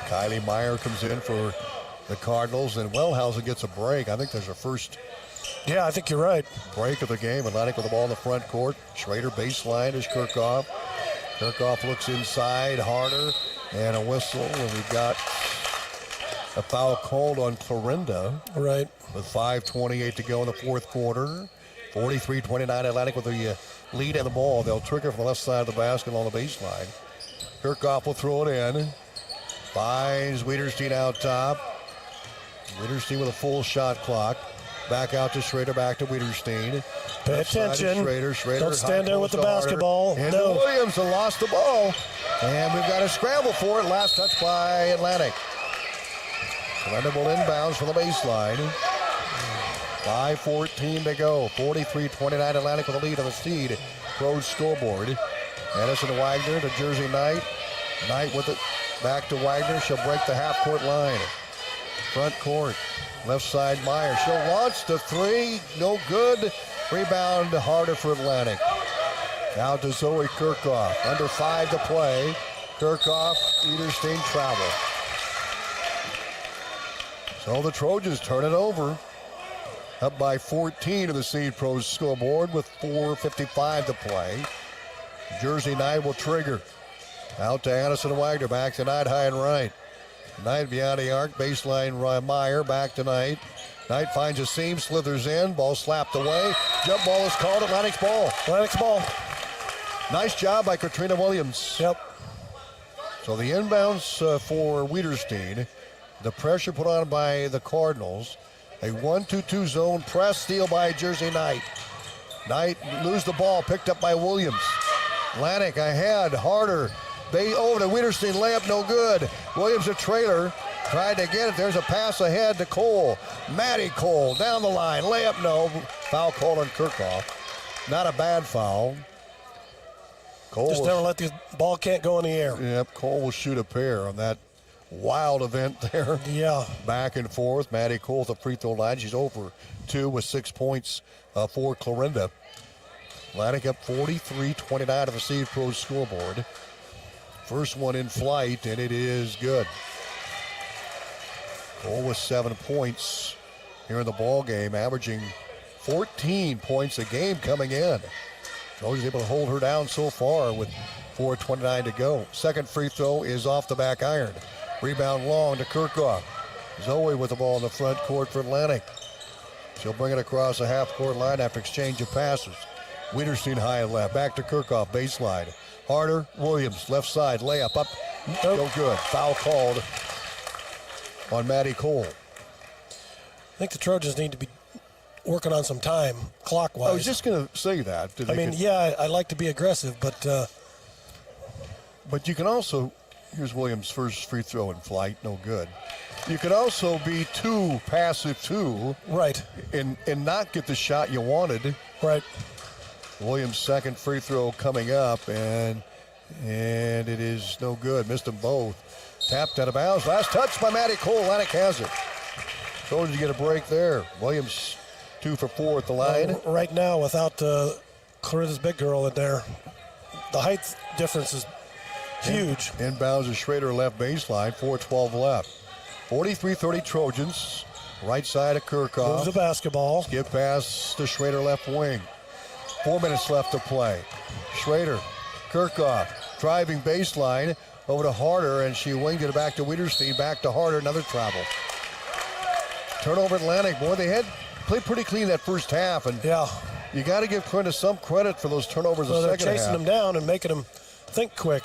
Kylie Meyer comes in for the Cardinals, and Wellhausen gets a break. I think there's a first. Yeah, I think you're right. Break of the game. Atlantic with the ball in the front court. Schrader baseline is Kirchhoff. Kirchhoff looks inside, harder, and a whistle, and we've got a foul called on Clarinda. Right. With 5:28 to go in the fourth quarter. 43-29 Atlantic with the lead and the ball. They'll trigger from the left side of the basket on the baseline. Kirchhoff will throw it in. Finds Wiederstein out top. Wiederstein with a full shot clock. Back out to Schrader, back to Wiederstein. Pay attention. Schrader. Don't stand there with the basketball. And no. Williams lost the ball. And we've got a scramble for it. Last touch by Atlantic. Clarinda will inbounds from the baseline. 5:14 to go. 43-29 Atlantic with a lead on the Seed Pros scoreboard. Edison Wagner to Jersey Knight. Knight with it back to Wagner. She'll break the half-court line. Front court. Left side Meyer. She'll launch the three. No good. Rebound harder for Atlantic. Now to Zoe Kirchhoff. Under 5 to play. Kirchhoff, Ederstein travel. So the Trojans turn it over. Up by 14 to the Seed Pros scoreboard with 4:55 to play. Jersey Knight will trigger. Out to Addison Wagner. Back to Knight high and right. Knight beyond the arc. Baseline Meyer. Back to Knight. Knight finds a seam. Slithers in. Ball slapped away. Jump ball is called. Atlantic's ball. Atlantic's ball. Nice job by Katrina Williams. Yep. So the inbounds for Wiederstein. The pressure put on by the Cardinals. A 1-2-2 zone press steal by Jersey Knight. Knight lose the ball, picked up by Williams. Atlantic ahead, harder. Over to Wiederstein, layup no good. Williams a trailer, tried to get it. There's a pass ahead to Cole. Maddie Cole down the line, layup no. Foul called on Kirchhoff. Not a bad foul. Cole just never let the ball can't go in the air. Yep, Cole will shoot a pair on that wild event there. Yeah. Back and forth. Maddie Cole at the free throw line. She's over 2 with 6 points for Clarinda. Atlantic up 43-29 to the Seed Pros scoreboard. First one in flight, and it is good. Cole with 7 points here in the ball game, averaging 14 points a game coming in. Trojans able to hold her down so far with 4:29 to go. Second free throw is off the back iron. Rebound long to Kirchhoff. Zoe with the ball in the front court for Atlantic. She'll bring it across the half-court line after exchange of passes. Wiederstein high and left. Back to Kirchhoff, baseline. Harder, Williams, left side, layup up. No good. Foul called on Maddie Cole. I think the Trojans need to be working on some time, clock-wise. I was just going to say that. I like to be aggressive, but you can also, here's Williams' first free throw in flight, no good. You can also be too passive, too. Right. And not get the shot you wanted. Right. Williams' second free throw coming up, and it is no good. Missed them both. Tapped out of bounds. Last touch by Maddie Cole. Atlantic has it. Trojans get a break there. Williams 2 for 4 at the line. Right now, without Clarinda's big girl in there, the height difference is huge. Inbounds to Schrader left baseline. 4:12 left. 43-30 Trojans. Right side of Kirchhoff. Moves the basketball. Skip pass to Schrader left wing. 4 minutes left to play. Schrader, Kirchhoff, driving baseline over to Harder, and she winged it back to Wiederstein, back to Harder, another travel. Turnover Atlantic, boy, they had played pretty clean that first half, and you got to give Clarinda some credit for those turnovers in the second half. They're chasing them down and making them think quick.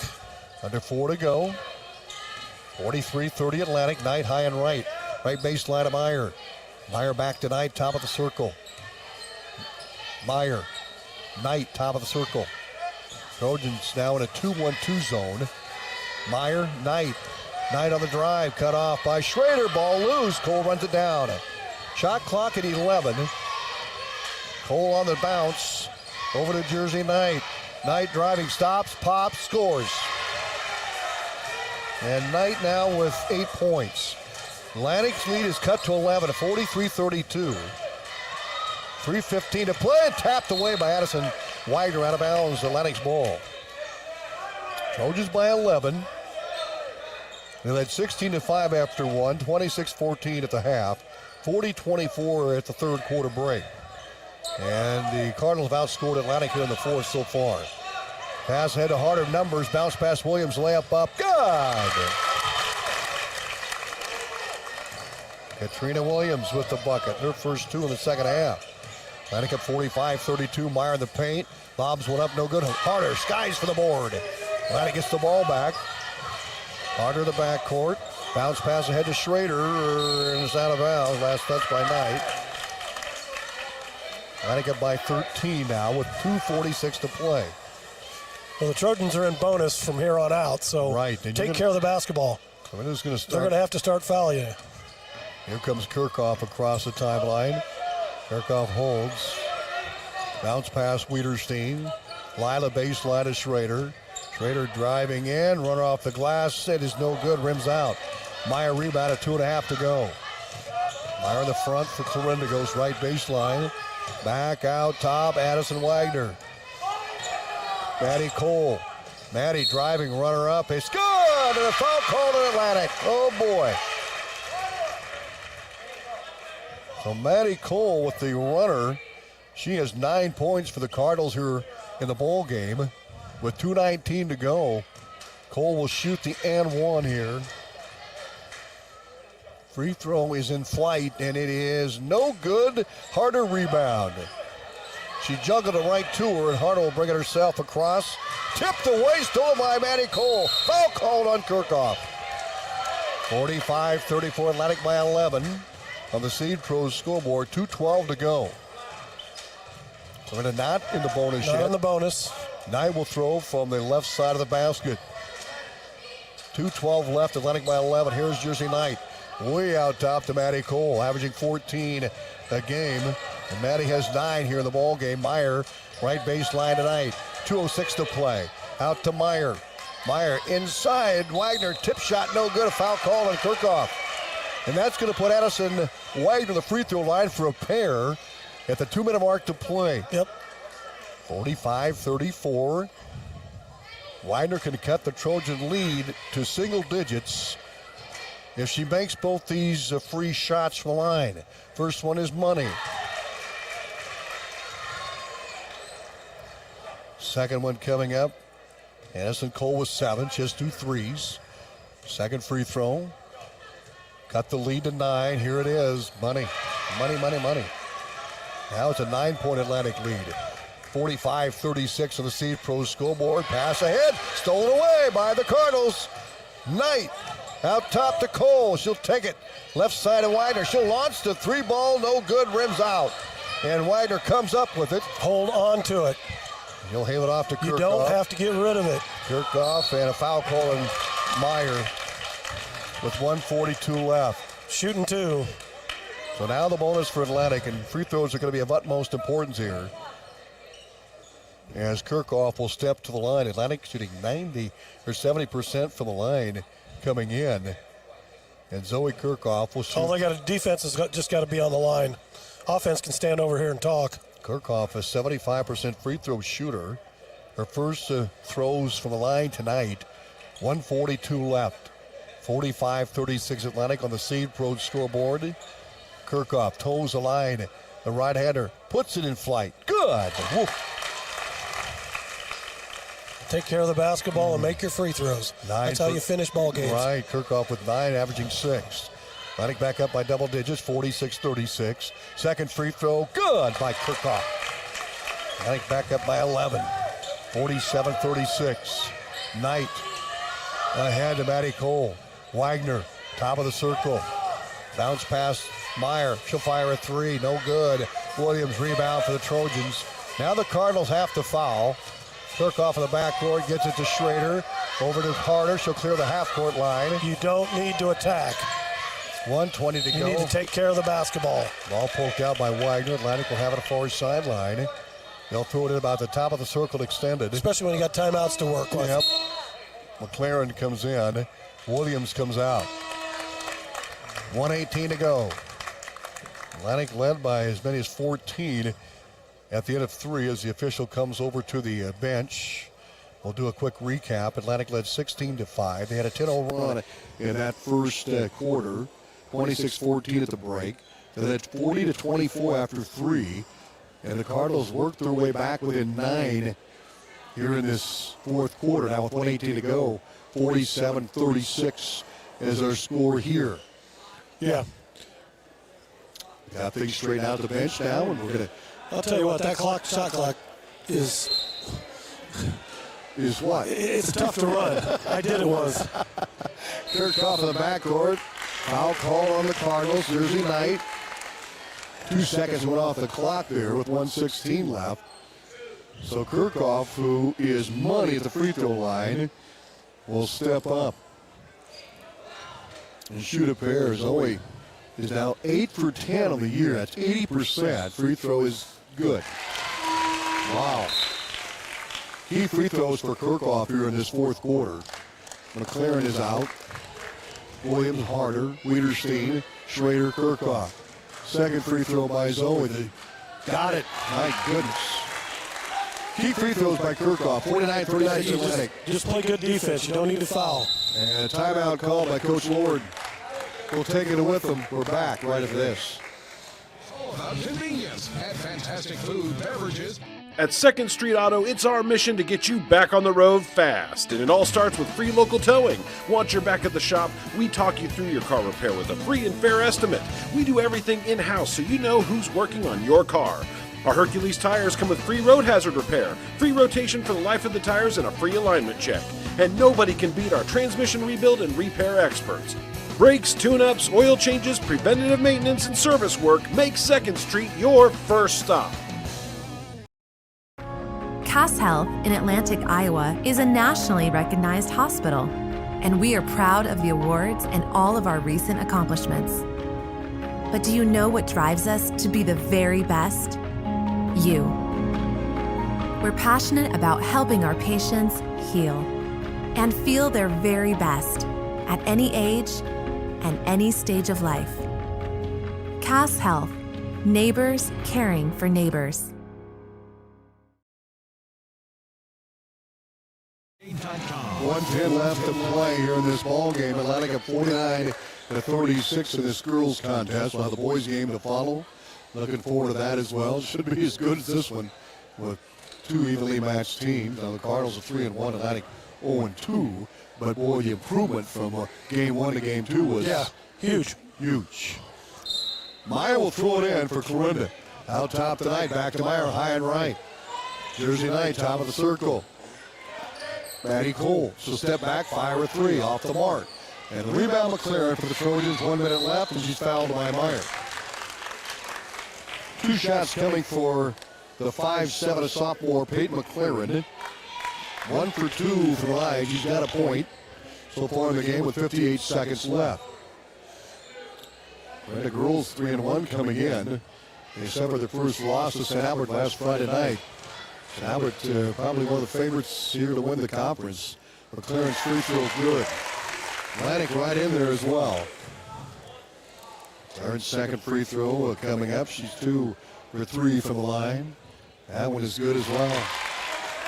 Under 4 to go. 43-30 Atlantic, Knight high and right. Right baseline to Meyer. Meyer back to Knight, top of the circle. Meyer, Knight, top of the circle. Trojans now in a 2-1-2 zone. Meyer, Knight. Knight on the drive, cut off by Schrader. Ball loose. Cole runs it down. Shot clock at 11. Cole on the bounce. Over to Jersey Knight. Knight driving, stops, pops, scores. And Knight now with 8 points. Atlantic's lead is cut to 11, 43-32. 3:15 to play, and tapped away by Addison Wagner out of bounds. Atlantic's ball. Trojans by 11. They led 16-5 after one, 26-14 at the half, 40-24 at the third quarter break. And the Cardinals have outscored Atlantic here in the fourth so far. Pass ahead to Harder, numbers, bounce past Williams, layup up, good! Katrina Williams with the bucket, her first 2 in the second half. Atlantic up 45-32, Meyer in the paint, lobs one up, no good. Harder, skies for the board. Atlantic gets the ball back. Harder the backcourt, bounce pass ahead to Schrader, and it's out of bounds, last touch by Knight. Atlantic up by 13 now with 2:46 to play. Well, the Trojans are in bonus from here on out, so take care of the basketball. They're going to have to start fouling you. Here comes Kirchhoff across the timeline. Kirchhoff holds. Bounce pass Wiederstein. Lila baseline to Schrader. Schrader driving in. Runner off the glass. It is no good. Rims out. Meyer rebound at 2.5 to go. Meyer in the front for Clarinda. Goes right baseline. Back out top. Addison Wagner. Maddie Cole. Maddie driving. Runner up. It's good. And a foul called in Atlantic. Oh boy. So Maddie Cole with the runner. She has 9 points for the Cardinals here in the ball game. With 2:19 to go, Cole will shoot the and one here. Free throw is in flight, and it is no good. Harder rebound. She juggled it right to her, and Harder will bring it herself across. Tipped away, stolen by Maddie Cole. Foul called on Kirchhoff. 45-34, Atlantic by 11 on the Seed Pros scoreboard. 2:12 to go. Clarinda not in the bonus yet. Not in the bonus. Knight will throw from the left side of the basket. 2:12 left, Atlantic by 11. Here's Jersey Knight. Way out top to Maddie Cole, averaging 14 a game. And Maddie has 9 here in the ball game. Meyer, right baseline tonight. 2:06 to play. Out to Meyer. Meyer inside. Wagner, tip shot, no good. A foul call on Kirchhoff. And that's going to put Addison Wagner the free throw line for a pair at the 2-minute mark to play. Yep. 45-34. Wagner can cut the Trojan lead to single digits if she makes both these free shots from the line. First one is money. Second one coming up. Addison Cole with 7. She has 2 threes. Second free throw. Cut the lead to 9. Here it is. Money. Money, money, money. Now it's a 9-point Atlantic lead. 45-36 on the Seed Pros scoreboard. Pass ahead. Stolen away by the Cardinals. Knight out top to Cole. She'll take it. Left side of Wagner. She'll launch the 3-ball. No good. Rims out. And Wagner comes up with it. Hold on to it. He'll hand it off to Kirchhoff. You don't have to get rid of it. Kirchhoff and a foul call on Meyer with 1:42 left. Shooting 2. So now the bonus for Atlantic, and free throws are going to be of utmost importance here. As Kirchhoff will step to the line. Atlantic shooting 70% from the line coming in. And Zoe Kirchhoff will shoot. All they got to defense has just got to be on the line. Offense can stand over here and talk. Kirchhoff is 75% free throw shooter. Her first throws from the line tonight. 1:42 left. 45-36 Atlantic on the Seed Pro scoreboard. Kirchhoff toes the line. The right-hander puts it in flight. Good. Woof. Take care of the basketball and make your free throws. That's how you finish ball games. Right. Kirchhoff with 9, averaging 6. Atlantic back up by double digits, 46-36. Second free throw, good by Kirchhoff. Atlantic back up by 11, 47-36. Knight ahead to Maddie Cole. Wagner, top of the circle. Bounce pass Meyer. She'll fire a 3, no good. Williams rebound for the Trojans. Now the Cardinals have to foul. Kirchhoff in the backcourt gets it to Schrader. Over to Harder. She'll clear the half-court line. You don't need to attack. 1:20 to go. You need to take care of the basketball. Ball poked out by Wagner. Atlantic will have it far sideline. They'll throw it in about the top of the circle extended. Especially when you got timeouts to work with. Yep. McLaren comes in. Williams comes out. 1:18 to go. Atlantic led by as many as 14 at the end of 3 as the official comes over to the bench. We'll do a quick recap. Atlantic led 16-5. They had a 10-0 run in that first quarter. 26-14 at the break. Then it's 40-24 after 3. And the Cardinals worked their way back within 9 here in this fourth quarter. Now with 1:18 to go, 47-36 is our score here. Yeah. Got things straightened out the bench now, and we're going to... I'll tell you what, that shot clock is what? It's tough to run. I did it once. Kirchhoff in the backcourt. Foul call on the Cardinals. Jersey Knight. 2 seconds went off the clock there with 1:16 left. So Kirchhoff, who is money at the free throw line, will step up and shoot a pair. Zoe is now 8 for 10 on the year. That's 80%. Free throw is good. Wow. Key free throws for Kirkhoff here in this fourth quarter. McLaren is out. Williams, Harder, Wiederstein, Schrader, Kirkhoff. Second free throw by Zoe. They got it. My goodness. Key free throws by Kirkhoff. 49-39 Atlantic. Just play good defense. You don't need to foul. And a timeout called by Coach Lord. We'll take it with them. We're back right after this. All about convenience and fantastic food, beverages. At 2nd Street Auto, it's our mission to get you back on the road fast. And it all starts with free local towing. Once you're back at the shop, we talk you through your car repair with a free and fair estimate. We do everything in-house so you know who's working on your car. Our Hercules tires come with free road hazard repair, free rotation for the life of the tires, and a free alignment check. And nobody can beat our transmission rebuild and repair experts. Brakes, tune-ups, oil changes, preventative maintenance, and service work make 2nd Street your first stop. Cass Health in Atlantic, Iowa is a nationally recognized hospital, and we are proud of the awards and all of our recent accomplishments. But do you know what drives us to be the very best? You. We're passionate about helping our patients heal and feel their very best at any age and any stage of life. Cass Health, neighbors caring for neighbors. 1:10 left to play here in this ball game. Atlantic up 49-36 in this girls contest. We'll have the boys game to follow. Looking forward to that as well. Should be as good as this one with two evenly matched teams. Now the Cardinals are 3-1, Atlantic 0-2. But boy, the improvement from game 1 to game 2 was huge. Meyer will throw it in for Clarinda. Out top tonight, back to Meyer, high and right. Jersey Knight, top of the circle. Maddie Cole, so step back, fire a three, off the mark. And the rebound McLaren for the Trojans, 1 minute left, and she's fouled by Meyer. 2 shots coming for the 5'7" sophomore Peyton McLaren. 1 for 2 for the Lions. She's got a point so far in the game with 58 seconds left. The girls 3-1 coming in. They suffered their first loss to St. Albert last Friday night. St. Albert probably one of the favorites here to win the conference. McLaren's free throw good. Atlantic right in there as well. Third second free throw coming up. She's 2 for 3 from the line. That one is good as well.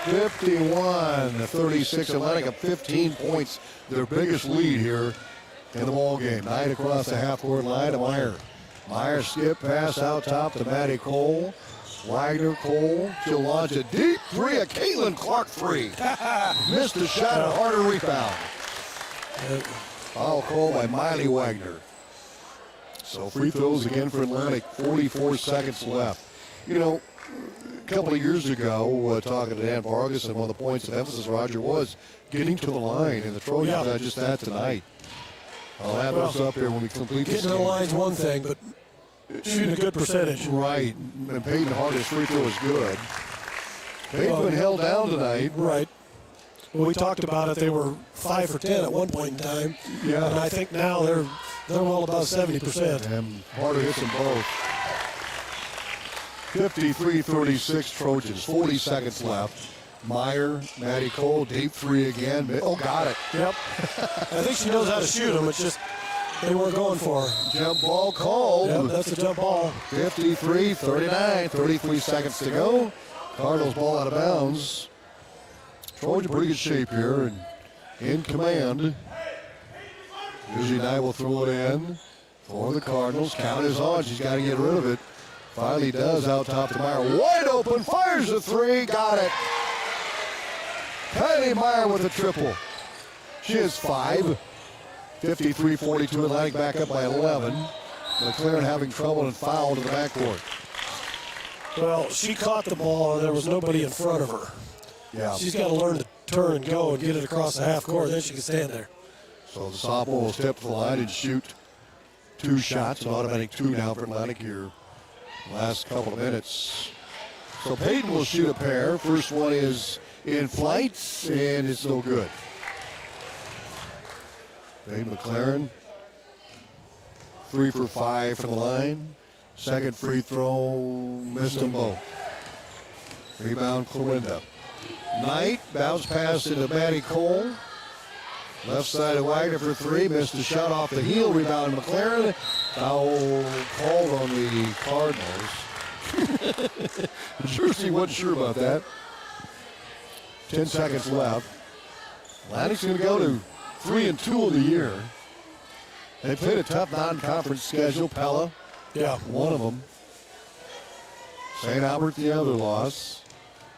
51-36. Atlantic up 15 points. Their biggest lead here in the ball game. Knight across the half-court line to Meyer. Meyer skip pass out top to Maddie Cole. Wagner, Cole, she'll launch a deep three, a Caitlin Clark three. Missed a shot, a harder rebound. Foul call by Miley Wagner. So free throws again for Atlantic, 44 seconds left. You know, a couple of years ago, talking to Dan Vargas, and one of the points of emphasis, Roger, was getting to the line, and the Trojans had just that tonight. I'll have those up there when we complete this game. Getting to the line's one thing, but shooting a good percentage. Right, and Peyton Hart's free throw is good. Peyton's been held down tonight. Right. Well, we talked about it. They were 5 for 10 at one point in time. Yeah. And I think now they're well above 70%. And Harder hits them both. 53-36 Trojans, 40 seconds left. Meyer, Maddie Cole, deep three again. Oh, got it. Yep. I think she knows how to shoot them. It's just they weren't going for her. Jump ball called. Yep, that's a jump ball. 53-39, 33 seconds to go. Cardinals ball out of bounds. Trojan pretty good shape here and in command. Jersey Knight will throw it in for the Cardinals. Count is on. She's got to get rid of it. Finally does out top to Meyer. Wide open, fires a three. Got it. Kylie Meyer with a triple. She has 5. 53-42, Atlantic back up by 11. McLaren having trouble and foul to the backcourt. Well, she caught the ball and there was nobody in front of her. Yeah. She's got to learn to turn and go and get it across the half court, then she can stand there. So the sophomore will step to the line and shoot 2 shots, an automatic 2 now for Atlantic here. Last couple of minutes. So Peyton will shoot a pair. First one is in flight, and it's no good. Peyton McLaren, 3 for 5 from the line. Second free throw, missed them both. Rebound, Clarinda. Knight, bounce pass into Maddie Cole. Left side of Wagner for 3, missed a shot off the heel. Rebound, McLaren. Foul called on the Cardinals. Jersey wasn't sure about that. 10 seconds left. Atlantic's going to go to 3-2 of the year. They played a tough non-conference schedule. Pella, one of them. St. Albert, the other loss.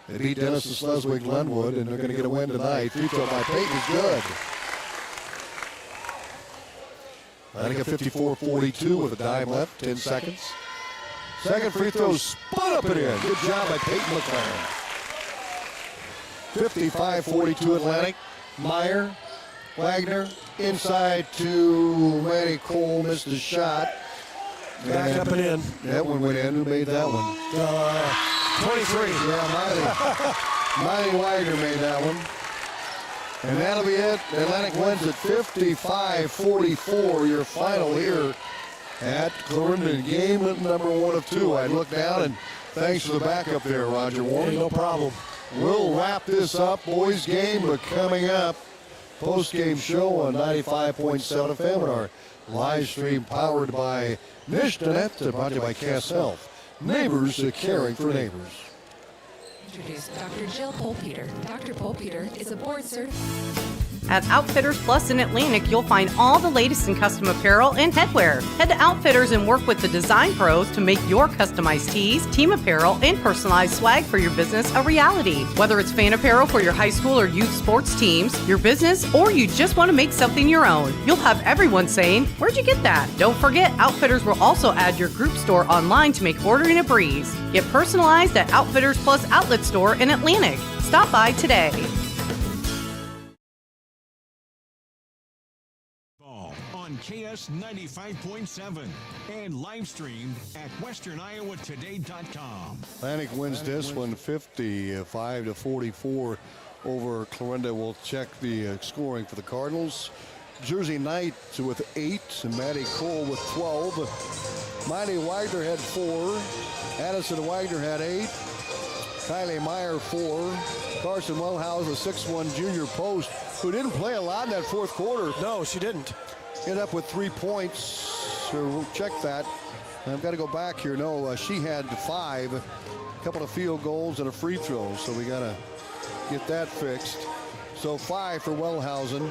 They beat Dennis and Schleswig Glenwood, and they're going to get a win tonight. Free throw by Peyton is good. Atlantic at 54-42 with a dime left, 10 seconds. Second free throw, spun up and in. Good job by Peyton McLaren. 55-42 Atlantic. Meyer, Wagner, inside to Maddie Cole, missed the shot. Back up and in. That one went in. Who made that one? 23. Yeah, Miley Wagner made that one. And that'll be it. Atlantic wins at 55-44. Your final here at Clarinda, game number 1 of 2. I look down, and thanks for the backup there, Roger Warne. Hey, no problem. We'll wrap this up. Boys game, but coming up, post-game show on 95.7 FM and our live stream powered by Nishdanet, brought to you by Cass Health. Neighbors caring for neighbors. Introduce Dr. Jill Polpeter. Dr. Polpeter is a board certified. At Outfitters Plus in Atlantic, you'll find all the latest in custom apparel and headwear. Head to Outfitters and work with the design pros to make your customized tees, team apparel, and personalized swag for your business a reality. Whether it's fan apparel for your high school or youth sports teams, your business, or you just want to make something your own, you'll have everyone saying, "Where'd you get that?" Don't forget, Outfitters will also add your group store online to make ordering a breeze. Get personalized at Outfitters Plus Outlet Store in Atlantic. Stop by today. On KS 95.7 and live streamed at westerniowatoday.com. Atlantic wins this one 55-44 over Clarinda. We'll check the scoring for the Cardinals. Jersey Knight with 8, and Maddie Cole with 12. Miley Wagner had 4. Addison Wagner had 8. Kylie Meyer 4. Carson Wellhouse, a 6'1" junior post, who didn't play a lot in that fourth quarter. No, she didn't. Ended up with 3 points. So we'll check that. I've got to go back here. No, she had 5. A couple of field goals and a free throw. So we got to get that fixed. So 5 for Wellhausen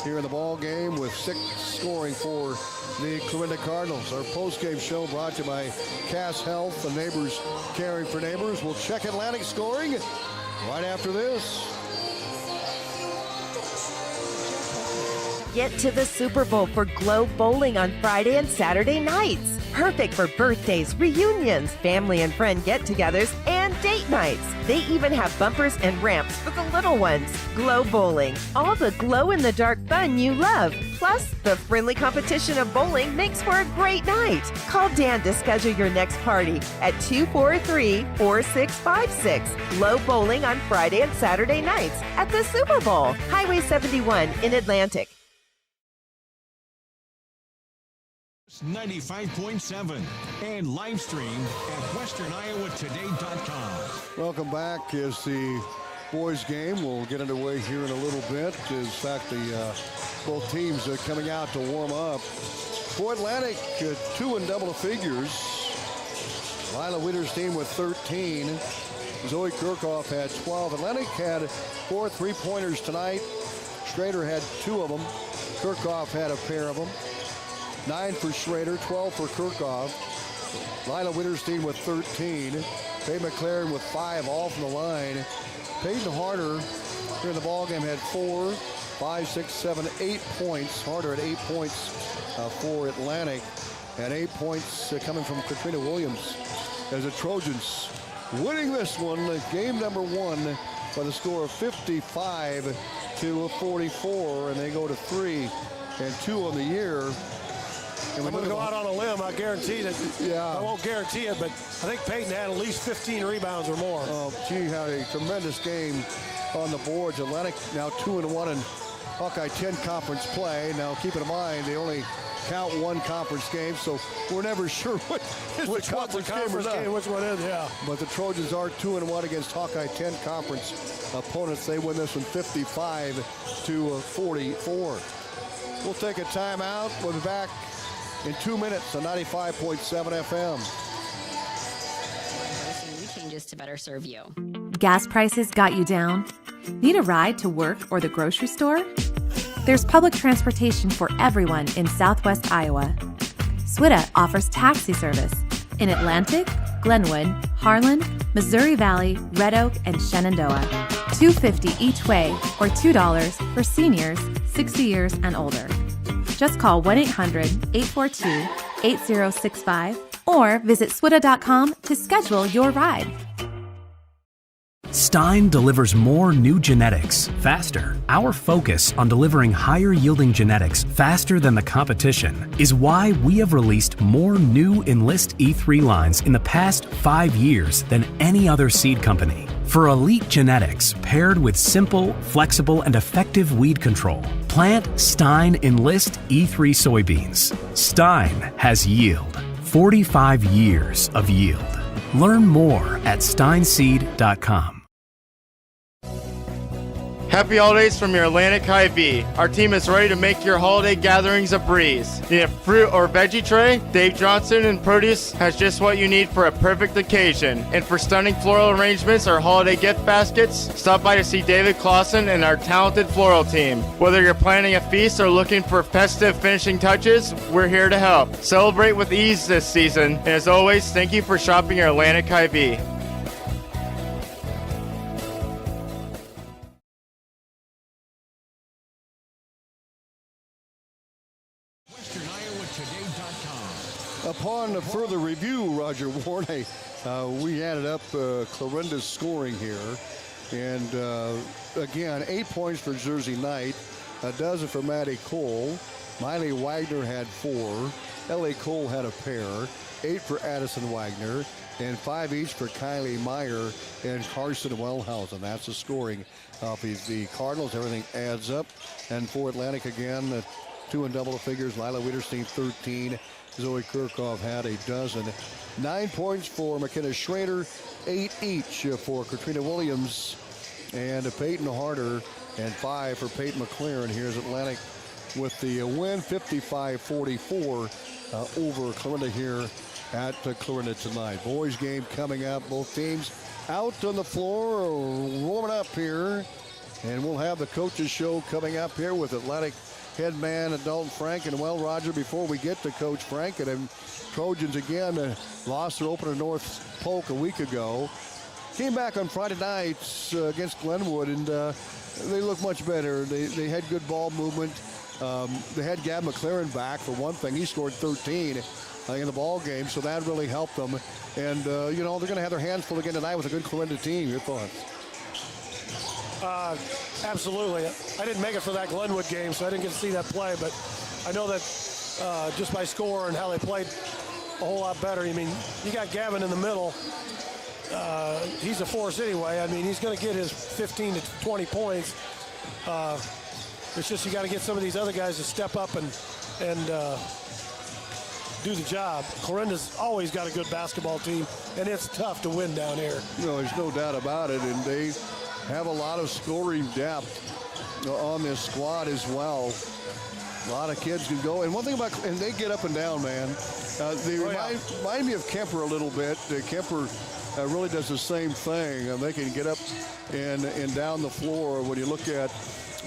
here in the ball game with 6 scoring for the Clarinda Cardinals. Our post-game show brought to you by Cass Health, the neighbors caring for neighbors. We'll check Atlantic scoring right after this. Get to the Super Bowl for Globe Bowling on Friday and Saturday nights. Perfect for birthdays, reunions, family and friend get-togethers, and date nights. They even have bumpers and ramps for the little ones. Globe Bowling, all the glow-in-the-dark fun you love. Plus, the friendly competition of bowling makes for a great night. Call Dan to schedule your next party at 243-4656. Globe Bowling on Friday and Saturday nights at the Super Bowl, Highway 71 in Atlantic. 95.7 and live streamed at westerniowatoday.com. Welcome back as the boys game will get underway here in a little bit. In fact, both teams are coming out to warm up. For Atlantic, 2 in double figures. Lila Witterstein with 13. Zoe Kirchhoff had 12. Atlantic had 4 3-pointers tonight. Schrader had 2 of them. Kirchhoff had a pair of them. 9 for Schrader, 12 for Kirchhoff. Lila Witterstein with 13. Faye McLaren with 5, all from the line. Peyton Harder here in the ballgame had 4, 5, 6, 7, 8 points. Harder at 8 points for Atlantic. And 8 points coming from Katrina Williams as the Trojans winning this one, game number 1, by the score of 55-44. And they go to 3-2 on the year. I'm going to go out on a limb. I guarantee that. Yeah. I won't guarantee it, but I think Peyton had at least 15 rebounds or more. She had a tremendous game on the boards. Atlantic now 2-1 in Hawkeye 10 conference play. Now, keep in mind, they only count one conference game, so we're never sure what is which the conference game or not. Which one is, yeah. But the Trojans are 2-1 against Hawkeye 10 conference opponents. They win this one 55-44. We'll take a timeout. We'll be back in 2 minutes on 95.7 FM. New changes to better serve you. Gas prices got you down? Need a ride to work or the grocery store? There's public transportation for everyone in Southwest Iowa. SWITA offers taxi service in Atlantic, Glenwood, Harlan, Missouri Valley, Red Oak, and Shenandoah. $2.50 each way or $2 for seniors 60 years and older. Just call 1-800-842-8065 or visit swita.com to schedule your ride. Stein delivers more new genetics faster. Our focus on delivering higher yielding genetics faster than the competition is why we have released more new Enlist E3 lines in the past 5 years than any other seed company. For elite genetics paired with simple, flexible, and effective weed control, plant Stein Enlist E3 soybeans. Stein has yield. 45 years of yield. Learn more at steinseed.com. Happy holidays from your Atlantic V. Our team is ready to make your holiday gatherings a breeze. Need a fruit or veggie tray? Dave Johnson and Produce has just what you need for a perfect occasion. And for stunning floral arrangements or holiday gift baskets, stop by to see David Clausen and our talented floral team. Whether you're planning a feast or looking for festive finishing touches, we're here to help. Celebrate with ease this season. And as always, thank you for shopping your Atlantic IV. Upon further review, Roger Warne, we added up Clarinda's scoring here. And again, 8 points for Jersey Knight, a dozen for Maddie Cole. Miley Wagner had 4. Ellie Cole had a pair. 8 for Addison Wagner. And 5 each for Kylie Meyer and Carson Wellhausen. That's the scoring of the Cardinals. Everything adds up. And for Atlantic again, 2 in double figures. Lila Wiederstein, 13. Zoe Kirchhoff had a dozen. 9 points for McKenna Schrader, 8 each for Katrina Williams and Peyton Harder, and 5 for Peyton McLaren. Here's Atlantic with the win, 55-44 over Clarinda here at Clarinda tonight. Boys game coming up. Both teams out on the floor, warming up here. And we'll have the coaches show coming up here with Atlantic head man Dalton Frank. And well, Roger, before we get to Coach Frank, and Trojans again lost their opener North Polk a week ago. Came back on Friday nights against Glenwood, and they look much better. They had good ball movement. They had Gab McLaren back for one thing. He scored 13 in the ball game, so that really helped them. And you know, they're going to have their hands full again tonight with a good Clarinda team. Your thoughts? Absolutely. I didn't make it for that Glenwood game, so I didn't get to see that play, but I know that just by score and how they played a whole lot better. I mean, you got Gavin in the middle. He's a force anyway. I mean, he's going to get his 15 to 20 points. It's just you got to get some of these other guys to step up and do the job. Clarinda's always got a good basketball team, and it's tough to win down here. No, there's no doubt about it, and they have a lot of scoring depth on this squad as well. A lot of kids can go. And one thing about, and they get up and down, man. They remind me of Kemper a little bit. Kemper really does the same thing. They can get up and down the floor. When you look at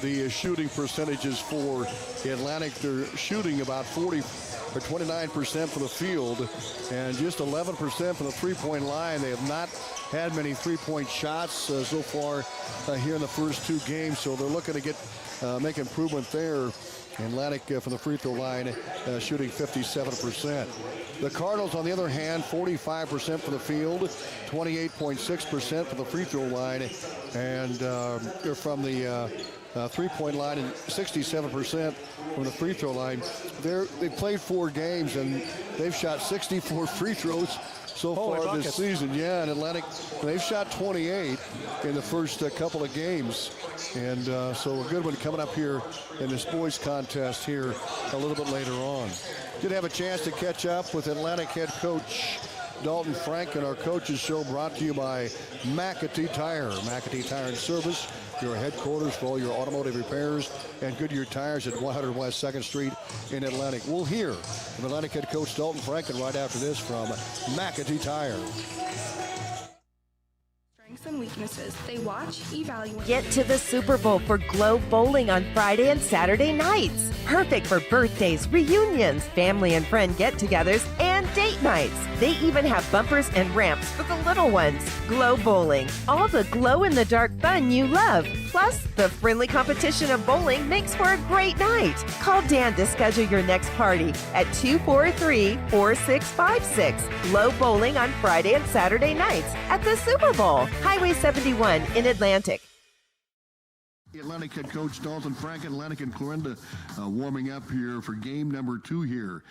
the shooting percentages for Atlantic, they're shooting about 40 or 29% for the field and just 11% for the three-point line. They have not had many three-point shots so far here in the first 2 games, so they're looking to make improvement there. Atlantic from the free throw line shooting 57%. The Cardinals, on the other hand, 45% for the field, 28.6% for the free throw line, and from the three-point line and 67% from the free throw line. They played 4 games, and they've shot 64 free throws so far this season. Yeah, and Atlantic, they've shot 28 in the first couple of games. And so a good one coming up here in this boys contest here a little bit later on. Did have a chance to catch up with Atlantic head coach Dalton Franken. Our coaches show brought to you by McAtee Tire. McAtee Tire and Service, your headquarters for all your automotive repairs, and Goodyear Tires at 100 West 2nd Street in Atlantic. We'll hear from Atlantic head coach Dalton Franken right after this from McAtee Tire. Strengths and weaknesses. They watch, evaluate. Get to the Super Bowl for Globe Bowling on Friday and Saturday nights. Perfect for birthdays, reunions, family and friend get-togethers, and date nights. They even have bumpers and ramps for the little ones. Globe Bowling. All the glow-in-the-dark fun you love. Plus, the friendly competition of bowling makes for a great night. Call Dan to schedule your next party at 243-4656. Globe Bowling on Friday and Saturday nights at the Super Bowl. Highway 71 in Atlantic. Atlantic head coach Dalton Franken, Atlantic and Clarinda warming up here for game number 2 here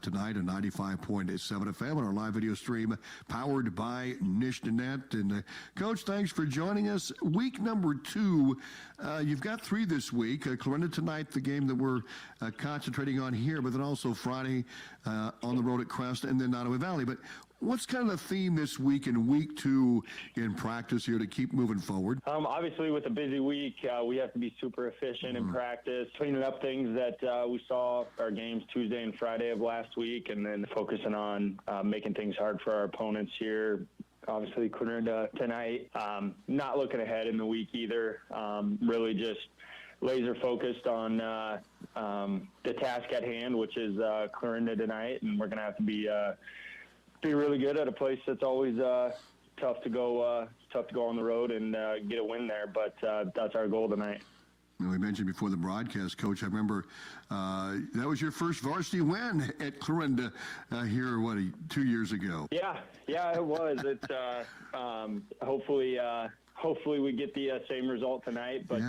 tonight on 95.7 FM on our live video stream powered by Nishnet. And Coach, thanks for joining us. Week number 2, you've got 3 this week. Clarinda tonight, the game that we're concentrating on here, but then also Friday on the road at Crest and then Nottoway Valley. But what's kind of the theme this week in week 2 in practice here to keep moving forward? Obviously, with a busy week, we have to be super efficient in practice, cleaning up things that we saw our games Tuesday and Friday of last week, and then focusing on making things hard for our opponents here. Obviously, Clarinda tonight, not looking ahead in the week either, really just laser focused on the task at hand, which is Clarinda tonight, and we're going to have to be really good at a place that's always tough to go on the road and get a win there. But that's our goal tonight. We mentioned before the broadcast, Coach, I remember that was your first varsity win at Clarinda here, 2 years ago? Yeah, it was. It's hopefully we get the same result tonight. But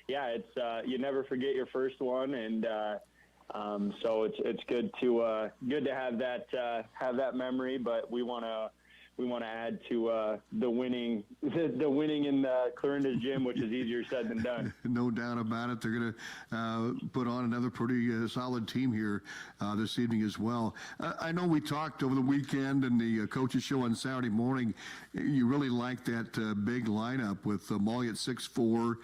it's you never forget your first one, and so it's good to have that memory, but we want to add to the winning in Clarinda's gym, which is easier said than done. No doubt about it. They're going to put on another pretty solid team here this evening as well. I know we talked over the weekend and the coaches show on Saturday morning. You really like that big lineup with Molly at 6'4".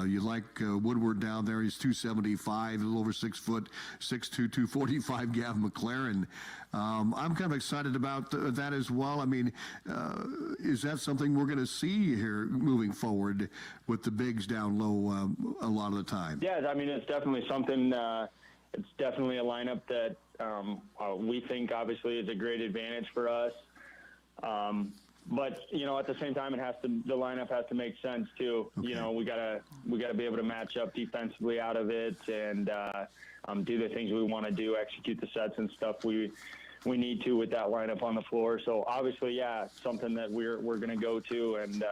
You like Woodward down there. He's 275, a little over 6 foot, 6'2", 245. Gavin McLaren. I'm kind of excited about that as well. I mean, is that something we're going to see here moving forward with the bigs down low a lot of the time? Yeah, I mean, it's definitely something. It's definitely a lineup that we think obviously is a great advantage for us. But at the same time, the lineup has to make sense too. Okay. We gotta be able to match up defensively out of it and do the things we want to do, execute the sets and stuff we need to with that lineup on the floor. So obviously, something that we're going to go to and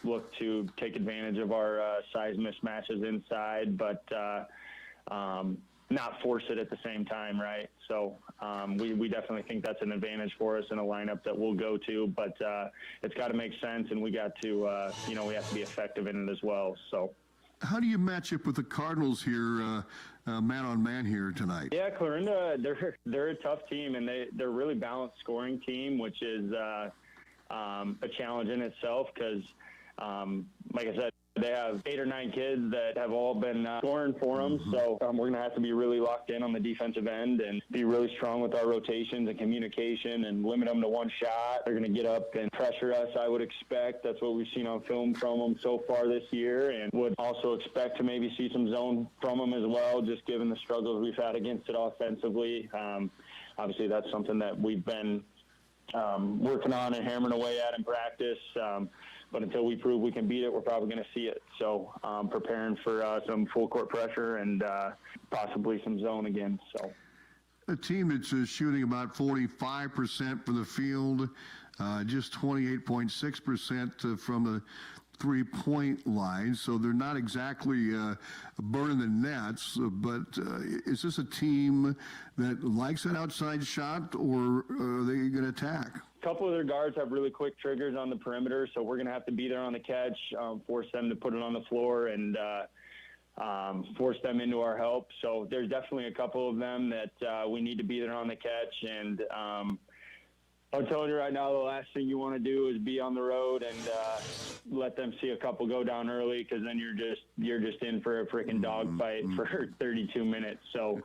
look to take advantage of our size mismatches inside, but not force it at the same time, right? So we definitely think that's an advantage for us in a lineup that we'll go to, but it's got to make sense, and we got to, we have to be effective in it as well. So. How do you match up with the Cardinals here, man on man here tonight? Yeah, Clarinda, they're a tough team, and they're a really balanced scoring team, which is a challenge in itself because, like I said, they have 8 or 9 kids that have all been scoring for them. Mm-hmm. So we're going to have to be really locked in on the defensive end and be really strong with our rotations and communication and limit them to one shot. They're going to get up and pressure us, I would expect. That's what we've seen on film from them so far this year, and would also expect to maybe see some zone from them as well, just given the struggles we've had against it offensively. Obviously, that's something that we've been working on and hammering away at in practice. But until we prove we can beat it, we're probably going to see it. So preparing for some full court pressure and possibly some zone again. So a team that's shooting about 45% from the field, just 28.6% from three-point line, so they're not exactly burning the nets, but is this a team that likes an outside shot, or are they going to attack? A couple of their guards have really quick triggers on the perimeter, so we're going to have to be there on the catch, force them to put it on the floor, and force them into our help. So there's definitely a couple of them that we need to be there on the catch, and I'm telling you right now, the last thing you want to do is be on the road and let them see a couple go down early, because then you're just in for a freaking dogfight for 32 minutes. So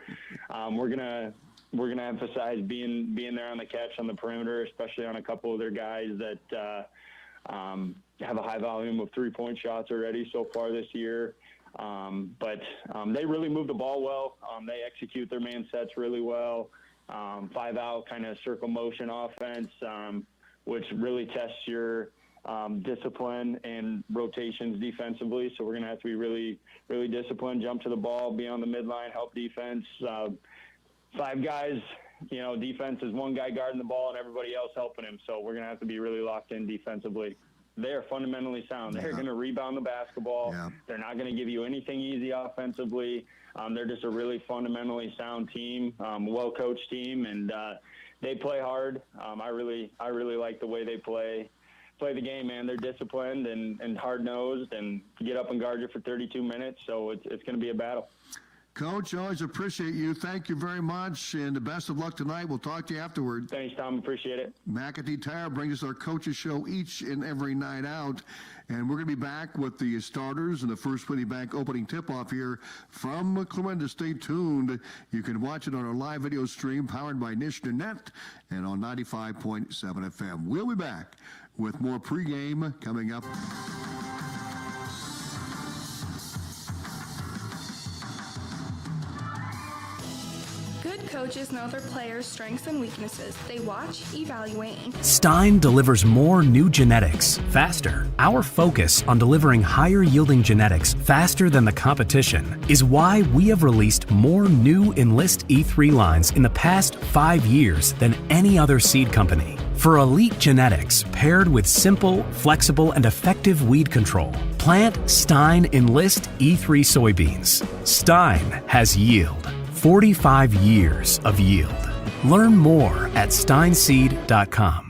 we're gonna emphasize being there on the catch on the perimeter, especially on a couple of their guys that have a high volume of 3-point shots already so far this year. But they really move the ball well. They execute their man sets really well. 5-out kind of circle motion offense, which really tests your discipline and rotations defensively. So we're going to have to be really, really disciplined, jump to the ball, be on the midline, help defense. 5 guys, defense is 1 guy guarding the ball and everybody else helping him. So we're going to have to be really locked in defensively. They are fundamentally sound. They're going to rebound the basketball. Yeah. They're not going to give you anything easy offensively. They're just a really fundamentally sound team, well-coached team, and they play hard. I really like the way they play the game, man. They're disciplined and hard-nosed and get up and guard you for 32 minutes, so it's going to be a battle. Coach, always appreciate you. Thank you very much, and the best of luck tonight. We'll talk to you afterward. Thanks, Tom. Appreciate it. McAtee Tire brings us our coaches show each and every night out, and we're going to be back with the starters and the First City Bank opening tip-off here from Clarinda. Stay tuned. You can watch it on our live video stream powered by NishnerNet and on 95.7 FM. We'll be back with more pregame coming up. Good coaches know their players' strengths and weaknesses. They watch, evaluate, and Stein delivers more new genetics faster. Our focus on delivering higher yielding genetics faster than the competition is why we have released more new Enlist E3 lines in the past 5 years than any other seed company. For elite genetics paired with simple, flexible, and effective weed control, plant Stein Enlist E3 soybeans. Stein has yield. 45 years of yield. Learn more at steinseed.com.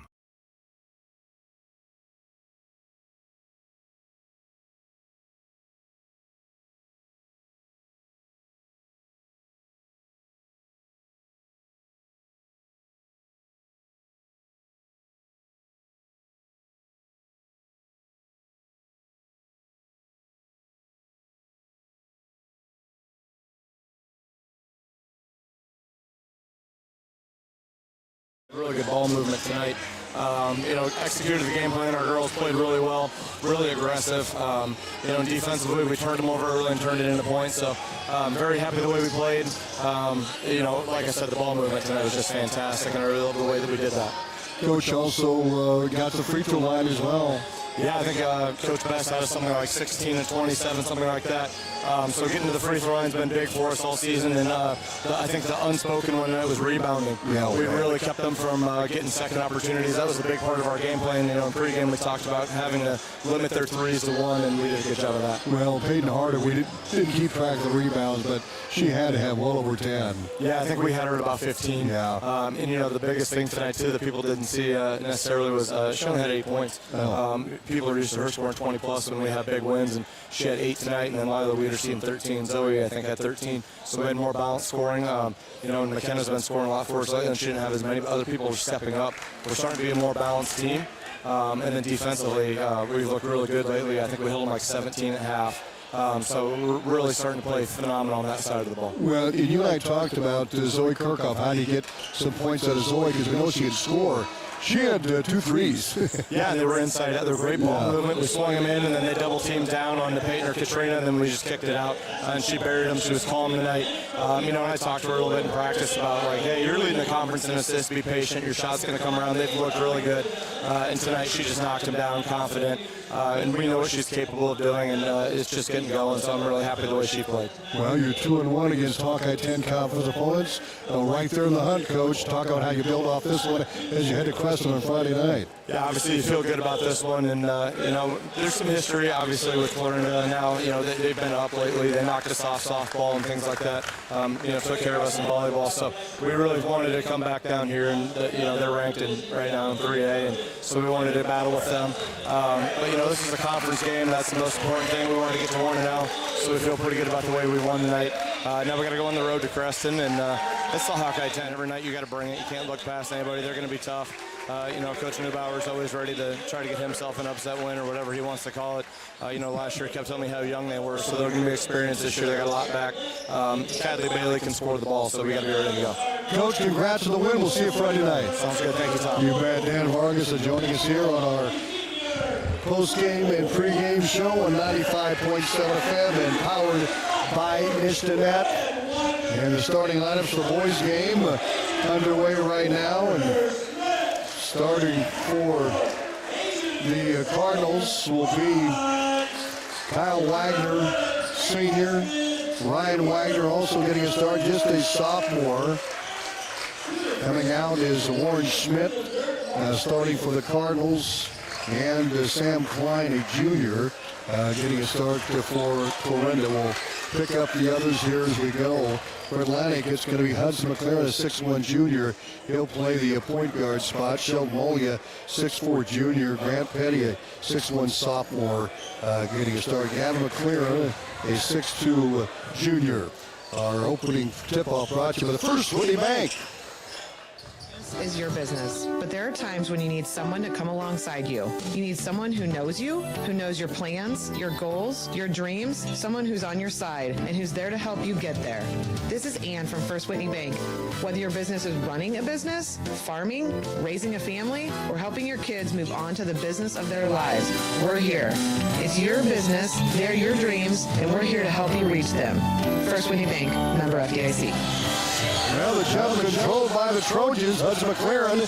Really good ball movement tonight. Executed the game plan. Our girls played really well, really aggressive. Defensively we turned them over early and turned it into points. So very happy the way we played. Like I said, the ball movement tonight was just fantastic, and I really love the way that we did that. Coach also got the free throw line as well. Yeah, I think Coach Best had us something like 16 and 27, something like that. So getting to the free throw line has been big for us all season, and I think the unspoken one was rebounding. Yeah, we really kept them from getting second opportunities. That was a big part of our game plan. In pregame we talked about having to limit their threes to 1, and we did a good job of that. Well, Peyton Harder, we didn't keep track of the rebounds, but she had to have well over 10. Yeah, I think we had her at about 15. Yeah. The biggest thing tonight, too, that people didn't see necessarily was Sean had 8 points. People are used to her scoring 20-plus when we have big wins, and she had 8 tonight, and then Lila Wiederstein 13. Zoe, I think, had 13. So we had more balanced scoring. And McKenna's been scoring a lot for us lately, and she didn't have as many, but other people were stepping up. We're starting to be a more balanced team. And then defensively, we've looked really good lately. I think we held them like 17 at half. So we're really starting to play phenomenal on that side of the ball. Well, you and I talked about Zoe Kirchhoff. How do you get some points out of Zoe? Because we know she could score. She had 2 threes. Yeah, they were inside. They were great ball movement. We swung them in, and then they double teamed down on Peyton or Katrina, and then we just kicked it out. And she buried them. She was calm tonight. I talked to her a little bit in practice about, hey, you're leading the conference in assists. Be patient. Your shot's going to come around. They've looked really good. And tonight she just knocked them down confident. And we know what she's capable of doing, and it's just getting going. So I'm really happy the way she played. Well, you're 2-1 against Hawkeye 10 conference opponents. Right there in the hunt, Coach. Talk about how you build off this one as you head to Creston on Friday night. Yeah, obviously you feel good about this one, and there's some history obviously with Clarinda now. They've been up lately. They knocked us off softball and things like that. Took care of us in volleyball. So we really wanted to come back down here, and they're ranked right now in 3A, and so we wanted to battle with them. But this is a conference game. That's the most important thing. We wanted to get to Warne now, so we feel pretty good about the way we won tonight. Now we got to go on the road to Creston, and it's the Hawkeye 10. Every night you got to bring it. You can't look past anybody. They're going to be tough. Coach Neubauer's always ready to try to get himself an upset win or whatever he wants to call it. Last year he kept telling me how young they were, so they're going to be experienced this year. They got a lot back. Cadley Bailey can score the ball, so we got to be ready to go. Coach, congrats on the win. We'll see you Friday night. Sounds good. Thank you, Tom. You bet. Dan Vargas is joining us here on our post-game and pre-game show on 95.7 FM and powered by Nistanet. And the starting lineups for the boys' game underway right now. And starting for the Cardinals will be Kyle Wagner, senior. Ryan Wagner also getting a start, just a sophomore. Coming out is Warren Schmidt, starting for the Cardinals. And Sam Klein, a junior, getting a start for Clarinda. We'll pick up the others here as we go. For Atlantic, it's going to be Hudson McLaren, a 6'1 junior. He'll play the point guard spot. Sheldon Molia, 6'4 junior. Grant Petty, a 6'1 sophomore, getting a start. Gavin McLaren, a 6'2 junior. Our opening tip-off brought to you by the First Whitney Bank. Is your business, but there are times when you need someone to come alongside you. You need someone who knows you, who knows your plans, your goals, your dreams, someone who's on your side and who's there to help you get there. This is Ann from First Whitney Bank. Whether your business is running a business, farming, raising a family, or helping your kids move on to the business of their lives, we're here. It's your business, they're your dreams, and we're here to help you reach them. First Whitney Bank, member FDIC. Well, the jump controlled by the Trojans. Hudson McLaren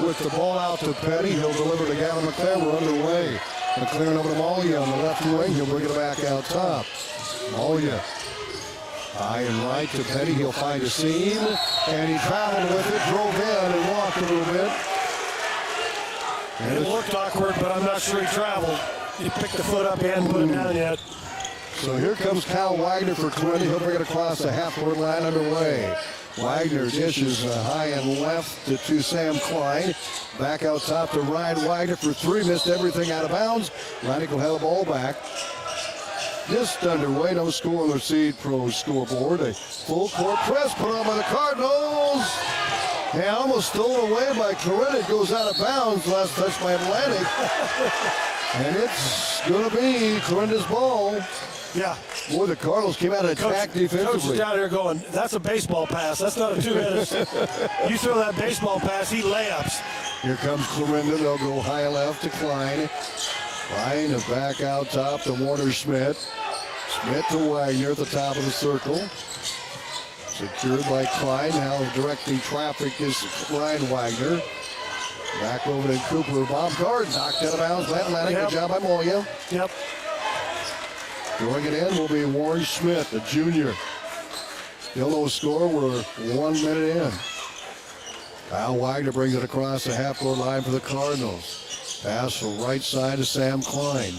with the ball out to Petty. He'll deliver to Gavin McLaren. We're underway. McLaren over to Molia on the left wing. He'll bring it back out top. Molia high and right to Petty. He'll find a seam. And he traveled with it, drove in and walked a little bit. And it looked awkward, but I'm not sure he traveled. He picked the foot up, he hadn't put it down yet. So here comes Kyle Wagner for Clarinda. He'll bring it across the half-court line underway. Wagner dishes high and left to Sam Klein. Back out top to Ryan Wagner for three. Missed everything out of bounds. Atlantic will have the ball back. Just underway. No score on the Seed Pro scoreboard. A full court press put on by the Cardinals. And almost stolen away by Clarinda. It goes out of bounds. Last touch by Atlantic. And it's going to be Clarinda's ball. Yeah. Boy, the Cardinals came out and attacked defensively. Coach is down here going, that's a baseball pass. That's not a two-hitter. You throw that baseball pass, he layups. Here comes Clarinda. They'll go high left to Klein. Klein back out top to Warner Schmidt. Schmidt to Wagner at the top of the circle. Secured by Klein. Now directing traffic is Ryan Wagner. Back over to Cooper. Bob Guard knocked out of bounds by Atlantic. Good job by Molia. Yep. Going it in will be Warren Schmidt, the junior. Still no score. We're 1 minute in. Kyle Wagner brings it across the half-court line for the Cardinals. Pass from right side to Sam Klein.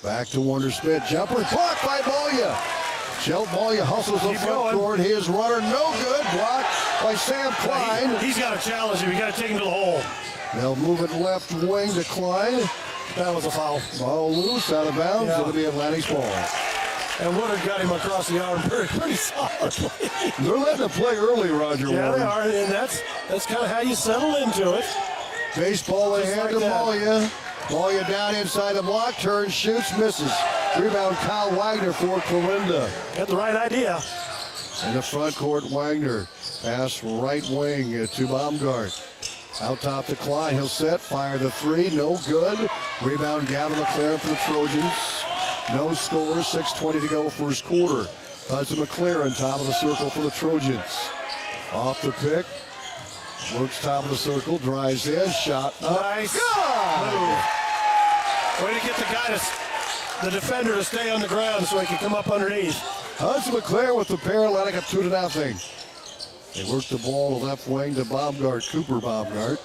Back to Warner Schmidt. Jumper blocked by Molia. Sheldon Molia hustles the front court. His runner no good. Blocked by Sam Klein. He's got to challenge him. You got to take him to the hole. They'll move it left wing to Klein. That was a foul. Ball loose, out of bounds. Yeah. It'll be Atlantic's ball. And Woodard got him across the arm pretty solidly. They're letting it play early, Roger. Yeah, Warren. they are, and that's kind of how you settle into it. Baseball in hand to Molia. Molia down inside the block, turns, shoots, misses. Rebound, Kyle Wagner for Clarinda. Got the right idea. In the front court, Wagner. Pass right wing to Baumgart. Out top to Klein. He'll set, fire the three, no good. Rebound, Gavin McLaren for the Trojans. No score, 6:20 to go first quarter. Hudson McLaren, top of the circle for the Trojans. Off the pick. Works top of the circle, drives in, shot up. Nice God! Way to get the guy, the defender, to stay on the ground so he can come up underneath. Hudson McLaren with the pair, Atlantic up 2-0. They work the ball left wing to Baumgart, Cooper Baumgart.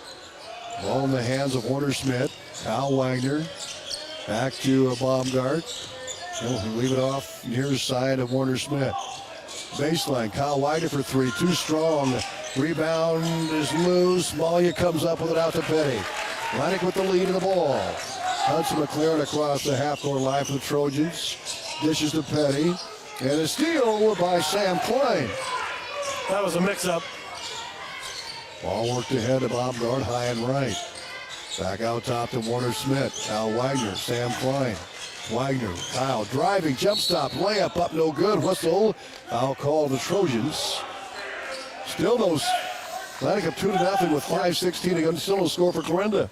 Ball in the hands of Warner Schmidt. Kyle Wagner back to Baumgart. He'll leave it off near side of Warner Schmidt. Baseline, Kyle Wagner for three, too strong. Rebound is loose. Malia comes up with it out to Petty. Atlantic with the lead in the ball. Hudson McLaren across the half-court line for the Trojans. Dishes to Petty. And a steal by Sam Klein. That was a mix-up. Ball worked ahead to Baumgart, high and right. Back out top to Warner Schmidt. Kyle Wagner, Sam Klein. Wagner, Kyle driving, jump stop, layup up, no good. Whistle. Foul call the Trojans. Still no. Atlantic up 2-0 with 5:16 again. Still no score for Clarinda.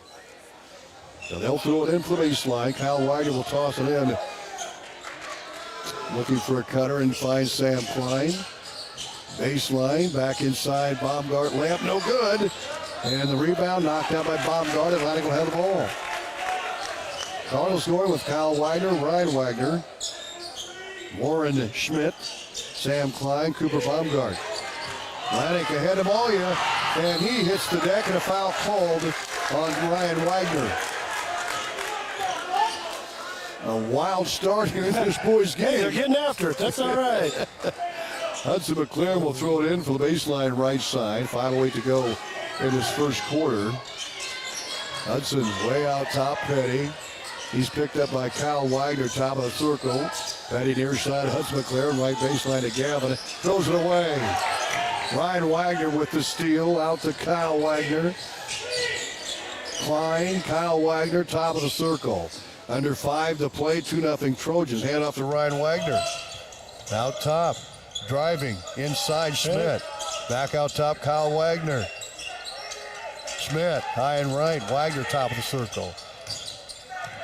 So they'll throw it in for the baseline. Kyle Wagner will toss it in. Looking for a cutter and finds Sam Klein. Baseline, back inside, Baumgart, layup, no good. And the rebound knocked out by Baumgart. Atlantic will have the ball. Cardinals scoring with Kyle Wagner, Ryan Wagner, Warren Schmidt, Sam Klein, Cooper Baumgart. Atlantic ahead of Malia, and he hits the deck and a foul called on Ryan Wagner. A wild start here in this boys' game. Hey, they're getting after it. That's all right. Hudson McLaren will throw it in for the baseline right side. 5:08 to go in this first quarter. Hudson way out top, Petty. He's picked up by Kyle Wagner, top of the circle. Petty near side, Hudson McLaren, right baseline to Gavin. Throws it away. Ryan Wagner with the steal, out to Kyle Wagner. Klein, Kyle Wagner, top of the circle. Under 5 to play, 2-0 Trojans. Hand off to Ryan Wagner. Out top, driving, inside Schmidt. Back out top, Kyle Wagner. Schmidt, high and right, Wagner top of the circle.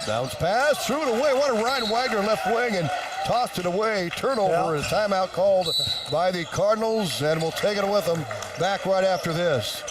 Bounce pass, threw it away. What a Ryan Wagner left wing and tossed it away. Turnover, a timeout called by the Cardinals, and we'll take it with them back right after this.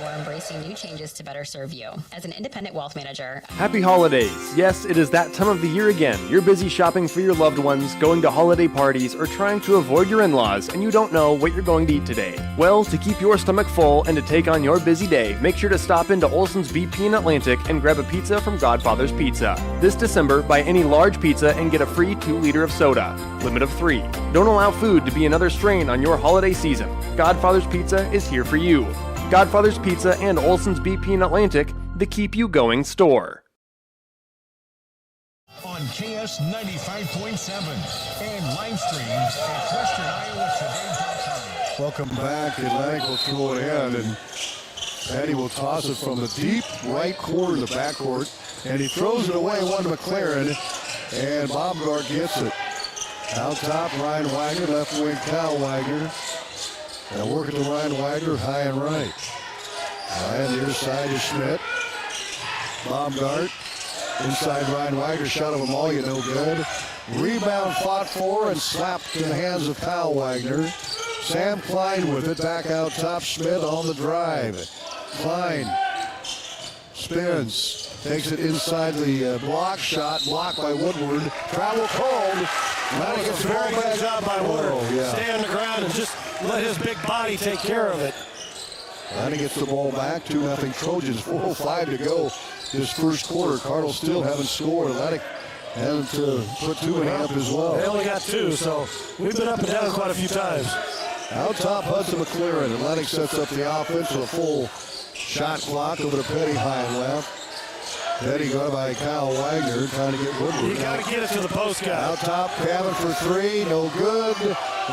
We're embracing new changes to better serve you. As an independent wealth manager, Happy holidays. Yes, it is that time of the year again. You're busy shopping for your loved ones, going to holiday parties, or trying to avoid your in-laws, and you don't know what you're going to eat today. Well, to keep your stomach full and to take on your busy day, make sure to stop into Olson's BP in Atlantic and grab a pizza from Godfather's Pizza. This December, buy any large pizza and get a free 2-liter of soda. Limit of 3. Don't allow food to be another strain on your holiday season. Godfather's Pizza is here for you. Godfather's Pizza and Olson's BP in Atlantic, the keep you going store. On KS 95.7 and live streams at WesternIowaToday.com. Welcome back. Atlantic will throw it in, and Petty will toss it from the deep right corner of the backcourt, and he throws it away, one to McLaren, and Baumgart gets it. Out top, Ryan Wagner, left wing, Kyle Wagner. And working to Ryan Wagner, high and right. Ryan near side is Schmidt. Baumgart. Inside Ryan Wagner, shot of Amalia, no good. Rebound fought for and slapped in the hands of Kyle Wagner. Sam Klein with it, back out top, Schmidt on the drive. Klein spins, takes it inside the block shot, blocked by Woodward. Travel called. That was a very good job by Woodward. Yeah. Stay on the ground and just let his big body take care of it. Atlantic gets the ball back, 2-0 Trojans, 4:05 to go this first quarter. Cardinals still haven't scored. Atlantic having to put 2.5 as well. They only got 2, so we've been up and down quite a few times. Out top, Hudson McLaren. Atlantic sets up the offense with a full shot clock over to Petty, high and left. Petty got by Kyle Wagner, trying to get Woodward. You got to get it to the post guy. Out top, Kevin for 3, no good.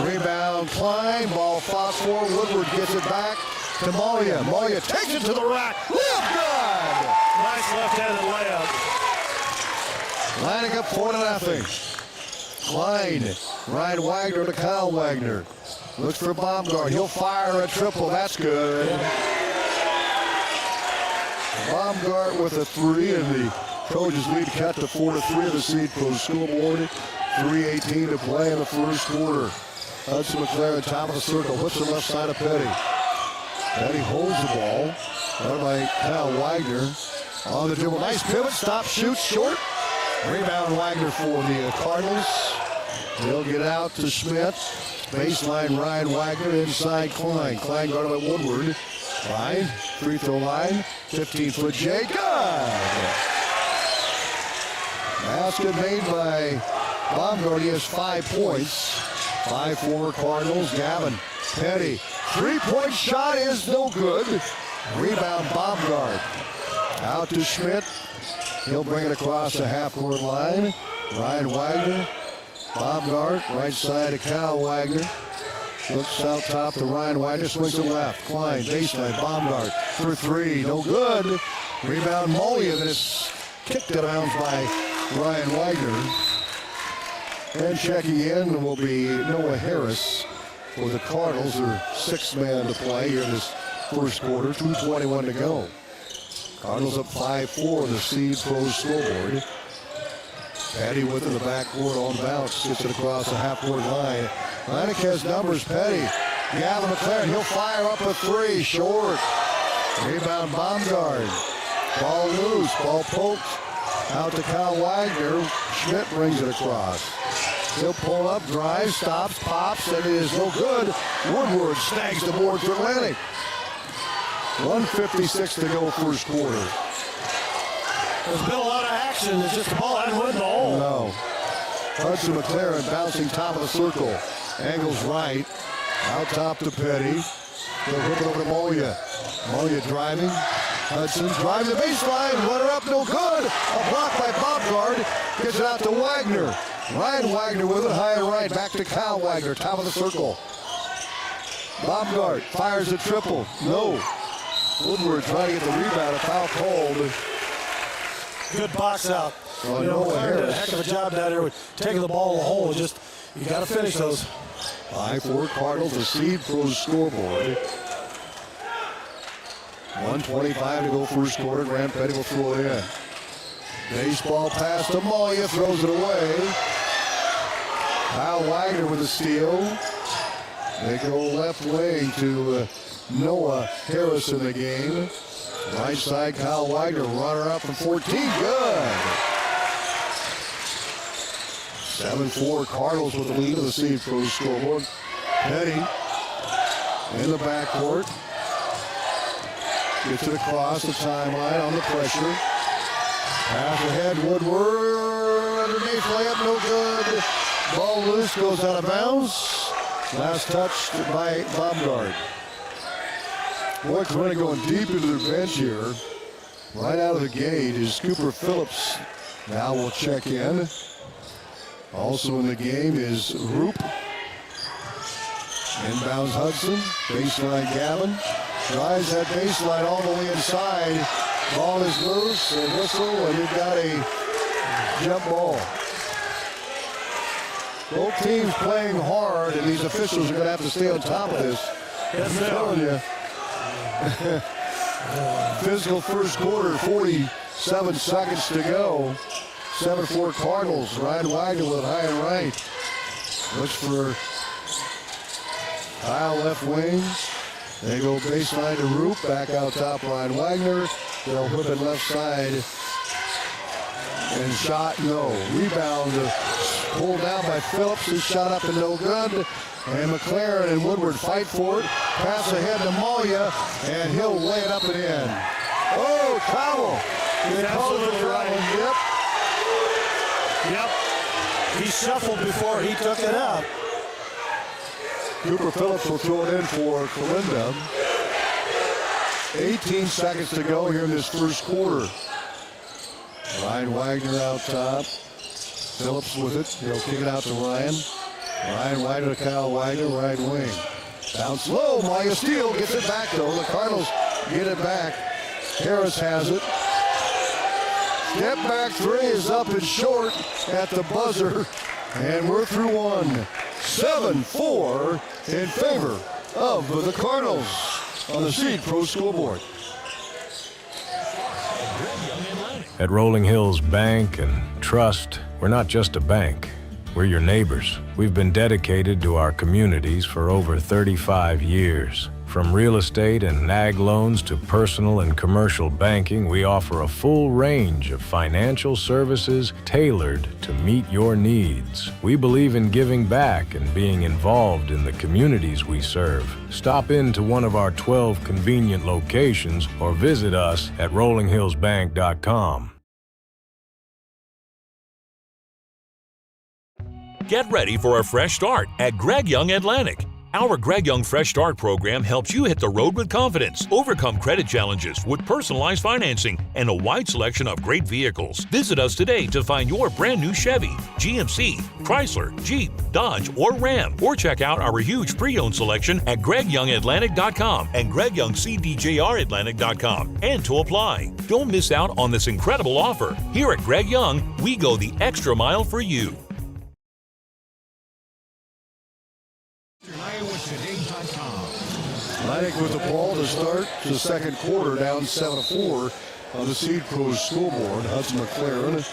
Rebound, Klein, ball fought for. Woodward gets it back to Malia. Malia takes it to the rack. Layup good! Nice left-handed layup. Atlantic up 4-0. Klein, Ryan Wagner to Kyle Wagner. Looks for Baumgart. He'll fire a triple. That's good. Baumgart with a 3, and the Trojans lead cut to 4-3 of the Seed Pro scoreboard. 3:18 to play in the first quarter. Hudson McLaren, top of the circle, puts the left side of Petty. Petty holds the ball. Run by Kyle Wagner. On the dribble, nice pivot, stop, shoots, short. Rebound Wagner for the Cardinals. He'll get out to Schmidt. Baseline Ryan Wagner, inside Klein. Klein guarded by Woodward. Line, free throw line, 15-foot J. Good. Basket made by Baumgart. He has 5 points. 5-4 Cardinals. Gavin Petty. 3-point shot is no good. Rebound Baumgart. Out to Schmidt. He'll bring it across the half-court line. Ryan Wagner. Baumgart, right side of Kyle Wagner. Looks out top to Ryan Wagner, swings to left. Klein, baseline, Baumgart for 3, no good. Rebound Molia, that is kicked out of bounds by Ryan Wagner. And checking in will be Noah Harris for the Cardinals. Their 6th man to play here this first quarter, 2:21 to go. Cardinals up 5-4 on the Seed Pros scoreboard. Petty with in the backcourt on bounce, gets it across the half-court line. Leineck has numbers, Petty. Gavin McLaren, he'll fire up a 3, short. Rebound Baumgart. Ball loose, ball poked out to Kyle Wagner. Schmidt brings it across. He'll pull up, drives, stops, pops, and it is no good. Woodward snags the board for Atlantic. 1:56 to go first quarter. There's been a lot of action. It's just the ball hasn't went in the hole. No. Hudson McLaren bouncing top of the circle. Angles right. Out top to Petty. They'll whip it over to Molia. Molia driving. Hudson driving the baseline. Runner up, no good. A block by Baumgart. Gets it out to Wagner. Ryan Wagner with it, high and right. Back to Kyle Wagner, top of the circle. Baumgart fires a triple. No. Woodward trying to get the rebound. A foul called. Good box out. Oh, you know, Noah Clarinda did a Harris. heck of a job down there with taking the ball in the hole. Just, you got to finish those. 5-4 Cardinals, the Seed Pros scoreboard. 1:25 to go first quarter. Grant Petty will throw it in. Baseball pass to Moya, throws it away. Kyle Wagner with a steal. They go left wing to Noah Harris in the game. Right side, Kyle Wagner, runner up from 14, good. 7-4 Cardinals with the lead of the Seed Pros scoreboard. Petty in the backcourt. Gets it across the timeline on the pressure. Pass ahead, Woodward, underneath layup, no good. Ball loose, goes out of bounds. Last touch by Baumgart. Boy, Clarinda going deep into their bench here. Right out of the gate is Cooper Phillips. Now we'll check in. Also in the game is Roop. Inbounds Hudson. Baseline Gavin. Drives that baseline all the way inside. Ball is loose, a whistle, and you've got a jump ball. Both teams playing hard, and these officials are going to have to stay on top of this. I'm telling you. Physical first quarter, 47 seconds to go. 7-4 Cardinals. Ryan Wagner with high and right. Looks for Kyle left wing. They go baseline to Roop. Back out top, Ryan Wagner. They'll whip it left side. And shot, no. Rebound pulled down by Phillips, who shot up and no good. And McLaren and Woodward fight for it. Pass ahead to Moya, and he'll lay it up and in. Oh, foul. He's absolutely right. Yep. He shuffled before he took it up. Cooper Phillips will throw it in for Clarinda. 18 seconds to go here in this first quarter. Ryan Wagner out top. Phillips with it. He'll kick it out to Ryan. Ryan Wagner to Kyle Wagner, right wing. Bounce low. Maya Steele gets it back though. The Cardinals get it back. Harris has it. Step back three is up and short at the buzzer. And we're through one. 7-4 in favor of the Cardinals on the Seed Pro scoreboard. At Rolling Hills Bank and Trust, we're not just a bank. We're your neighbors. We've been dedicated to our communities for over 35 years. From real estate and ag loans to personal and commercial banking, we offer a full range of financial services tailored to meet your needs. We believe in giving back and being involved in the communities we serve. Stop into one of our 12 convenient locations or visit us at rollinghillsbank.com. Get ready for a fresh start at Greg Young Atlantic. Our Greg Young Fresh Start program helps you hit the road with confidence, overcome credit challenges with personalized financing, and a wide selection of great vehicles. Visit us today to find your brand new Chevy, GMC, Chrysler, Jeep, Dodge, or Ram, or check out our huge pre-owned selection at GregYoungAtlantic.com and GregYoungCDJRAtlantic.com. And to apply. Don't miss out on this incredible offer. Here at Greg Young, we go the extra mile for you. Atlantic with the ball to start the second quarter, down 7-4 on the Seed Pros scoreboard. Hudson McLaren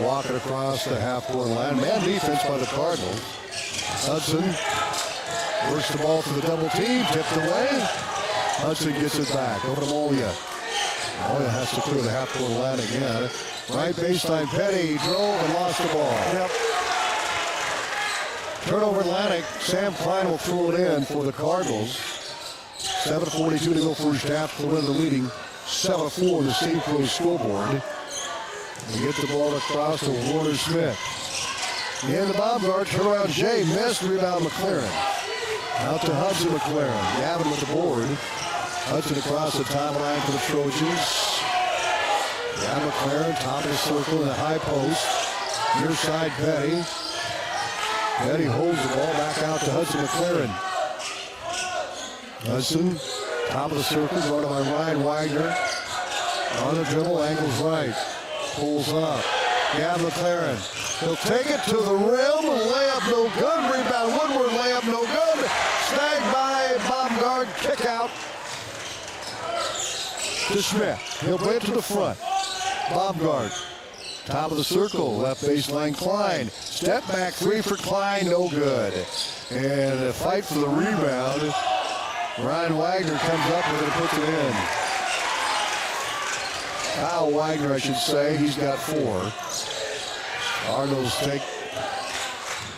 walking across the half-court line. Man defense by the Cardinals. Hudson works the ball to the double team, tipped away. Hudson gets it back over to Molia. Molia has to clear the half-court line again. Right baseline, Petty drove and lost the ball. Yep. Turnover Atlantic. Sam Klein will throw it in for the Cardinals. 7:42 to go first half. Clarinda leading 7-4 on the Seed Pros scoreboard. They get the ball across to Warne Smith. In the bomb guard, turnaround Jay missed, rebound McLaren. Out to Hudson McLaren. Gavin with the board. Hudson across the timeline for the Trojans. Gavin McLaren, top of the circle in the high post. Near side Petty. Petty holds the ball back out to Hudson McLaren. Hudson, top of the circle, guarded by Ryan Wagner. On the dribble, angles right. Pulls up. Gavin McLaren. He'll take it to the rim. Layup no good. Rebound Woodward. Layup no good. Snagged by Baumgart. Kick out to Smith. He'll play it to the front. Baumgart. Top of the circle. Left baseline Klein. Step back three for Klein. No good. And a fight for the rebound. Ryan Wagner comes up with it and puts it in. Kyle Wagner, I should say. He's got 4. Cardinals take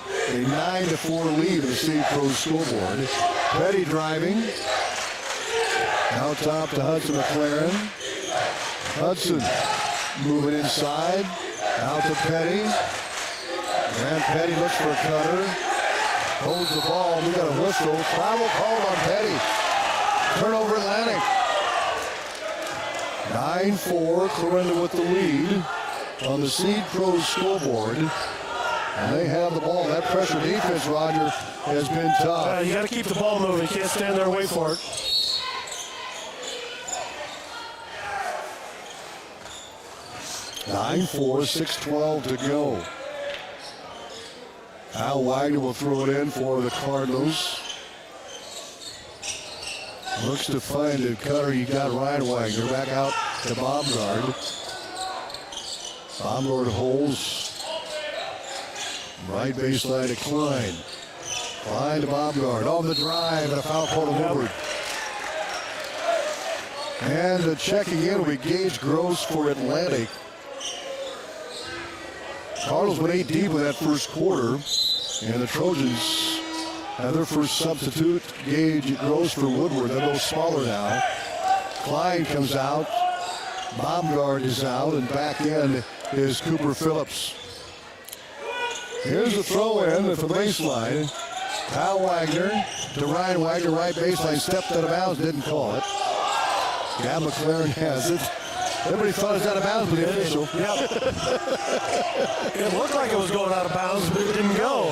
a 9-4 lead of the Seed Pros scoreboard. Petty driving. Out top to Hudson McLaren. Hudson moving inside. Out to Petty. And Petty looks for a cutter. Holds the ball. We got a whistle. Foul called on Petty. Turnover Atlantic. 9-4. Clarinda with the lead on the Seed Pros scoreboard. And they have the ball. That pressure defense, Roger, has been tough. You got to keep the ball moving. You can't stand there and wait for it. (9-4), 6:12 to go. Al Wagner will throw it in for the Cardinals. Looks to find a cutter. You got Ryan Wagner back out to Baumgart. Baumgart holds. Right baseline to Klein. Klein to Baumgart. On the drive and a foul call to Woodward. And checking in will be Gage Gross for Atlantic. Cardinals went 8 deep in that first quarter, and the Trojans have their first substitute, Gage Gross for Woodward. They're a little smaller now. Klein comes out, Baumgart is out, and back in is Cooper Phillips. Here's the throw-in for the baseline. Kyle Wagner to Ryan Wagner, right baseline, stepped out of bounds, didn't call it. Gavin McLaren has it. Everybody thought it was out of bounds, but the official. Yep. It looked like it was going out of bounds, but it didn't go.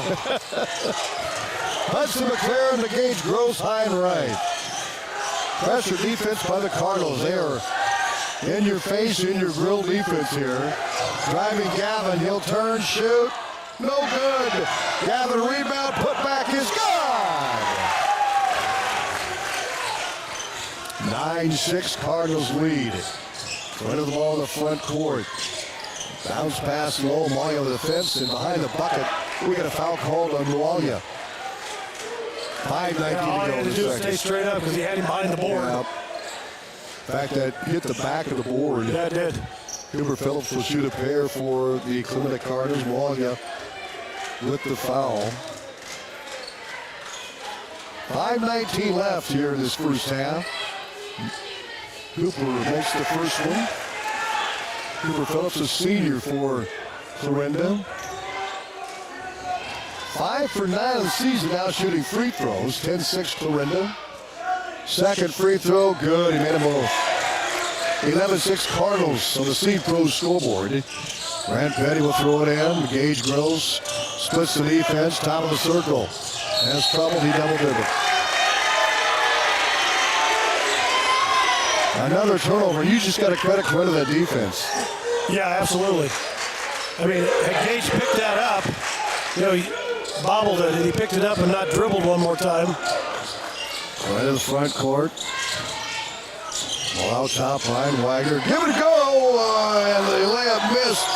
Hudson McLaren to Gage Gross, high and right. Pressure defense by the Cardinals. They are in your face, in your grill defense here. Driving Gavin, he'll turn, shoot. No good. Gavin rebound, put back is good. 9-6 Cardinals lead. Right of the ball in the front court. Bounce pass low, Molia over the fence, and behind the bucket, we got a foul called on Molia. 5:19 to go. All he had to do is stay straight up because he had him behind the board. Yeah. In fact, that hit the back of the board. Yeah, it did. Cooper Phillips will shoot a pair for the Clarinda Cardinals. Walia with the foul. 5:19 left here in this first half. Cooper makes the first one. Cooper Phillips, a senior for Clarinda. 5 for 9 of the season now shooting free throws. 10-6 Clarinda. Second free throw, good. He made them both. 11-6 Cardinals on the Seed Pros scoreboard. Grant Petty will throw it in. Gage Gross splits the defense. Top of the circle. Has trouble. He double-dribbled. Another turnover. You just got to credit that defense. Yeah, absolutely. I mean, had Gage picked that up, he bobbled it, and he picked it up and not dribbled one more time. Right in the front court. Ball out top, Ryan Wagner. Give it a go! And the layup missed.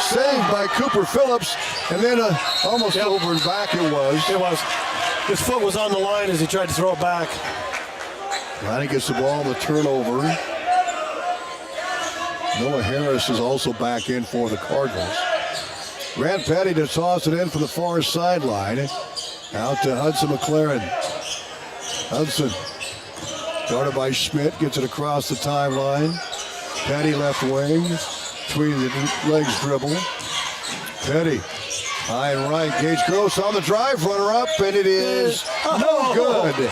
Saved by Cooper Phillips. And then almost over and back it was. It was. His foot was on the line as he tried to throw it back. Ronnie gets the ball, the turnover. Noah Harris is also back in for the Cardinals. Grant Petty to toss it in from the far sideline. Out to Hudson McLaren. Hudson, guarded by Schmidt, gets it across the timeline. Petty left wing, between the legs dribble. Petty, high and right. Gage Gross on the drive, runner up, and it is no good.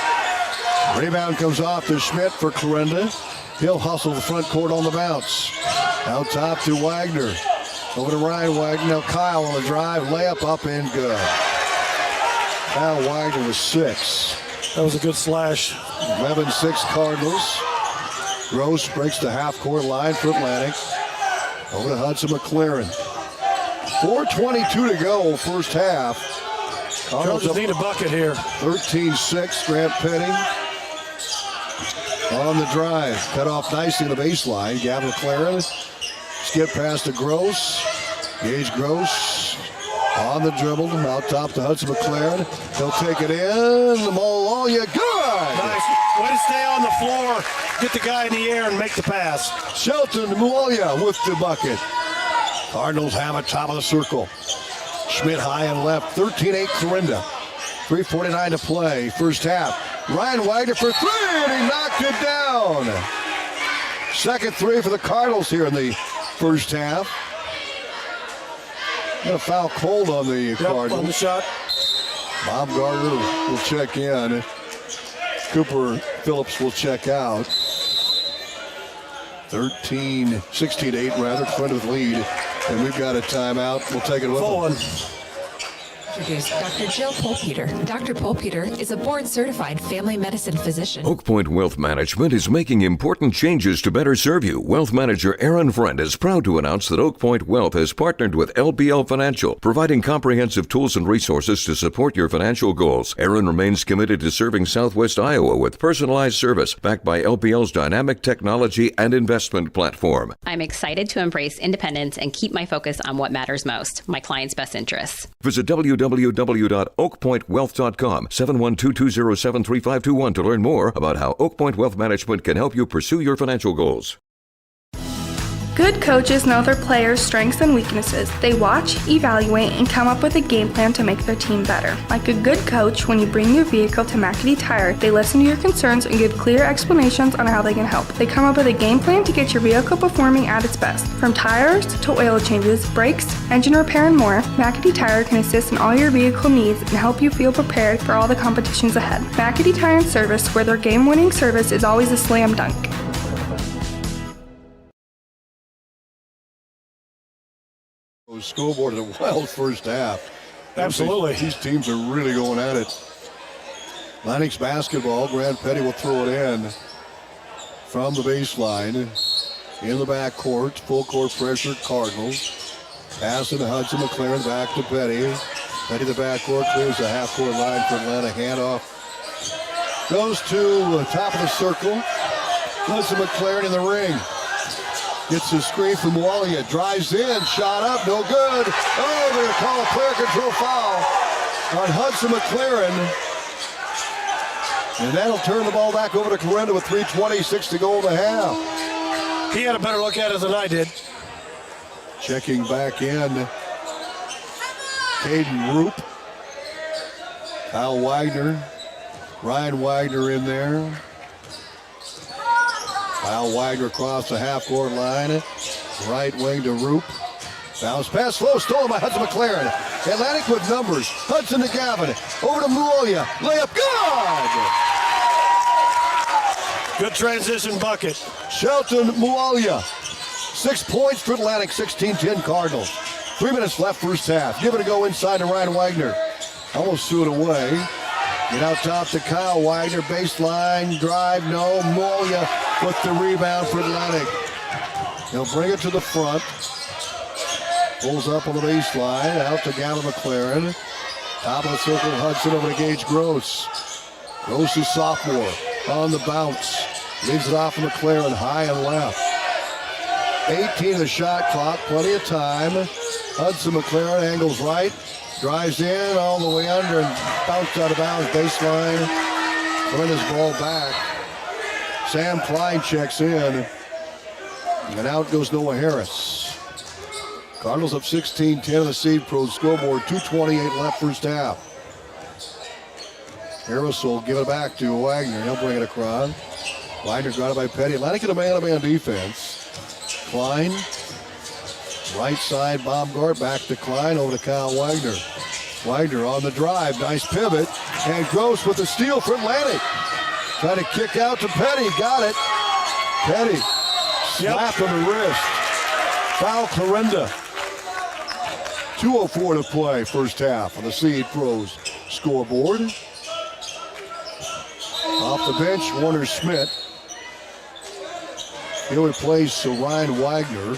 Rebound comes off to Schmidt for Clarinda. He'll hustle the front court on the bounce. Out top to Wagner. Over to Ryan Wagner. Now Kyle on the drive. Layup up and good. Now Wagner with 6. That was a good slash. 11-6 Cardinals. Gross breaks the half-court line for Atlantic. Over to Hudson McLaren. 4:22 to go, first half. Cardinals need a bucket here. 13-6, Grant Petty. On the drive, cut off nicely to the baseline. Gavin McLaren, skip past to Gross. Gage Gross on the dribble, out top to Hudson McLaren. He'll take it in. The ball, good. Nice. Way to stay on the floor, get the guy in the air and make the pass. Shelton Mualia with the bucket. Cardinals have it top of the circle. Schmidt high and left, 13-8 Clarinda. 3:49 to play, first half. Ryan Wagner for 3, and he knocked it down. Second 3 for the Cardinals here in the first half. Got a foul called on the Cardinals. On the shot. Bob Gardner will check in. Cooper Phillips will check out. 16-8 rather, Clarinda with lead. And we've got a timeout. We'll take it with them. Introduce Dr. Jill Polpeter. Dr. Polpeter is a board-certified family medicine physician. Oak Point Wealth Management is making important changes to better serve you. Wealth manager Aaron Friend is proud to announce that Oak Point Wealth has partnered with LBL Financial, providing comprehensive tools and resources to support your financial goals. Aaron remains committed to serving Southwest Iowa with personalized service backed by LBL's dynamic technology and investment platform. I'm excited to embrace independence and keep my focus on what matters most, my clients' best interests. Visit www.oakpointwealth.com, 712-207-3521 to learn more about how Oak Point Wealth Management can help you pursue your financial goals. Good coaches know their players' strengths and weaknesses. They watch, evaluate, and come up with a game plan to make their team better. Like a good coach, when you bring your vehicle to McAdee Tire, they listen to your concerns and give clear explanations on how they can help. They come up with a game plan to get your vehicle performing at its best. From tires to oil changes, brakes, engine repair, and more, McAdee Tire can assist in all your vehicle needs and help you feel prepared for all the competitions ahead. McAdee Tire and Service, where their game-winning service is always a slam dunk. Scoreboard in a wild first half. Absolutely. These teams are really going at it. Atlantic's basketball. Grant Petty will throw it in from the baseline. In the backcourt, full court pressure, Cardinals. Pass to Hudson McLaren, back to Petty. Petty the backcourt, clears the half-court line for Atlanta. Handoff goes to the top of the circle. Hudson McLaren in the ring. Gets the screen from Walia, drives in, shot up, no good. Oh, they're going to call a player control foul on Hudson McLaren. And that'll turn the ball back over to Clarinda with 3:26 to go in the half. He had a better look at it than I did. Checking back in, Caden Roop, Kyle Wagner, Ryan Wagner in there. Kyle Wagner across the half-court line, right wing to Roop. Bounce pass, slow, stolen by Hudson McLaren. Atlantic with numbers. Hudson to Gavin. Over to Muolia. Layup, good! Good transition bucket. Shelton Muolia. 6 points for Atlantic, 16-10 Cardinals. 3 minutes left first half. Give it a go inside to Ryan Wagner. Almost threw it away. Get out top to Kyle Wagner. Baseline, drive, no. Muolia with the rebound for Atlantic. He'll bring it to the front. Pulls up on the baseline, out to Gavin McLaren. Top of the circle, Hudson over to Gage Gross. Gross is sophomore, on the bounce. Leaves it off to McLaren, high and left. 18 the shot clock, plenty of time. Hudson McLaren angles right, drives in all the way under and bounced out of bounds, baseline. Clarinda's ball back. Sam Klein checks in, and out goes Noah Harris. Cardinals up 16-10 on the Seed Pro scoreboard. 2:28 left first half. Harris will give it back to Wagner. He'll bring it across. Wagner got it by Petty. Atlantic in a man-to-man defense. Klein, right side Baumgart, back to Klein, over to Kyle Wagner. Wagner on the drive, nice pivot, and Gross with the steal for Atlantic. Trying to kick out to Petty, got it. Petty, slap on the wrist. Foul Clarinda. 2:04 to play first half on the Seed Pros scoreboard. Off the bench, Warner Schmidt. He'll replace Ryan Wagner.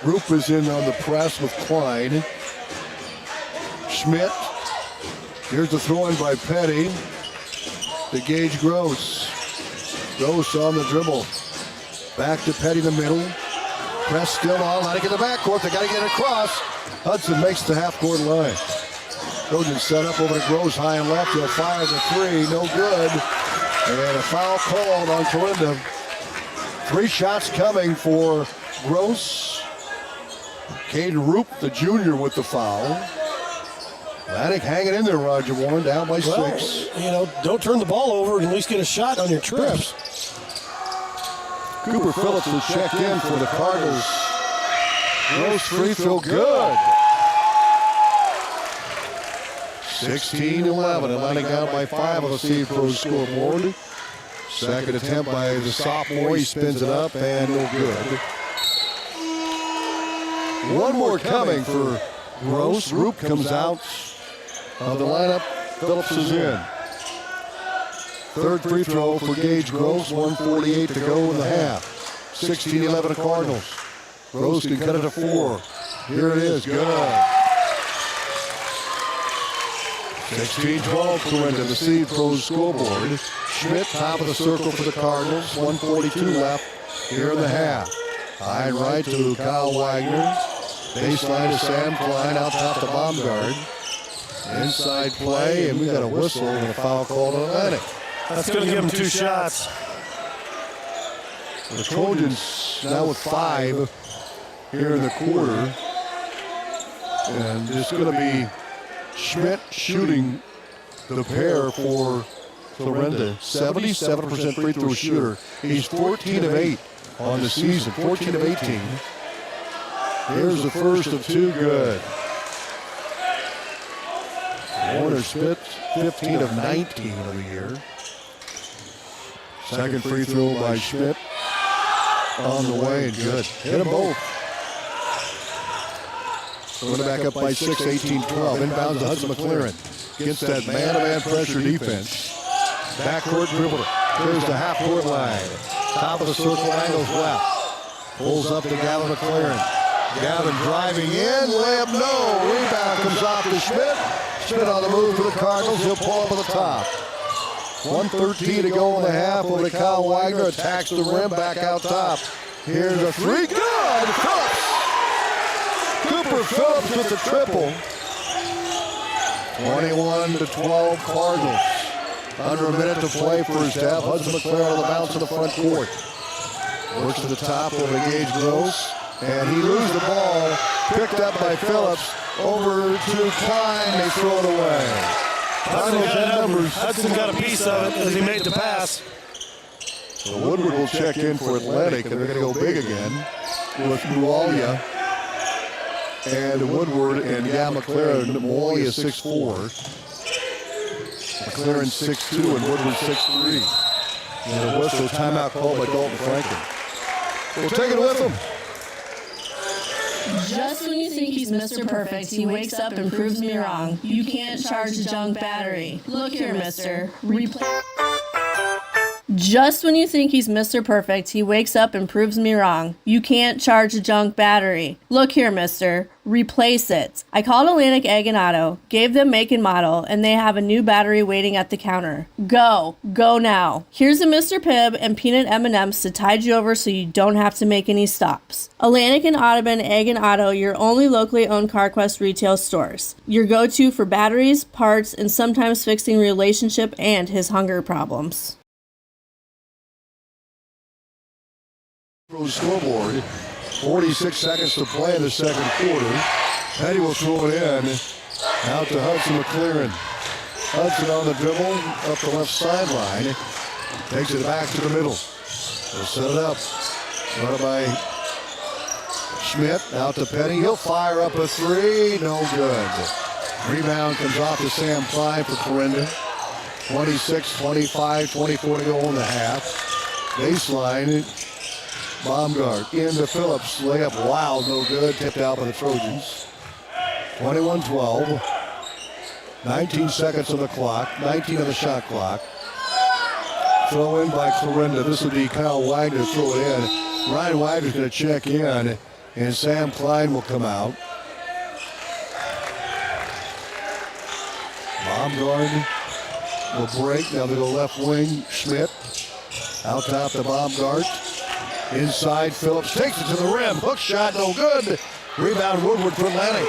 Roop is in on the press with Klein. Schmidt. Here's the throw in by Petty. To Gage Gross. Gross on the dribble. Back to Petty in the middle. Press still on, letting it in the backcourt. They got to get it across. Hudson makes the half-court line. Trojans set up over to Gross, high and left. He'll fire the three, no good. And a foul called on Clarinda. 3 shots coming for Gross. Caden Roop, the junior, with the foul. Atlantic hanging in there, Roger Warne, down by 6. You know, don't turn the ball over and at least get a shot on your trips. Cooper Phillips will check in for the Cardinals. Gross free throw, good. 16-11, Atlantic down by 5 on the Seed Pro scoreboard. Second attempt by the sophomore, he spins it up and no good. One more coming for Gross. Roop comes out of the lineup, Phillips is in. Third free throw for Gage Gross, 1:48 to go in the half. 16-11 Cardinals. Gross can cut it to 4. Here it is, good. 16-12 Clarinda, the Seed Pros scoreboard. Schmidt, top of the circle for the Cardinals, 1:42 left here in the half. High and right to Kyle Wagner. Baseline to Sam Klein, out top to Baumgart. Inside play, and we got a whistle and a foul called on Atlantic. That's going to give them 2 shots. The Trojans now with 5 here in the quarter. And it's going to be Schmidt shooting the pair for Clarinda. 77% free throw shooter. He's 14 of 8 on the season, 14 of 18. Here's the first of 2, good. Warner Schmidt, 15 of 19 of the year. Second free throw by Schmidt on the way and good. Hit them both. Going back up by 6, 18-12. Inbounds to Hudson McLaren. Against that man-to-man pressure defense. Backcourt dribble. Clears the half-court line. Top of the circle, angles left. Pulls up to Gavin McLaren. Gavin driving in, layup no. Rebound comes off to Schmidt. Schmidt on the move for the Cardinals. He'll pull up at the top. 1:13 to go in the half. Over to Kyle Wagner. Attacks the rim, back out top. Here's a 3. Good! Phillips! Cooper Phillips with the triple. 21-12 Cardinals. Under a minute to play first half. Hudson McLaren on the bounce in the front court. Works to the top over Gage Gross. And he loses the ball. Picked up by Phillips. Over to Klein. They throw it away. Hudson got a piece of it as he made the pass. So Woodward will check in for Atlantic, and they're going to go big again with Mualia and Woodward and McLaren. Mualia 6'4", McLaren 6'2", and Woodward 6'3". And a whistle timeout called by Dalton Franklin. We'll take it with him. Just when you think he's Mr. Perfect, he wakes up and proves me wrong. You can't charge a junk battery. Look here, mister. Just when you think he's Mr. Perfect, he wakes up and proves me wrong. You can't charge a junk battery. Look here, mister. Replace it. I called Atlantic Egg and Auto, gave them make and model, and they have a new battery waiting at the counter. Go now. Here's a Mr. Pibb and peanut M&Ms to tide you over so you don't have to make any stops. Atlantic and Audubon Egg and Auto, your only locally owned CarQuest retail stores. Your go-to for batteries, parts, and sometimes fixing relationship and his hunger problems. Scoreboard, 46 seconds to play in the second quarter. Petty will throw it in. Out to Hudson McLaren. Hudson on the dribble, up the left sideline. Takes it back to the middle. They'll set it up. Run by Schmidt, out to Petty. He'll fire up a three. No good. Rebound comes off to Sam Klein for Clarinda. 26, 25, 24 to go in the half. Baseline. Baumgart into Phillips. Layup wild, no good. Tipped out by the Trojans. 21-12. 19 seconds on the clock. 19 on the shot clock. Throw in by Clarinda. This will be Kyle Wagner throw it in. Ryan Wagner's going to check in, and Sam Klein will come out. Baumgart will break. Now they go left wing. Schmidt out top to Baumgart. Inside, Phillips takes it to the rim. Hook shot, no good. Rebound, Woodward for Atlantic.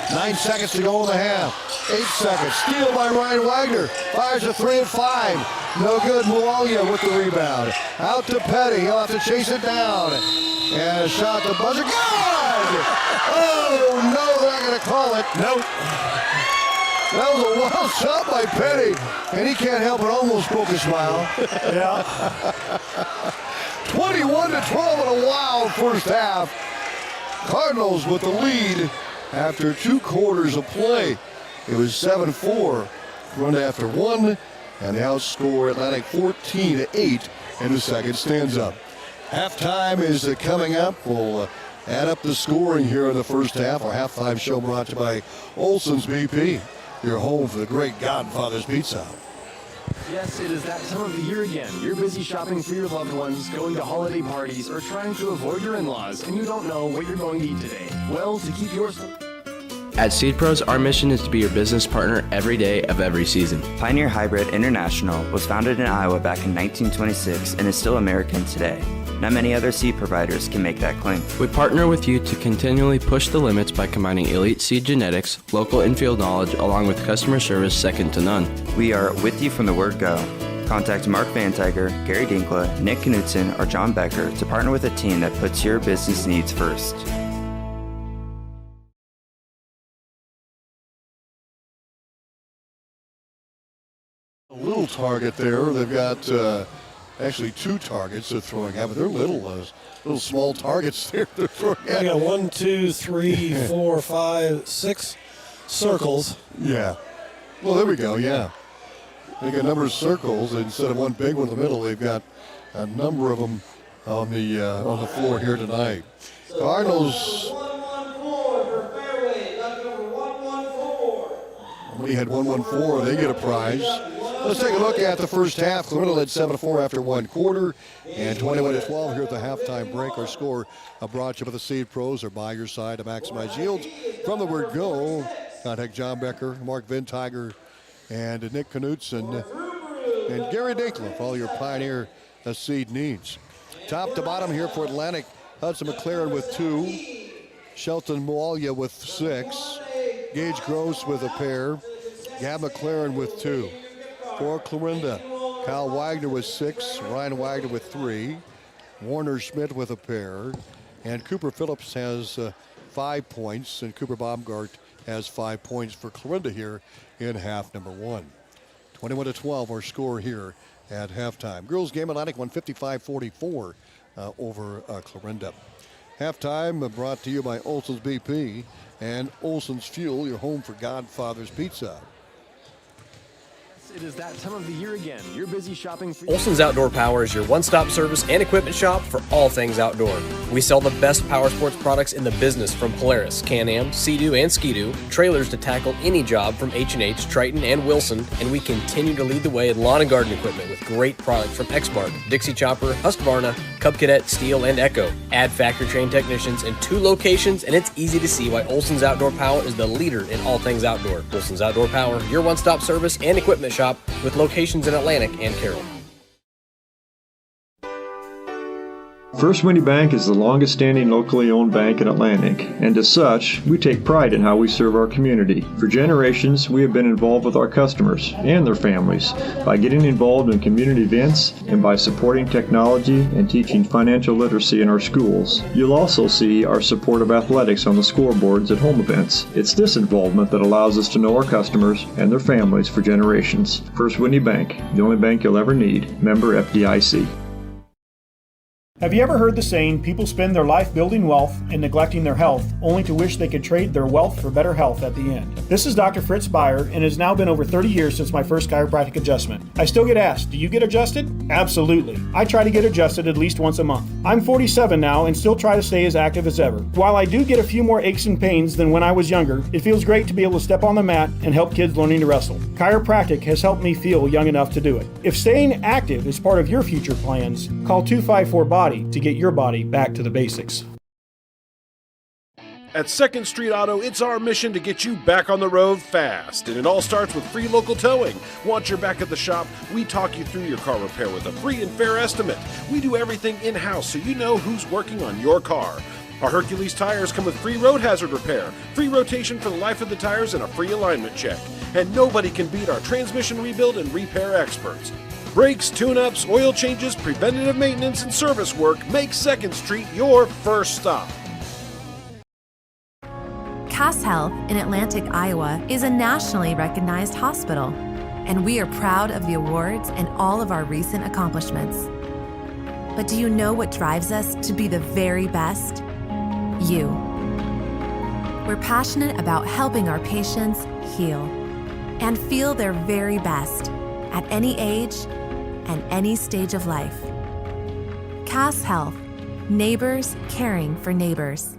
9 seconds to go in the half. 8 seconds. Steal by Ryan Wagner. Fires a 3 and 5. No good. Mualia with the rebound. Out to Petty. He'll have to chase it down. And a shot to buzzer. Good! Oh, no, they're not going to call it. Nope. That was a wild shot by Petty. And he can't help but almost poke a smile. Yeah. 21-12 in a wild first half. Cardinals with the lead after 2 quarters of play. It was 7-4 run after 1, and they outscore Atlantic 14-8 in the second stands up. Halftime is coming up. We'll add up the scoring here in the first half. Our halftime show brought to you by Olson's BP, your home for the great Godfather's Pizza. Yes, it is that time of the year again. You're busy shopping for your loved ones, going to holiday parties, or trying to avoid your in-laws, and you don't know what you're going to eat today. Well, to keep yours... At Seed Pros, our mission is to be your business partner every day of every season. Pioneer Hybrid International was founded in Iowa back in 1926 and is still American today. Not many other seed providers can make that claim. We partner with you to continually push the limits by combining elite seed genetics, local infield knowledge, along with customer service second to none. We are with you from the word go. Contact Mark Van Tiger, Gary Dinkla, Nick Knutson, or John Becker to partner with a team that puts your business needs first. A little target there. They've got actually 2 targets they're throwing at, but they're little small targets there they're throwing at. I got 1, 2, 3, 4, 5, 6 circles. Yeah. Well, there we go, yeah. They got a number of circles. Instead of one big one in the middle, they've got a number of them on the floor here tonight. Cardinals. We had 114. They get a prize. Let's take a look at the first half. Clarinda led 7-4 after 1 quarter, and 21-12 here at the halftime break. Our score brought to you by the Seed Pros, are by your side to maximize yields. From the word go, contact John Becker, Mark Van Tiger, and Nick Knutson, and Gary Dinkla for all your Pioneer seed needs. Top to bottom here for Atlantic, Hudson McLaren with 2, Shelton Mualia with 6, Gage Gross with a pair, Gab McLaren with 2. for Clarinda. Kyle Wagner with 6, Ryan Wagner with 3, Warner Schmidt with a pair, and Cooper Phillips has 5 points, and Cooper Baumgart has 5 points for Clarinda here in half number 1. 21-12 our score here at halftime. Girls game Atlantic won 55-44 over Clarinda. Halftime brought to you by Olson's BP and Olson's Fuel, your home for Godfather's Pizza. It is that time of the year again. You're busy shopping for... Olson's Outdoor Power is your one-stop service and equipment shop for all things outdoor. We sell the best power sports products in the business from Polaris, Can-Am, Sea-Doo, and Ski-Doo, trailers to tackle any job from H&H, Triton, and Wilson, and we continue to lead the way in lawn and garden equipment with great products from Exmark, Dixie Chopper, Husqvarna, Cub Cadet, Steel, and Echo. Add factory-trained technicians in 2 locations, and it's easy to see why Olson's Outdoor Power is the leader in all things outdoor. Olson's Outdoor Power, your one-stop service and equipment shop with locations in Atlantic and Carroll. First Winnie Bank is the longest standing locally owned bank in Atlantic, and as such, we take pride in how we serve our community. For generations, we have been involved with our customers and their families by getting involved in community events and by supporting technology and teaching financial literacy in our schools. You'll also see our support of athletics on the scoreboards at home events. It's this involvement that allows us to know our customers and their families for generations. First Winnie Bank, the only bank you'll ever need. Member FDIC. Have you ever heard the saying, people spend their life building wealth and neglecting their health, only to wish they could trade their wealth for better health at the end? This is Dr. Fritz Beyer, and it has now been over 30 years since my first chiropractic adjustment. I still get asked, do you get adjusted? Absolutely. I try to get adjusted at least once a month. I'm 47 now and still try to stay as active as ever. While I do get a few more aches and pains than when I was younger, it feels great to be able to step on the mat and help kids learning to wrestle. Chiropractic has helped me feel young enough to do it. If staying active is part of your future plans, call 254-BODY to get your body back to the basics. At 2nd Street Auto, it's our mission to get you back on the road fast. And it all starts with free local towing. Once you're back at the shop, we talk you through your car repair with a free and fair estimate. We do everything in-house so you know who's working on your car. Our Hercules tires come with free road hazard repair, free rotation for the life of the tires, and a free alignment check. And nobody can beat our transmission rebuild and repair experts. Brakes, tune-ups, oil changes, preventative maintenance, and service work make 2nd Street your first stop. Cass Health in Atlantic, Iowa is a nationally recognized hospital, and we are proud of the awards and all of our recent accomplishments. But do you know what drives us to be the very best? You. We're passionate about helping our patients heal and feel their very best at any age and any stage of life. Cass Health, neighbors caring for neighbors.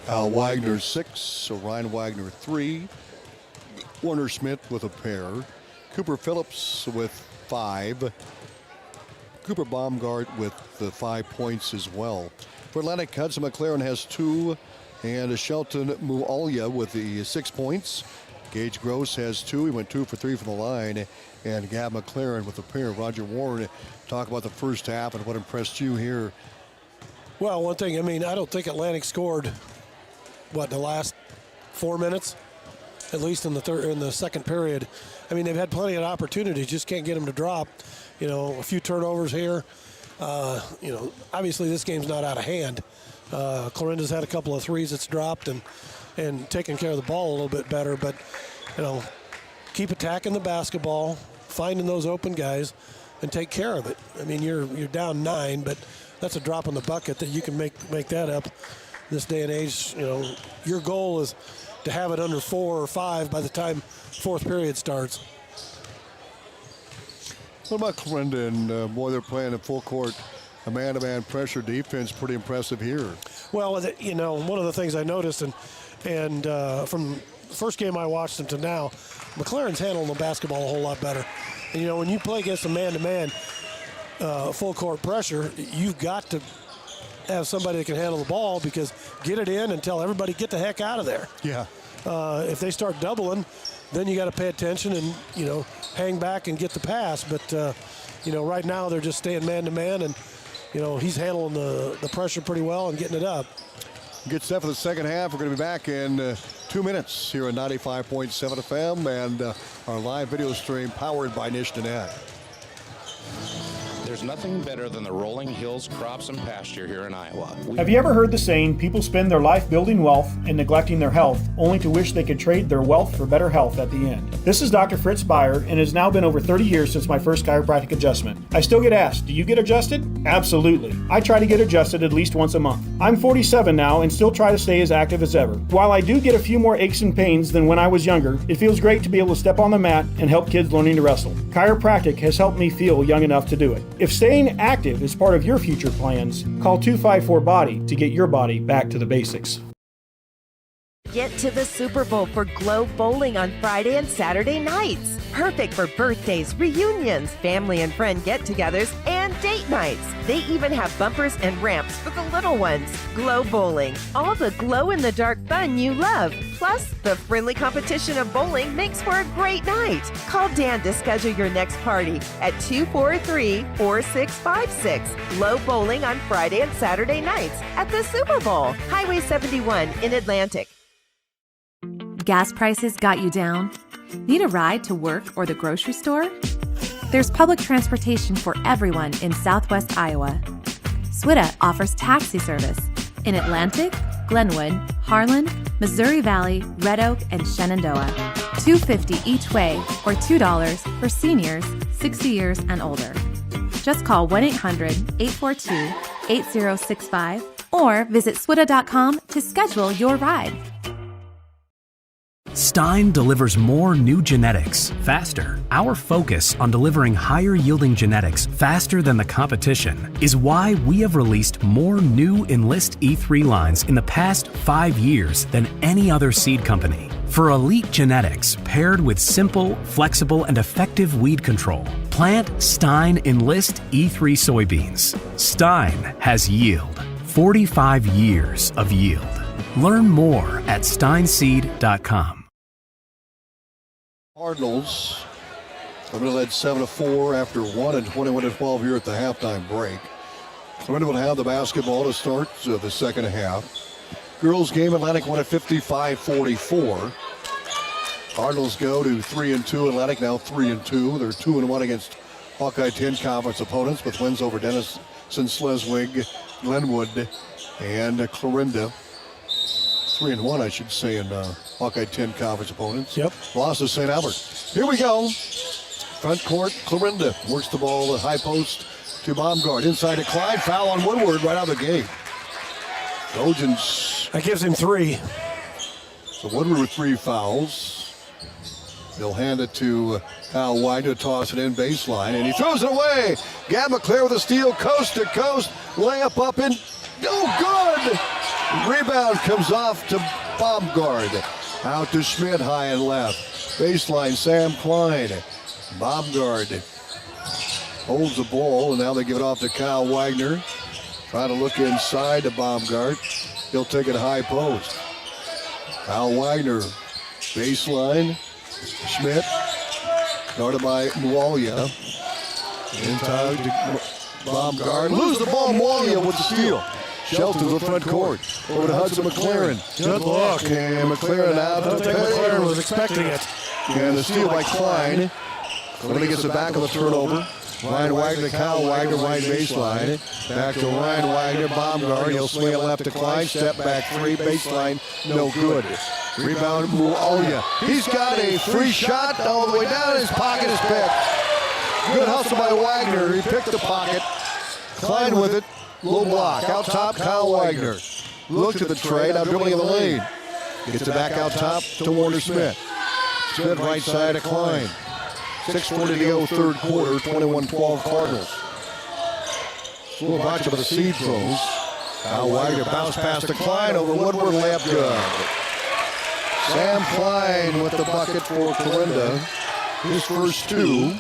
Wagner 6, so Ryan Wagner 3, Warner Schmidt with a pair, Cooper Phillips with 5, Cooper Baumgart with the 5 points as well. For Atlantic, Hudson McLaren has 2, and Shelton Mualia with the 6 points. Gage Gross has 2. He went 2 for 3 from the line. And Gab McLaren with a pair. Roger Warne, talk about the first half and what impressed you here. Well, one thing, I don't think Atlantic scored, the last 4 minutes? At least in the second period. They've had plenty of opportunities, just can't get them to drop. A few turnovers here. Obviously this game's not out of hand. Clarinda's had a couple of threes that's dropped and taking care of the ball a little bit better, but keep attacking the basketball, finding those open guys, and take care of it. You're down 9, but that's a drop in the bucket that you can make that up this day and age. Your goal is to have it under 4 or 5 by the time fourth period starts. What about Clarinda? And they're playing a full court, a man-to-man pressure defense. Pretty impressive here. Well, one of the things I noticed, and from the first game I watched them to now, McLaren's handling the basketball a whole lot better. And, when you play against a man-to-man full court pressure, you've got to have somebody that can handle the ball, because get it in and tell everybody get the heck out of there. Yeah. If they start doubling, then you got to pay attention and, hang back and get the pass. But, right now they're just staying man-to-man, and, he's handling the pressure pretty well and getting it up. Get set for the second half. We're going to be back in 2 minutes here at 95.7 FM and our live video stream powered by Nishtanet. There's nothing better than the rolling hills, crops, and pasture here in Iowa. Have you ever heard the saying, people spend their life building wealth and neglecting their health, only to wish they could trade their wealth for better health at the end? This is Dr. Fritz Beyer, and it has now been over 30 years since my first chiropractic adjustment. I still get asked, do you get adjusted? Absolutely. I try to get adjusted at least once a month. I'm 47 now and still try to stay as active as ever. While I do get a few more aches and pains than when I was younger, it feels great to be able to step on the mat and help kids learning to wrestle. Chiropractic has helped me feel young enough to do it. If staying active is part of your future plans, call 254-BODY to get your body back to the basics. Get to the Super Bowl for Glow Bowling on Friday and Saturday nights. Perfect for birthdays, reunions, family and friend get-togethers, and date nights. They even have bumpers and ramps for the little ones. Glow Bowling, all the glow-in-the-dark fun you love. Plus, the friendly competition of bowling makes for a great night. Call Dan to schedule your next party at 243-4656. Glow Bowling on Friday and Saturday nights at the Super Bowl, Highway 71 in Atlantic. Gas prices got you down? Need a ride to work or the grocery store? There's public transportation for everyone in Southwest Iowa. SWITA offers taxi service in Atlantic, Glenwood, Harlan, Missouri Valley, Red Oak, and Shenandoah. $2.50 each way or $2 for seniors 60 years and older. Just call 1-800-842-8065 or visit swita.com to schedule your ride. Stein delivers more new genetics faster. Our focus on delivering higher yielding genetics faster than the competition is why we have released more new Enlist E3 lines in the past 5 years than any other seed company. For elite genetics paired with simple, flexible, and effective weed control, plant Stein Enlist E3 soybeans. Stein has yield. 45 years of yield. Learn more at steinseed.com. Cardinals have been led 7-4 after 1 and 21-12 here at the halftime break. Clarinda will have the basketball to start the second half. Girls game, Atlantic won at 55-44. Cardinals go to 3-2. Atlantic now 3-2. They're 2-1 against Hawkeye 10 conference opponents with wins over Denison, Sleswig, Glenwood, and Clarinda. 3-1, I should say, in Hawkeye 10 conference opponents. Yep. Lost to St. Albert. Here we go. Front court, Clarinda works the ball at high post to Baumgart. Inside to Clyde. Foul on Woodward right out of the gate. Trojans. That gives him 3. So Woodward with 3 fouls. They'll hand it to Kyle Wagner, toss it in baseline, and he throws it away. Gab McClare with a steal, coast to coast. Layup up in. No good. Rebound comes off to Baumgart. Out to Schmidt, high and left. Baseline, Sam Klein. Baumgart holds the ball, and now they give it off to Kyle Wagner. Trying to look inside to Baumgart. He'll take it high post. Kyle Wagner, baseline. Schmidt, guarded by Mwalia. In time to Baumgart. Lose the ball, Mwalia with the steal. Shelton to the front court. Over to Hudson McLaren. Good look. And McLaren out. I don't think McLaren was expecting it. And the steal by Klein. Clarinda gets it back on the turnover. Ryan Wagner, Kyle Wagner, right baseline. Back to Ryan Wagner, Baumgart. He'll swing it left to Klein. Step back 3, baseline, no good. Rebound, Mwalia. He's got a free shot all the way down. His pocket is picked. Good hustle by Wagner. He picked the pocket. Klein with it. Low block. Out top, Kyle Wagner. Looks at the tray, now dribbling in the lane. Gets it back out top to Warner Smith. Smith right side to Klein. 6:40 to go, third quarter, 21-12 Cardinals. Slow botch of the seed throws. Kyle Wagner bounce pass to Klein over Woodward, layup good. Sam Klein with the bucket for Clarinda. His first 2.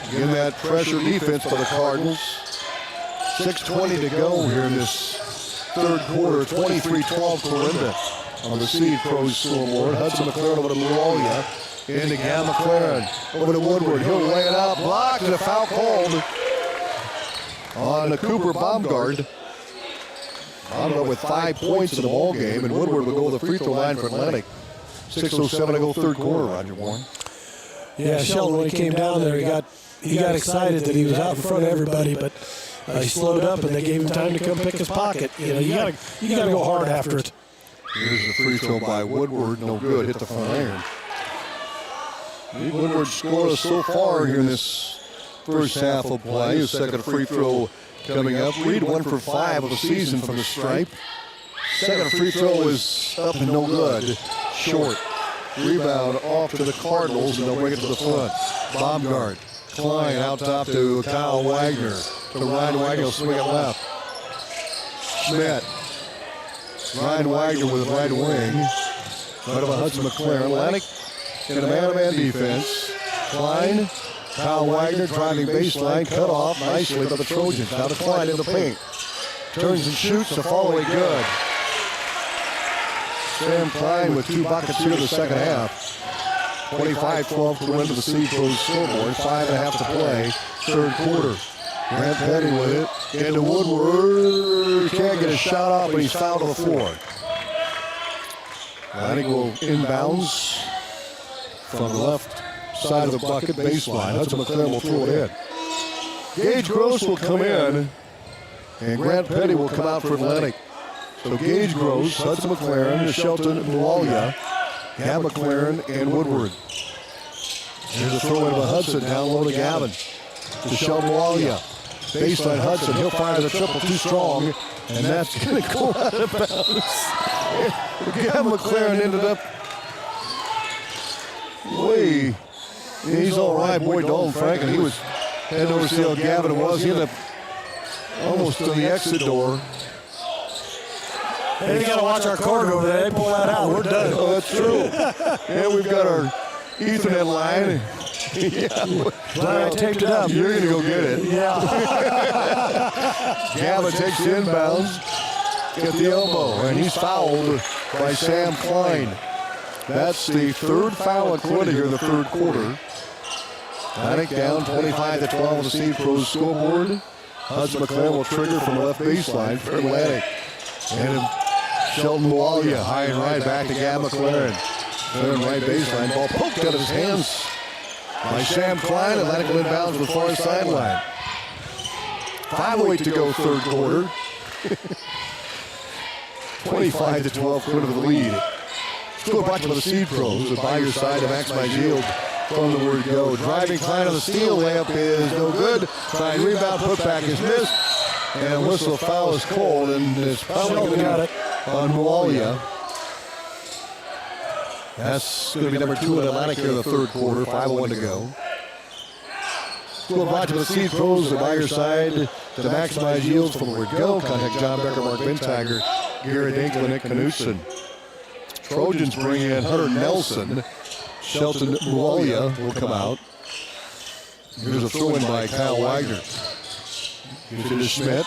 Again, that pressure defense by the Cardinals. 6:20 to go here in this third quarter. 23-12 Clarinda on the Seed Pros scoreboard. Hudson McLaren over to Mwalia. Into Gam McLaren. Over to Woodward. He'll lay it out. Blocked and a foul called on Cooper Baumgart. Wound up with 5 points in the ball game, and Woodward will go to the free throw line for Atlantic. 6:07 to go third quarter, Roger Warne. Yeah, Sheldon, when he came down there, he got excited that he was out in front of everybody, but he slowed up and they gave him time to come pick his pocket. You gotta go hard after it. Here's the free throw by Woodward, no good, hit the front iron. Woodward scoreless so far here in this first half of play. His second free throw coming up. Reed 1 for 5 of the season from the stripe. Second free throw is up and no good. Short. Rebound off to the Cardinals, and they'll bring it to the front. Baumgart. Klein out top to Kyle Wagner. To Ryan Wagner, will swing it left. Schmidt. Ryan Wagner with right wing. Right of a Hudson McLaren. Atlantic in a man-to-man defense. Klein. Kyle Wagner driving baseline. Cut off nicely by the Trojans. Now to Klein in the paint. Turns and shoots. The follow good. Sam Klein with 2 buckets here in the second half. 25-12 to win to the Seed Pros scoreboard. 5.5 to play. Third quarter. Grant Petty with it. Into Woodward. Can't get a shot off, but he's fouled on the floor. Atlantic will inbounds from the left side of the bucket baseline. Hudson McLaren will throw it in. Gage Gross will come in, and Grant Petty will come out for Atlantic. So Gage Gross, Hudson McLaren, Shelton Mualia, Gab McLaren, and Woodward. Here's a throw in by Hudson, down low to Gavin. To Shelton Mualia. Baseline Hudson, he'll fire the triple too strong, and that's going to go out of bounds. Gab McLaren ended up way. He's all right. Boy, Dalton Franklin, he was heading over to see how Gavin was. He ended up almost to the exit door. Hey, we got to watch our cord over there. They pull that out. We're done. Oh, that's true. And we've got our Ethernet line. Glad I taped it up. You're going to go get it. Yeah. Gavin takes the inbounds at the elbow, and he's fouled by Sam Klein. That's the third foul at Quinta here in the third quarter. Atlantic down 25-12 on the Seed Pros scoreboard. Hudson McLaren will trigger from the left baseline for Atlantic. And Shelton Mualia high and right back to Gab McLaren. Third right baseline. Ball poked out of his hands by Sam Klein. Atlantic will inbounds to the far sideline. 5:08 to go third quarter. 25-12 Quinta with the lead. Still brought to the Seed Pros. By your side to maximize yield from the word go. Driving Klein on the steal. Layup is no good. Trying rebound. Putback is missed. And whistle foul is called, and it's probably going to be on Mualia. That's going to be number 2 in Atlantic here in the third quarter. 5:01 to go. Still brought to the Seed Pros. By your side to maximize yields from the word go. Contact John Becker, Mark Bentagger, Gary Dinkley, and Nick Knutson. Trojans bring in Hunter Nelson. Shelton Mualia will come out. Here's a throw-in by Kyle Wagner. Here's it to Schmidt.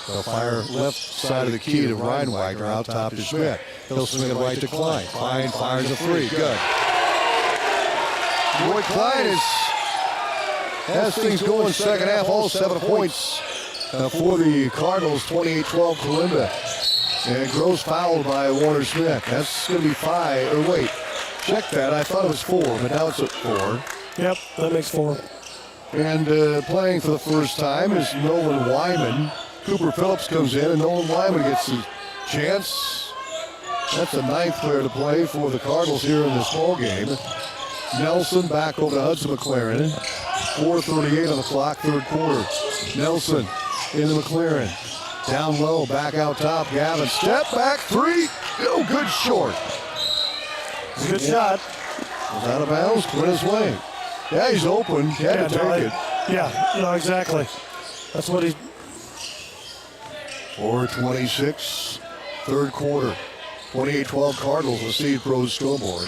They'll fire left side of the key to Ryan Wagner. Out top to Schmidt. He'll swing it right to Klein. Klein fires a three. Good. Boy, Klein has things going second half. All 7 points for the Cardinals. 28-12 Clarinda. And Gross fouled by Warner Smith. That's going to be 5. Or wait, check that. I thought it was 4, but now it's at 4. Yep, that makes 4. And playing for the first time is Nolan Wyman. Cooper Phillips comes in, and Nolan Wyman gets his chance. That's the 9th player to play for the Cardinals here in this ball game. Nelson back over to Hudson McLaren. 4:38 on the clock, third quarter. Nelson into McLaren. Down low, back out top. Gavin, step back, 3. Oh, good short. Good shot. Was out of bounds, Quinta's way. Yeah, he's open. He had to take it. Yeah, no, exactly. That's what he's... 4:26, third quarter. 28-12 Cardinals, the Seed Pros scoreboard.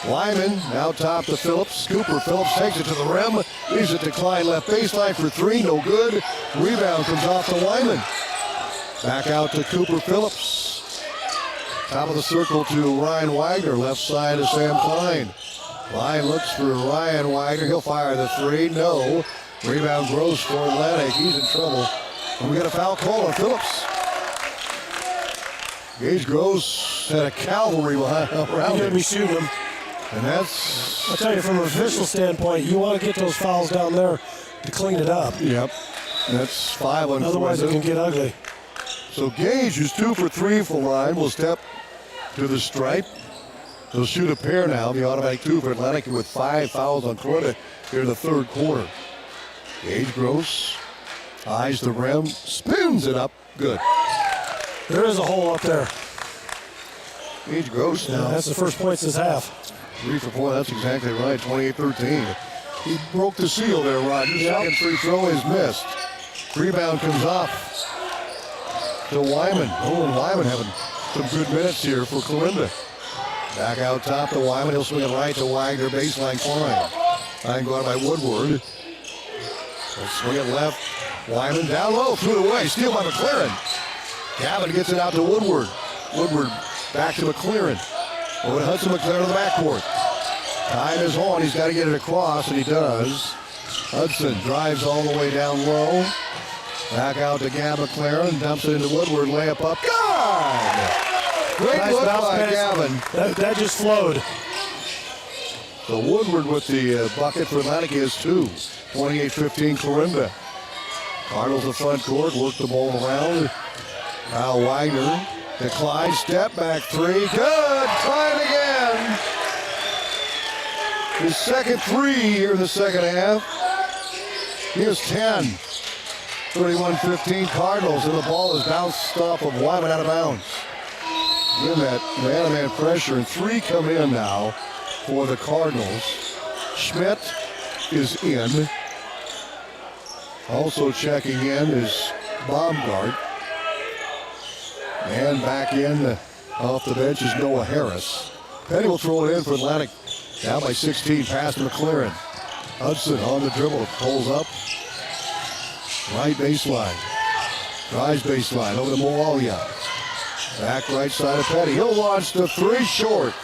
Lyman now top to Phillips. Cooper Phillips takes it to the rim. Leaves it to Klein left baseline for 3. No good. Rebound comes off to Lyman. Back out to Cooper Phillips. Top of the circle to Ryan Wagner. Left side to Sam Klein. Klein looks for Ryan Wagner. He'll fire the 3. No. Rebound Gross for Atlantic. He's in trouble. And we got a foul call on Phillips. Gage Gross had a cavalry around He's going to him. be shooting him. And that's... I'll tell you, from an official standpoint, you want to get those fouls down there to clean it up. Yep. That's 5 on Otherwise, it can get ugly. So Gage, who's 2 for 3 from the line, will step to the stripe. He'll shoot a pair now, the automatic 2 for Atlantic with 5 fouls on Clarinda here in the third quarter. Gage Gross eyes the rim, spins it up. Good. There is a hole up there. Gage Gross now. That's the first point since half. 3 for 4, that's exactly right, 28-13. He broke the seal there, Roger. Second free throw is missed. Rebound comes off to Wyman. Oh, and Wyman having some good minutes here for Clarinda. Back out top to Wyman. He'll swing it right to Wagner. Baseline Klein. Line guarded by Woodward. He'll swing it left. Wyman down low. Threw it away. Steal by McLaren. Gavin gets it out to Woodward. Woodward back to McLaren. Over to Hudson McLaren to the backcourt. Time is on. He's got to get it across, and he does. Hudson drives all the way down low. Back out to Gavin McLaren. Dumps it into Woodward. Layup up. Good! Great Nice look bounce by pass. Gavin. That just flowed. So Woodward with the bucket for Atlantic is 2. 28-15 Clarinda. Cardinals the front court. Work the ball around. Now Wagner. To Clyde. Step back 3. Good! Clyde again! His second 3 here in the second half. Here's 10. 31-15 Cardinals, and the ball is bounced off of Wyman out of bounds. In that man-to-man pressure, and 3 come in now for the Cardinals. Schmidt is in. Also checking in is Baumgart. And back in off the bench is Noah Harris. Petty will throw it in for Atlantic. Down by 16, pass to McLaren. Hudson on the dribble, pulls up. Right baseline. Drives baseline over to Moalia. Back right side of Petty. He'll launch the 3 short.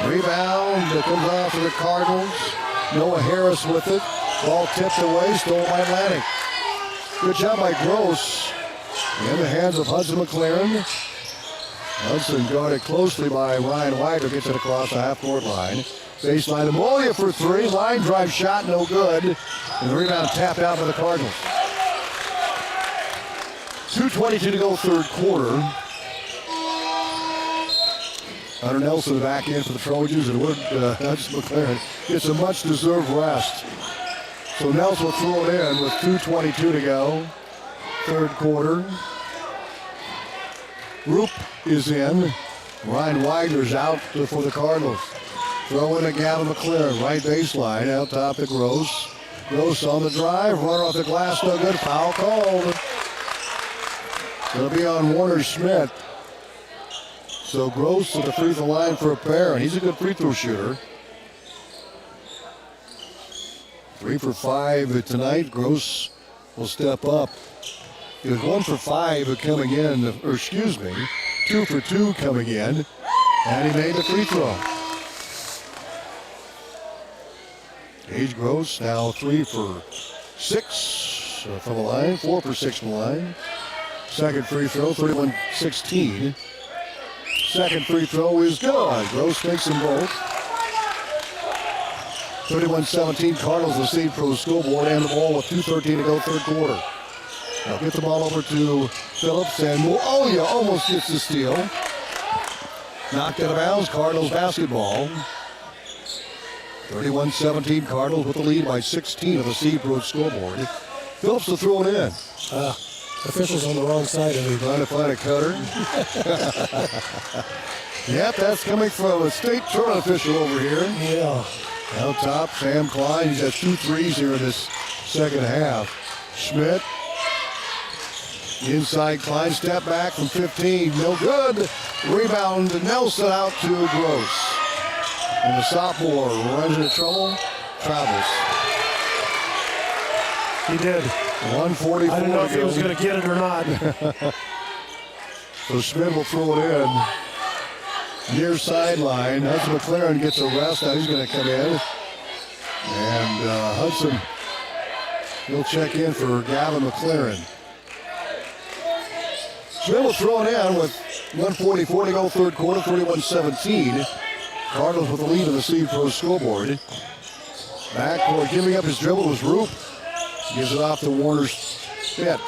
Rebound that comes off to the Cardinals. Noah Harris with it. Ball tipped away, stolen by Atlantic. Good job by Gross. In the hands of Hudson McLaren. Hudson guarded closely by Ryan Wagner. Gets it across the half-court line. Baseline to Molia for 3. Line drive shot, no good. And the rebound tapped out by the Cardinals. 2:22 to go third quarter. Hunter Nelson back in for the Trojans, and Hudson McLaren gets a much-deserved rest. So Nelson will throw it in with 2:22 to go. Third quarter. Roop is in. Ryan Wagner's out for the Cardinals. Throw in to Gavin McLaren, right baseline, out top to Gross. Gross on the drive, runner off the glass, no good, foul called. It'll be on Warner Schmidt. So Gross to the free throw line for a pair, and he's a good free throw shooter. 3 for 5 tonight. Gross will step up. He was 1 for 5 coming in, 2 for 2 coming in, and he made the free throw. Gage Gross now 3 for 6 from the line, 4 for 6 from the line. Second free throw, 31-16. Second free throw is good. Gross makes them both. 31-17 Cardinals, the Seed Pro scoreboard, and the ball with 2:13 to go third quarter. Now get the ball over to Phillips, and Moalia almost gets the steal. Knocked out of bounds, Cardinals basketball. 31-17 Cardinals with the lead by 16 of the Seed Pro scoreboard. Phillips to throw it in. Officials on the wrong side of it. Trying to find a cutter. Yep, that's coming from a state tournament official over here. Yeah. Out top, Sam Klein. He's got 2 threes here in this second half. Schmidt. Inside Klein, step back from 15. No good. Rebound, Nelson out to Gross. And the sophomore runs into trouble. Travels. He did. 144. I didn't know if he was going to get it or not. So Schmidt will throw it in. Near sideline. Hudson McLaren gets a rest. Now he's going to come in. And Hudson will check in for Gavin McLaren. Dribble thrown in with 1:44 to go, third quarter, 31-17. Cardinals with the lead on the Seed Pro scoreboard. Backcourt giving up his dribble was Roop. Gives it off to Warner's pit.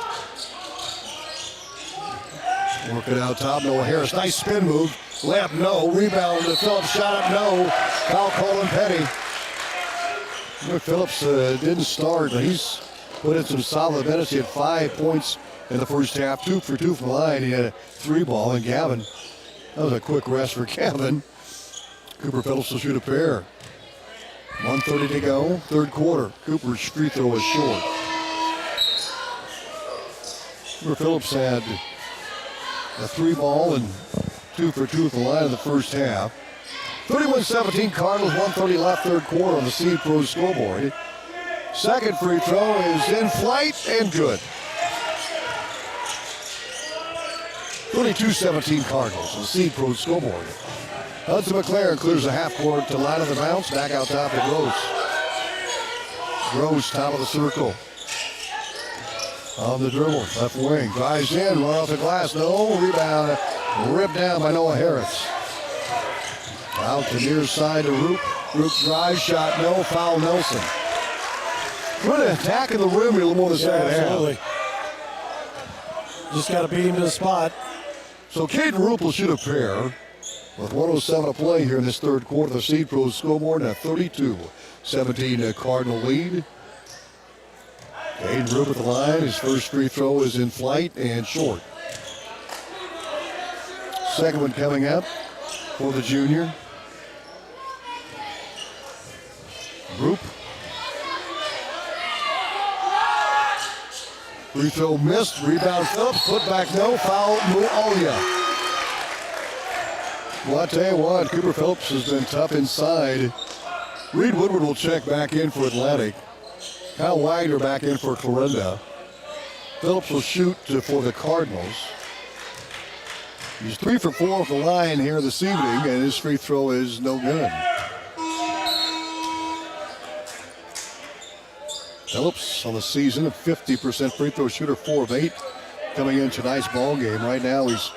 Working out top, Noah Harris. Nice spin move. Layup, no. Rebound to Phillips. Shot up, no. Foul call on Petty. Phillips didn't start, but he's put in some solid minutes. He had 5 points in the first half, 2 for 2 from the line. He had a 3 ball, and Gavin, that was a quick rest for Gavin. Cooper Phillips will shoot a pair. 1:30 to go, third quarter. Cooper's free throw is short. Cooper Phillips had a 3 ball and 2 for 2 from the line in the first half. 31-17 Cardinals, 1:30 left, third quarter on the Seed Pro scoreboard. Second free throw is in flight and good. 32-17 Cardinals on the Seed Pro scoreboard. Hudson McLaren clears the half court to line of the bounce. Back out top to Gross. Gross, top of the circle. On the dribble, left wing. Drives in, run off the glass. No, rebound. Ripped down by Noah Harris. Out to near side to Roop. Roop drive shot, no. Foul Nelson. Good attack in the rim here a little more in the second half. Absolutely. Just got to beat him to the spot. So Caden Roop will shoot a pair. With 1:07 to play here in this third quarter, the Seed Pro scoreboard, a 32-17 Cardinal lead. Caden Roop at the line. His first free throw is in flight and short. Second one coming up for the junior. Roop. Free throw missed. Rebound Phillips. Put back no. Foul Mualia. Well, I tell you what, Cooper Phillips has been tough inside. Reed Woodward will check back in for Atlantic. Kyle Wagner back in for Clarinda. Phillips will shoot for the Cardinals. He's 3 for 4 off the line here this evening, and his free throw is no good. Phillips on the season, a 50% free throw shooter, 4 of 8. Coming in tonight's ball game. Right now he's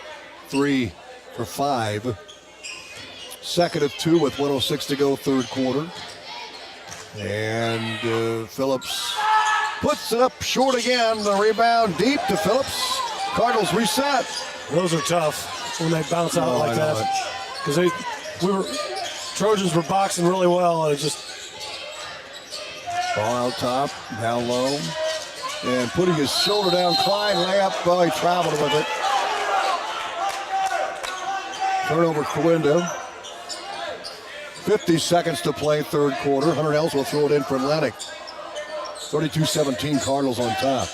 3 for 5. Second of 2 with 1:06 to go, third quarter. And Phillips puts it up short again. The rebound deep to Phillips. Cardinals reset. Those are tough when they bounce out like that. Because Trojans were boxing really well, and it just. Ball out top, down low. And putting his shoulder down, Klein layup. Well, he traveled with it. Turnover Clarinda. 50 seconds to play, third quarter. Hunter Ells will throw it in for Atlantic. 32-17 Cardinals on top.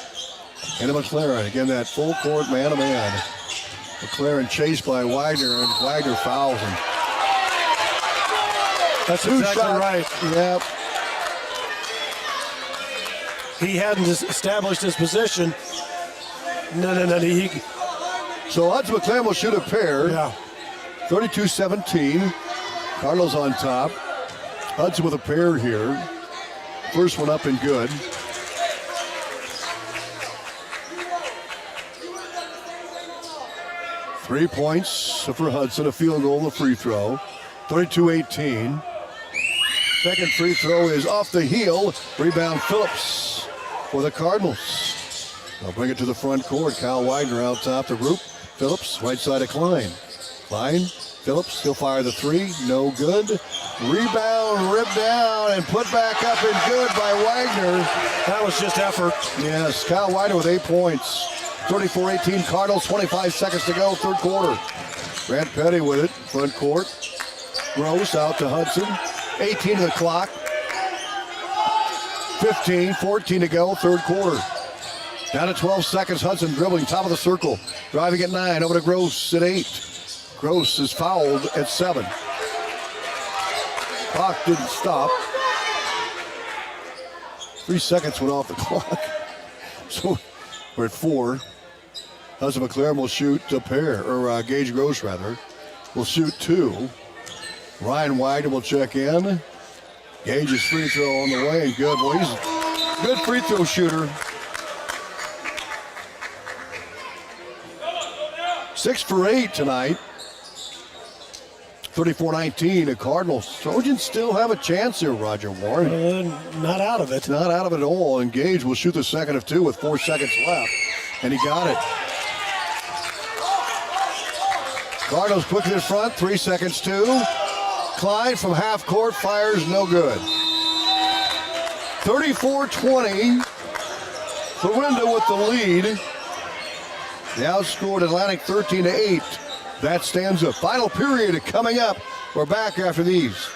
Into McLaren. Again, that full court man-to-man. McLaren chased by Wagner, and Wagner fouls him. That's exactly right. Yep. He hadn't established his position. No. So Hudson McLaren will shoot a pair. Yeah. 32-17. Cardinals on top. Hudson with a pair here. First one up and good. Three points for Hudson, a field goal and a free throw. 32-18. Second free throw is off the heel. Rebound Phillips for the Cardinals. They'll bring it to the front court. Kyle Wagner out top the group. Phillips, right side of Klein. Klein, Phillips, he'll fire the 3. No good. Rebound, ripped down, and put back up and good by Wagner. That was just effort. Yes, Kyle Wagner with 8 points. 34-18 Cardinals, 25 seconds to go, third quarter. Grant Petty with it, front court. Gross out to Hudson. 18 to the clock. 14 to go, third quarter. Down to 12 seconds, Hudson dribbling, top of the circle. Driving at 9, over to Gross at 8. Gross is fouled at 7. Clock didn't stop. 3 seconds went off the clock. So we're at 4. Hudson McLaren will shoot a pair, or Gage Gross rather, will shoot 2. Ryan Wagner will check in. Gage's free throw on the way, and good. Well, he's a good free throw shooter. 6 for 8 tonight. 34-19, the Cardinals. Trojans still have a chance here, Roger Warne. Not out of it. Not out of it at all. And Gage will shoot the second of 2 with 4 seconds left. And he got it. Cardinals quickly in front, 3 seconds 2. Klein from half court fires, no good. 34-20. Clarinda with the lead. They outscored Atlantic 13-8. That stands up. Final period coming up. We're back after these.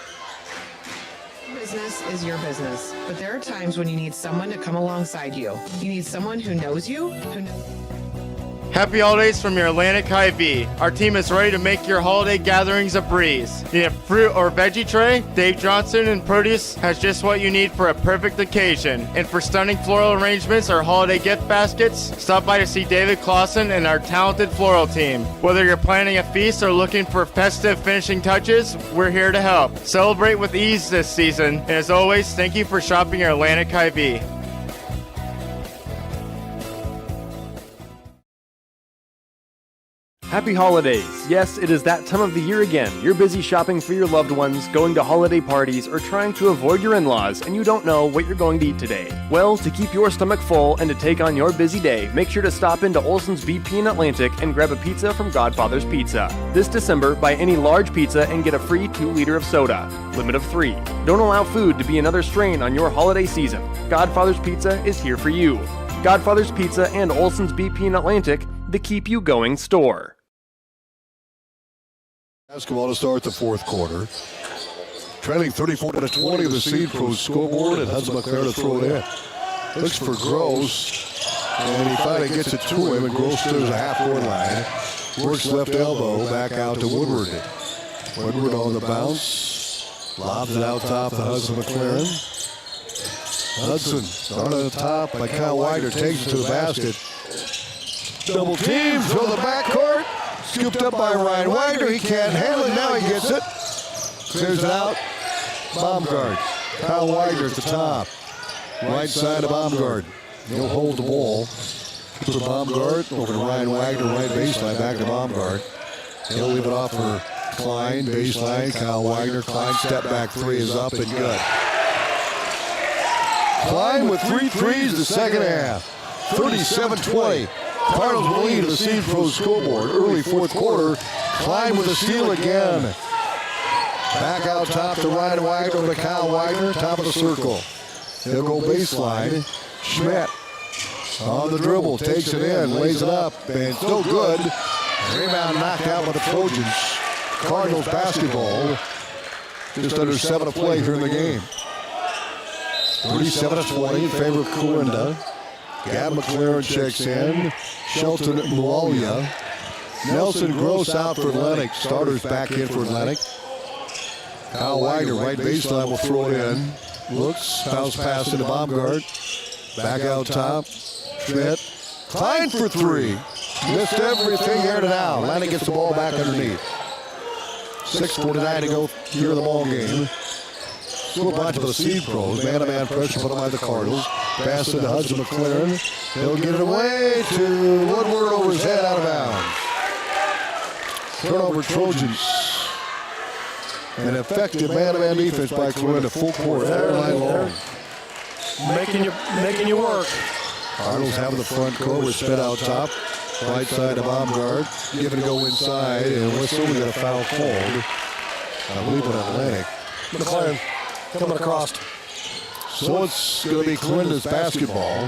Business is your business, but there are times when you need someone to come alongside you. You need someone who knows you, Happy holidays from your Atlantic High V. Our team is ready to make your holiday gatherings a breeze. Need a fruit or veggie tray? Dave Johnson and Produce has just what you need for a perfect occasion. And for stunning floral arrangements or holiday gift baskets, stop by to see David Clausen and our talented floral team. Whether you're planning a feast or looking for festive finishing touches, we're here to help. Celebrate with ease this season. And as always, thank you for shopping your Atlantic High V. Happy holidays. Yes, it is that time of the year again. You're busy shopping for your loved ones, going to holiday parties, or trying to avoid your in-laws, and you don't know what you're going to eat today. Well, to keep your stomach full and to take on your busy day, make sure to stop into Olson's BP in Atlantic and grab a pizza from Godfather's Pizza. This December, buy any large pizza and get a free 2-liter of soda. Limit of 3. Don't allow food to be another strain on your holiday season. Godfather's Pizza is here for you. Godfather's Pizza and Olson's BP in Atlantic, the keep you going store. Basketball to start the fourth quarter. Trailing 34-20 with the Seed Pro scoreboard, and Hudson McClure to throw it in. Looks for Gross, and he finally gets it to him, and Gross to the half-court line. Works left elbow, back out to Woodward. Woodward on the bounce. Lobs it out top to Hudson McLaren. Hudson started at the top by Kyle Widener, takes it to the basket. Double team, throw the backcourt. Scooped up by Ryan Wagner. He can't handle it. Now he gets it. Clears it out. Baumgart. Kyle Wagner at the top. Right side of Baumgart. He'll hold the ball. For Baumgart. Over to Ryan Wagner. Right baseline. Back to Baumgart. He'll leave it off for Klein. Baseline. Kyle Wagner. Klein step back 3 is up and good. Klein with 3 threes the second half. 37-20. Cardinals will lead the Seed Pro scoreboard. Early fourth quarter. Klein with a steal again. Back out top to Ryan Wagner over to Kyle Wagner. Top of the circle. He'll go baseline. Schmidt on the dribble. Takes it in. Lays it up. And still good. Rebound knocked out by the Trojans. Cardinals basketball. Just under 7 to play here in the game. 37-20 in favor of Clarinda. Gab McLaren checks in. Shelton Mualia. Nelson Gross out for Atlantic. Starters back in for Atlantic. Kyle Wagner, right baseline, will throw it in. Looks, bounce pass into Baumgart. Back out top. Schmidt. Klein for 3. Missed everything here to now. Atlantic gets the ball back underneath. 6:49 to go here in the ball game. Still bunch of the Seed Pros. Man-to-man pressure put on by the Cardinals. Pass into Hudson McLaren. He'll get it away to Woodward over his head out of bounds. Turnover Trojans. An effective man-to-man defense by Clarinda. Full court all night long. Making you work. Cardinals have the front court with Schmidt out top. Right side of Baumgart. Give it a go inside. And whistle. We got a foul called. I believe on Atlantic. McLaren coming across. So it's going to be Clarinda's basketball.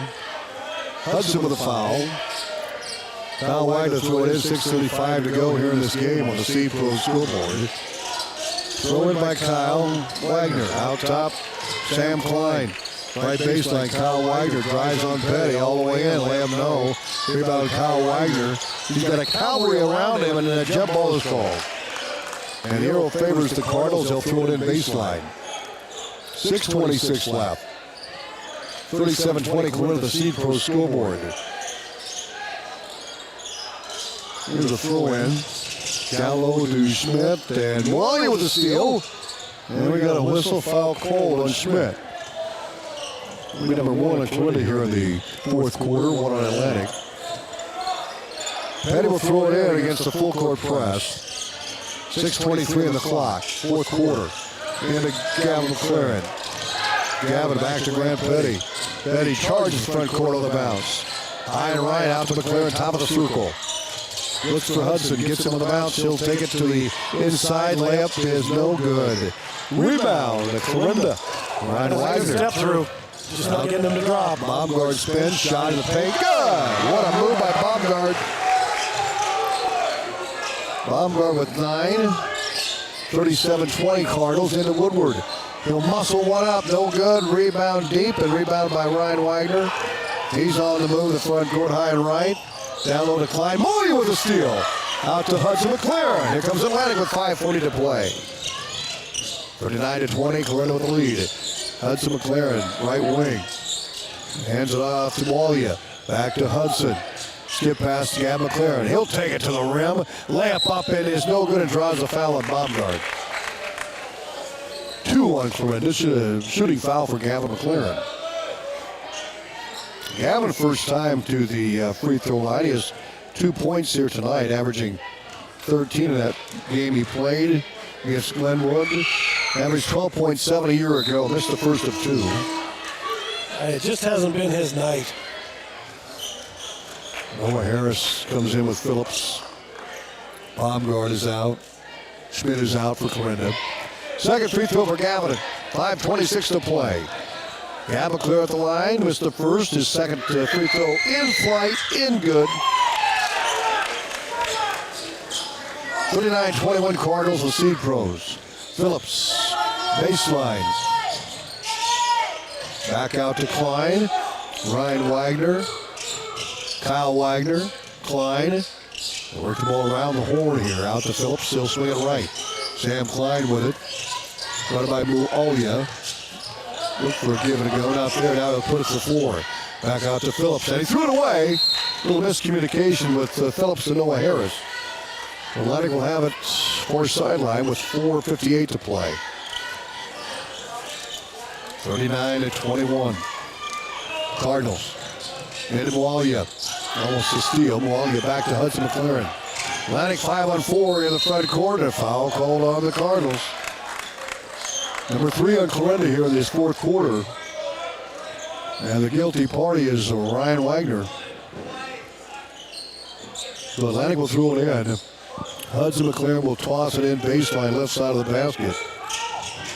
Hudson with a foul. Kyle Wagner throw it in. 6:35 to go here in this game on the Seed Pro scoreboard. Throw in by Kyle Wagner. Out top, Sam Klein. Right baseline, Kyle Wagner drives on Petty all the way in. Let him know. Rebound Kyle Wagner. He's got a cavalry around him, and then a jump ball is called. And the arrow favors the Cardinals. They'll throw it in baseline. 6:26 left. 37-20 Clarinda, the Seed Pro scoreboard. Here's a throw in. Down low to Schmidt, and Wally with a steal. And we got a whistle foul called on Schmidt. We number 1 on Clarinda here in the fourth quarter, 1 on Atlantic. Petty will throw it in against the full court press. 6:23 on the clock, fourth quarter. Into Gavin McLaren. Gavin back to Grant Petty. Petty charges front court on the bounce. High and right out to McLaren, top of the circle. Looks for Hudson, gets him on the bounce. He'll take it to the inside. Layup is no good. Rebound to Clarinda. Ryan Wagner. Step through. Just not getting him to drop. Baumgart spins, shot in the paint. Good! What a move by Baumgart. Baumgart with 9. 37-20 Cardinals into Woodward. He'll muscle one up, no good. Rebound deep, and rebounded by Ryan Wagner. He's on the move, the front court, high and right. Down low to Klein. Moody with a steal. Out to Hudson McLaren. Here comes Atlantic with 5:40 to play. 39-20, Clarinda with the lead. Hudson McLaren, right wing. Hands it off to Walia. Back to Hudson. Skip past to Gavin McLaren. He'll take it to the rim. Layup up in is no good and draws the foul on Baumgart. 2 on Clarinda. Shooting foul for Gavin McLaren. Gavin first time to the free throw line. He has 2 points here tonight, averaging 13 in that game he played against Glenwood. Averaged 12.7 a year ago. Missed the first of 2. It just hasn't been his night. Noah Harris comes in with Phillips. Baumgart is out. Schmidt is out for Clarinda. Second free throw for Gavin. 5:26 to play. Gavin clear at the line. Missed the first. His second free throw in flight, in good. 39-21 Cardinals with Seed Pros. Phillips, baseline. Back out to Klein. Ryan Wagner. Kyle Wagner. Klein. Work the ball around the horn here. Out to Phillips. He'll swing it right. Sam Klein with it. Run by Mualia. Look for a give and a go. Not there. Now he'll put it to the floor. Back out to Phillips. And he threw it away. A little miscommunication with Phillips and Noah Harris. Atlantic will have it for sideline with 4:58 to play. 39-21. Cardinals. Into Mualia. Almost a steal. Mualia back to Hudson McLaren. Atlantic 5-on-4 in the front court. A foul called on the Cardinals. Number 3 on Clarinda here in this fourth quarter. And the guilty party is Ryan Wagner. So Atlantic will throw it in. Hudson McLaren will toss it in baseline left side of the basket.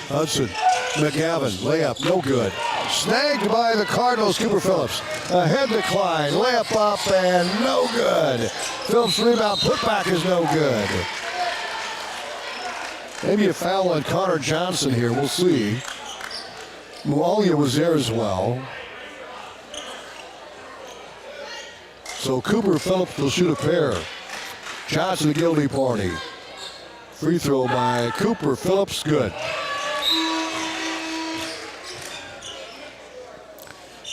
Hudson, McGavin, layup, no good. Snagged by the Cardinals, Cooper Phillips. Ahead to Klein, layup up and no good. Phillips rebound, putback is no good. Maybe a foul on Connor Johnson here, we'll see. Mualia was there as well. So Cooper Phillips will shoot a pair. Johnson, the guilty party. Free throw by Cooper Phillips, good.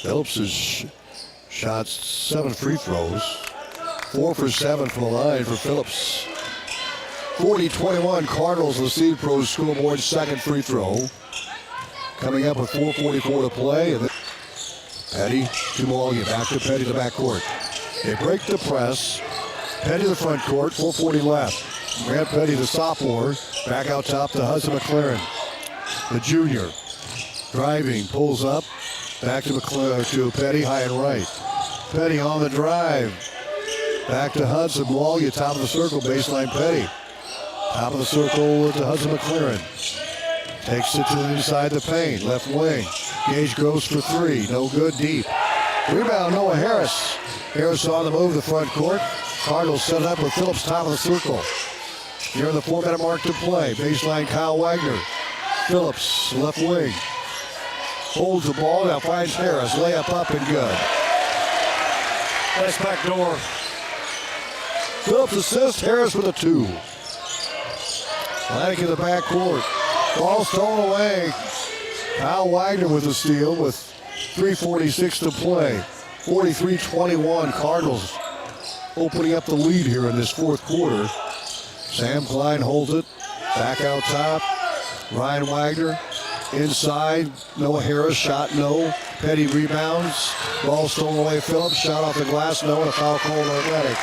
Phillips has shot 7 free throws. 4 for 7 from the line for Phillips. 40-21 Cardinals, the Seed Pros scoreboard, second free throw. Coming up with 4:44 to play. And Petty to Mualia, back to Petty to the backcourt. They break the press. Petty to the front court, 4:40 left. Grant Petty, the sophomore, back out top to Hudson McLaren. The junior, driving, pulls up, back to Petty, high and right. Petty on the drive. Back to Hudson, Mualia, top of the circle, baseline Petty. Top of the circle to Hudson McLaren. Takes it to the inside the paint, left wing. Gage goes for 3, no good, deep. Rebound, Noah Harris. Harris on the move, the front court. Cardinals set up with Phillips, top of the circle. Here in the 4-minute mark to play. Baseline, Kyle Wagner. Phillips, left wing. Holds the ball, now finds Harris. Layup up and good. Nice back door. Phillips assist, Harris with a 2. Atlantic in the backcourt. Ball stolen away. Kyle Wagner with a steal with 3:46 to play. 43-21 Cardinals opening up the lead here in this fourth quarter. Sam Klein holds it. Back out top. Ryan Wagner inside. Noah Harris shot no. Petty rebounds. Ball stolen away. Phillips shot off the glass. No, and a foul call on Atlantic.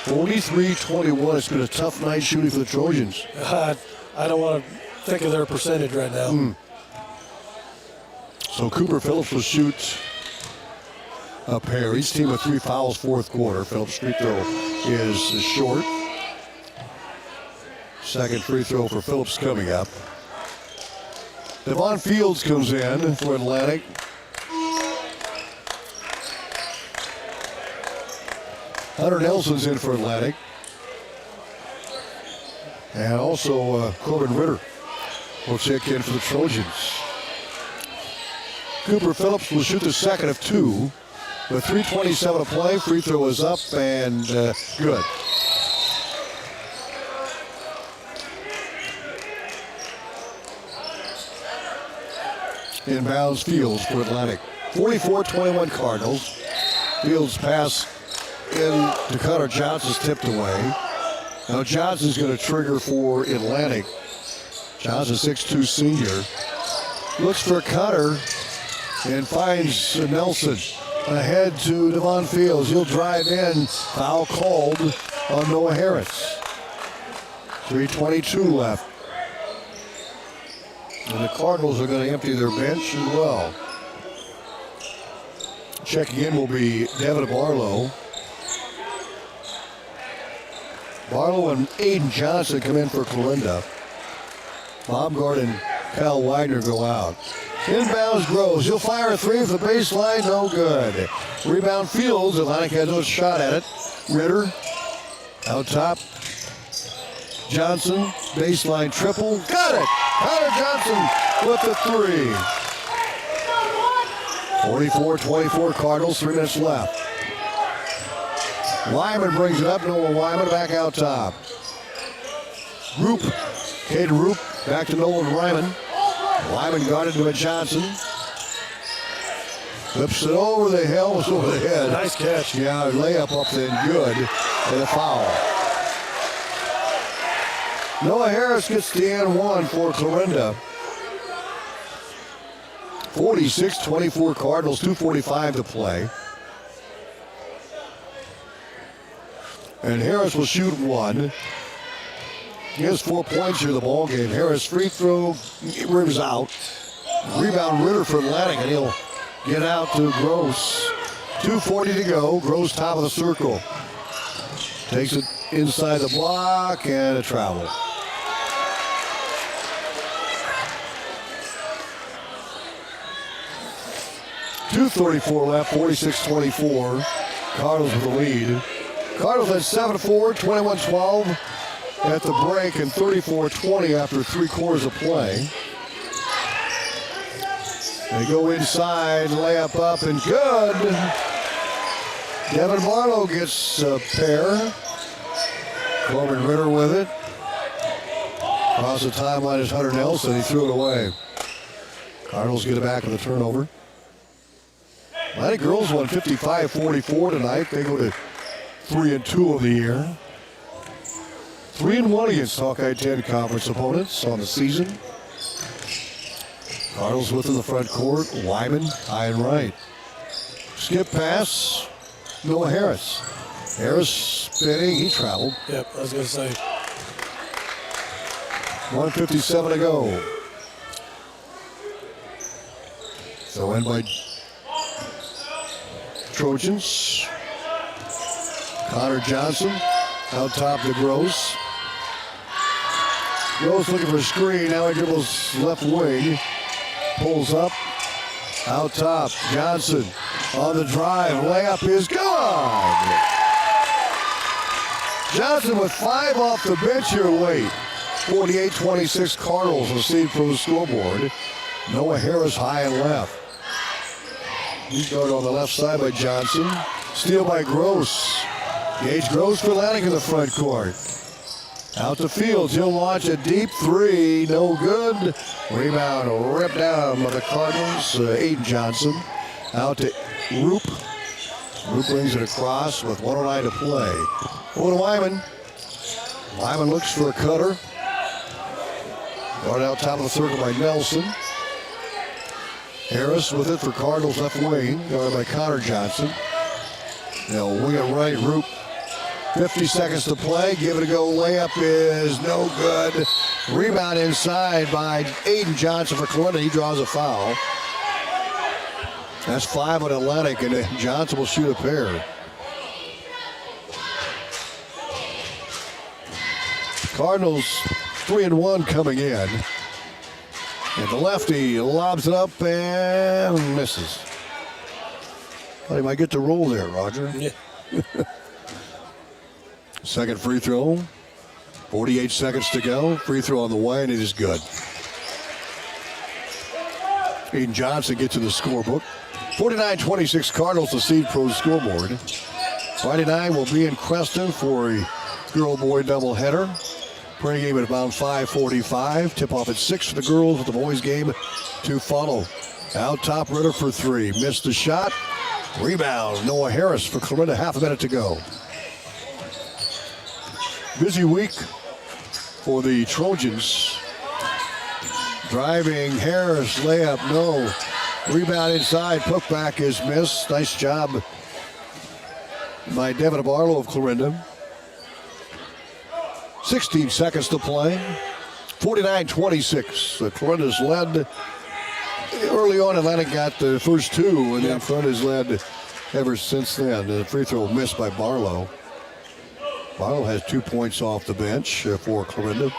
43-21. It's been a tough night shooting for the Trojans. I don't want to think of their percentage right now. So Cooper Phillips will shoot a pair. Each team with 3 fouls, fourth quarter. Phillips' free throw is short. Second free throw for Phillips coming up. Devon Fields comes in for Atlantic. Hunter Nelson's in for Atlantic. And also Corbin Ritter will check in for the Trojans. Cooper Phillips will shoot the second of 2. With 3:27 to play, free throw is up and good. Inbounds Fields for Atlantic. 44-21 Cardinals. Fields pass in to Connor Johnson's tipped away. Now Johnson's going to trigger for Atlantic. Johnson, 6'2 senior. Looks for Cutter and finds Nelson. Ahead to Devon Fields. He'll drive in. Foul called on Noah Harris. 3:22 left. And the Cardinals are going to empty their bench as well. Checking in will be Devin Barlow. Barlow and Aiden Johnson come in for Clarinda. Baumgart and Kyle Widener go out. Inbounds Groves. He'll fire a 3 for the baseline. No good. Rebound Fields. Atlantic has no shot at it. Ritter out top. Johnson. Baseline triple. Got it. Connor Johnson with the 3. 44-24 Cardinals. 3 minutes left. Lyman brings it up. Noah Lyman back out top. Roop. Cade Roop back to Nolan Ryman. Lyman guarded to a Johnson. Flips it over the hill. It's over the head. Nice catch. Yeah, layup up then good. And a foul. Noah Harris gets the and 1 for Clarinda. 46-24 Cardinals, 2:45 to play. And Harris will shoot 1. He has 4 points here in the ball game. Harris free throw, rims out. Rebound Ritter for Atlantic, and he'll get out to Gross. 2:40 to go. Gross top of the circle. Takes it inside the block and a travel. .234 left, 46-24. Cardinals with the lead. Cardinals had 7-4, 21-12 at the break, and 34-20 after 3 quarters of play. They go inside, layup up, and good. Devin Barlow gets a pair. Corbin Ritter with it. Across the timeline is Hunter Nelson. He threw it away. Cardinals get it back with a turnover. Atlantic girls won 55-44 tonight. They go to 3-2 of the year. 3-1 against Hawkeye 10 conference opponents on the season. Cardinals within the front court. Lyman high and right. Skip pass. Noah Harris. Harris spinning. He traveled. Yep, I was going to say. 1:57 to go. So in by Trojans. Connor Johnson out top to Gross. Gross looking for a screen. Now he dribbles left wing. Pulls up. Out top. Johnson on the drive. Layup is good. Johnson with 5 off the bench here late. 48-26 Cardinals will see from the scoreboard. Noah Harris high and left. He's guarded on the left side by Johnson. Steal by Gross. Gage Gross for Atlantic in the front court. Out to Fields. He'll launch a deep 3. No good. Rebound ripped down by the Cardinals. Aiden Johnson. Out to Roop. Roop brings it across with 1:09 to play. Over to Lyman. Lyman looks for a cutter. Guarded out top of the circle by Nelson. Harris with it for Cardinals left wing, guarded by Connor Johnson. They'll wing it right. Roop 50 seconds to play. Give it a go. Layup is no good. Rebound inside by Aiden Johnson for Clarinda. He draws a foul. That's 5 on Atlantic, and Johnson will shoot a pair. Cardinals 3-1 coming in. And the lefty lobs it up and misses. Well, he might get the roll there, Roger. Yeah. Second free throw. 48 seconds to go. Free throw on the way, and it is good. Aiden Johnson gets to the scorebook. 49-26 Cardinals, the Seed Pro scoreboard. Friday night will be in Creston for a girl-boy doubleheader. Pre-game at about 5:45. Tip-off at 6 for the girls with the boys game to follow. Out top, Ritter for 3. Missed the shot. Rebound, Noah Harris for Clarinda. Half a minute to go. Busy week for the Trojans. Driving, Harris, layup, no. Rebound inside, putback is missed. Nice job by Devin Barlow of Clarinda. 16 seconds to play. 49-26. Clarinda's led. Early on, Atlantic got the first two, and then Clarinda's led ever since then. The free throw missed by Barlow. Barlow has 2 points off the bench for Clarinda.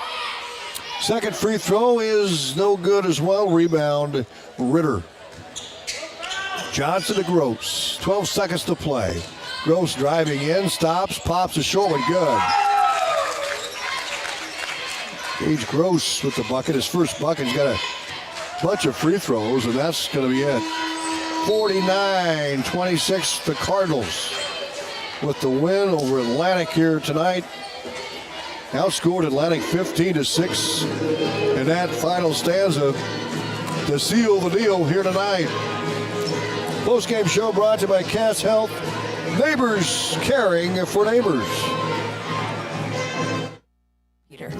Second free throw is no good as well. Rebound, Ritter. Johnson to Gross. 12 seconds to play. Gross driving in, stops, pops a short one, good. Gage Gross with the bucket. His first bucket. He's got a bunch of free throws, and that's going to be it. 49-26, the Cardinals with the win over Atlantic here tonight. Outscored Atlantic 15-6 in that final stanza to seal the deal here tonight. Post-game show brought to you by Cass Health. Neighbors caring for neighbors.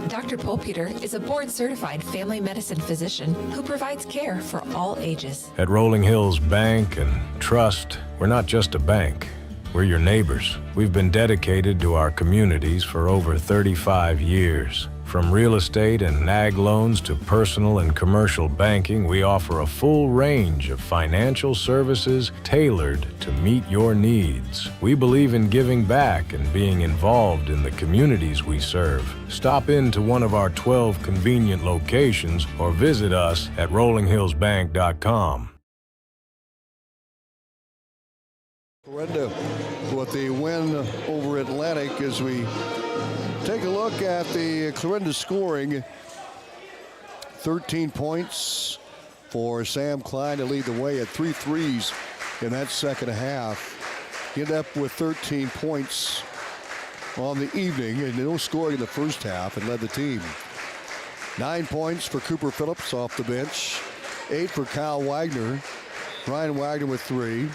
Dr. Polpeter is a board-certified family medicine physician who provides care for all ages. At Rolling Hills Bank and Trust, we're not just a bank. We're your neighbors. We've been dedicated to our communities for over 35 years. From real estate and ag loans to personal and commercial banking, we offer a full range of financial services tailored to meet your needs. We believe in giving back and being involved in the communities we serve. Stop into one of our 12 convenient locations or visit us at rollinghillsbank.com. Clarinda with the win over Atlantic as we take a look at the Clarinda scoring. 13 points for Sam Klein to lead the way at 3 threes in that second half. He ended up with 13 points on the evening and no scoring in the first half and led the team. 9 points for Cooper Phillips off the bench. 8 for Kyle Wagner. Ryan Wagner with 3.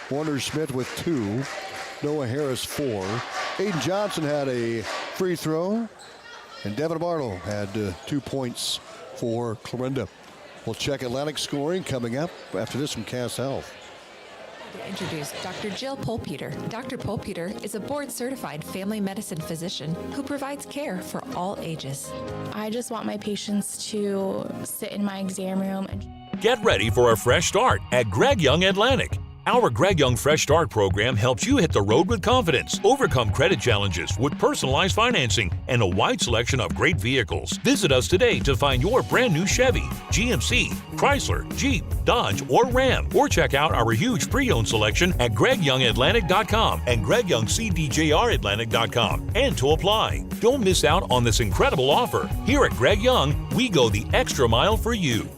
Warner Smith with 2. Noah Harris 4. Aiden Johnson had a free throw. And Devin Barlow had 2 points for Clarinda. We'll check Atlantic scoring coming up after this from Cass Health. To introduce Dr. Jill Polpeter. Dr. Polpeter is a board-certified family medicine physician who provides care for all ages. I just want my patients to sit in my exam room and get ready for a fresh start at Greg Young Atlantic. Our Greg Young Fresh Start program helps you hit the road with confidence, overcome credit challenges with personalized financing, and a wide selection of great vehicles. Visit us today to find your brand new Chevy, GMC, Chrysler, Jeep, Dodge, or Ram, or check out our huge pre-owned selection at GregYoungAtlantic.com and GregYoungCDJRAtlantic.com. And to apply. Don't miss out on this incredible offer. Here at Greg Young, we go the extra mile for you.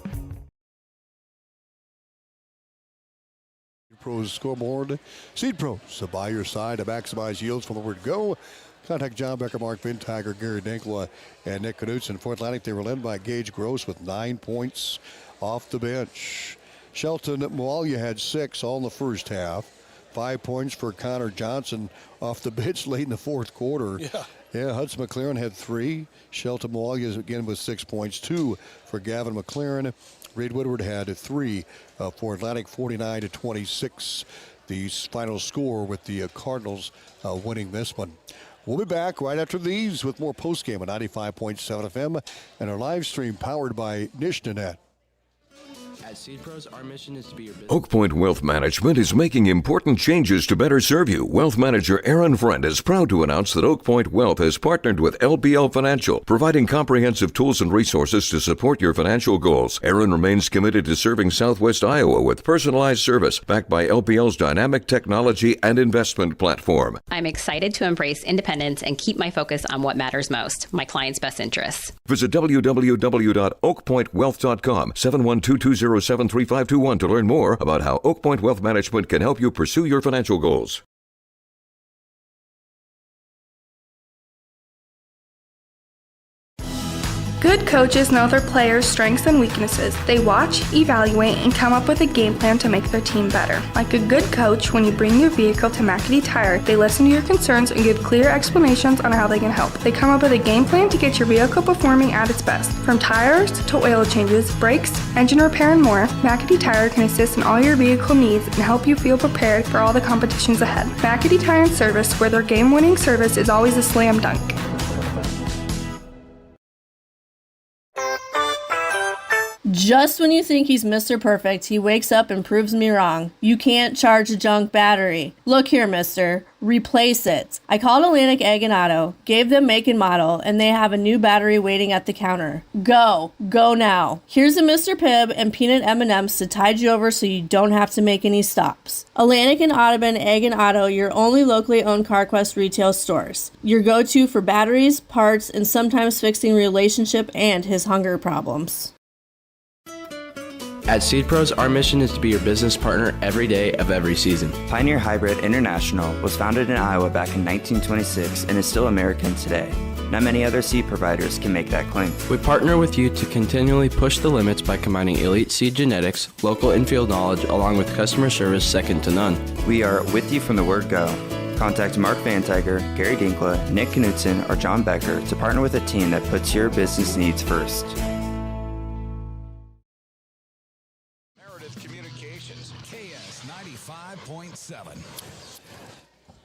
Pros scoreboard. Seed Pros, so by your side to maximize yields from the word go. Contact John Becker, Mark Vintiger, Gary Dinkla, and Nick Knudsen. For Atlantic, they were led by Gage Gross with 9 points off the bench. Shelton Moalia had 6 all in the first half. 5 points for Connor Johnson off the bench late in the fourth quarter. Yeah, Hudson McLaren had 3. Shelton Moalia again with 6 points. 2 for Gavin McLaren. Reed Woodward had 3 for Atlantic, 49-26. The final score with the Cardinals winning this one. We'll be back right after these with more postgame on 95.7 FM and our live stream powered by Nishnanet. At Seed Pros, our mission is to be your business. Oak Point Wealth Management is making important changes to better serve you. Wealth Manager Aaron Friend is proud to announce that Oak Point Wealth has partnered with LPL Financial, providing comprehensive tools and resources to support your financial goals. Aaron remains committed to serving Southwest Iowa with personalized service backed by LPL's dynamic technology and investment platform. I'm excited to embrace independence and keep my focus on what matters most, my clients' best interests. Visit www.oakpointwealth.com, 712-207-3521 to learn more about how Oak Point Wealth Management can help you pursue your financial goals. Good coaches know their players' strengths and weaknesses. They watch, evaluate, and come up with a game plan to make their team better. Like a good coach, when you bring your vehicle to McAdee Tire, they listen to your concerns and give clear explanations on how they can help. They come up with a game plan to get your vehicle performing at its best. From tires to oil changes, brakes, engine repair, and more, McAdee Tire can assist in all your vehicle needs and help you feel prepared for all the competitions ahead. McAdee Tire and Service, where their game-winning service is always a slam dunk. Just when you think he's Mr. Perfect, he wakes up and proves me wrong. You can't charge a junk battery. Look here, mister. Replace it. I called Atlantic Egg and Auto, gave them make and model, and they have a new battery waiting at the counter. Go. Go now. Here's a Mr. Pibb and peanut M&Ms to tide you over so you don't have to make any stops. Atlantic and Audubon Egg and Auto, your only locally owned CarQuest retail stores. Your go-to for batteries, parts, and sometimes fixing relationship and his hunger problems. At Seed Pros, our mission is to be your business partner every day of every season. Pioneer Hybrid International was founded in Iowa back in 1926 and is still American today. Not many other seed providers can make that claim. We partner with you to continually push the limits by combining elite seed genetics, local infield knowledge, along with customer service second to none. We are with you from the word go. Contact Mark Van Tiger, Gary Dinkla, Nick Knutson, or John Becker to partner with a team that puts your business needs first.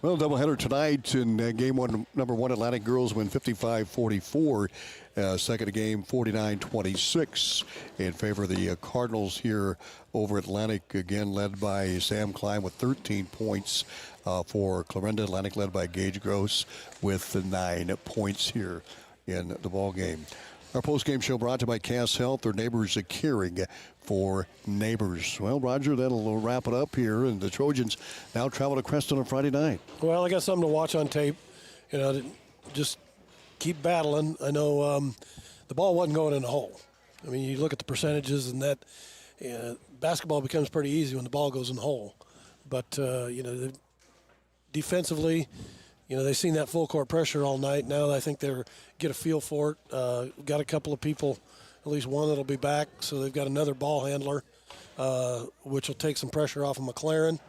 Well, doubleheader tonight in game one. Number one, Atlantic girls win 55-44. Second game, 49-26 in favor of the Cardinals here over Atlantic. Again, led by Sam Klein with 13 points for Clarinda. Atlantic led by Gage Gross with 9 points here in the ball game. Our post-game show brought to you by Cass Health. Their neighbors are caring for neighbors. Well, Roger, that'll wrap it up here. And the Trojans now travel to Creston on Friday night. Well, I got something to watch on tape. You know, just keep battling. I know the ball wasn't going in the hole. I mean, you look at the percentages and that basketball becomes pretty easy when the ball goes in the hole. But, you know, defensively, you know, they've seen that full court pressure all night. Now I think they're get a feel for it. Got a couple of people, at least one that'll be back, so they've got another ball handler, which will take some pressure off of McLaren,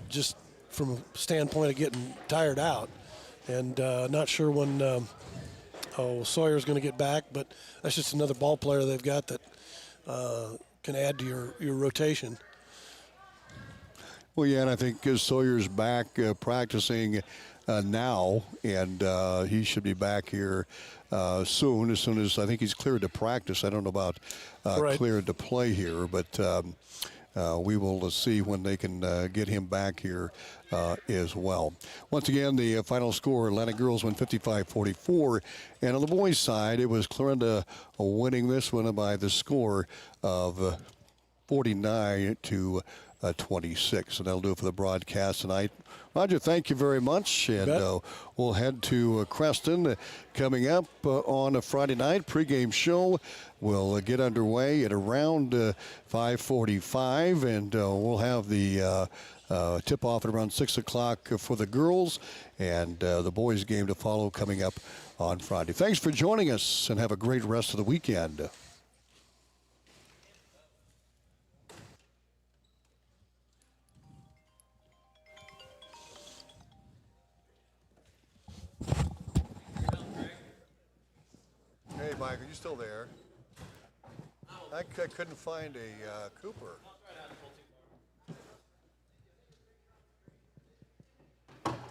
just from a standpoint of getting tired out. And not sure when Sawyer's going to get back, but that's just another ball player they've got that can add to your rotation. Well, yeah, and I think Sawyer's back practicing now, and he should be back here soon. As soon as I think he's cleared to practice. I don't know about cleared to play here, but we will see when they can get him back here as well. Once again, the final score: Atlantic girls win 55-44, and on the boys' side, it was Clarinda winning this one by the score of 49-26. So that'll do it for the broadcast tonight. Roger, thank you very much. And we'll head to Creston coming up on a Friday night. Pregame show will get underway at around 5:45, and we'll have the tip-off at around 6 o'clock for the girls, and the boys' game to follow coming up on Friday. Thanks for joining us, and have a great rest of the weekend. Hey, Mike, are you still there? I couldn't find a Cooper.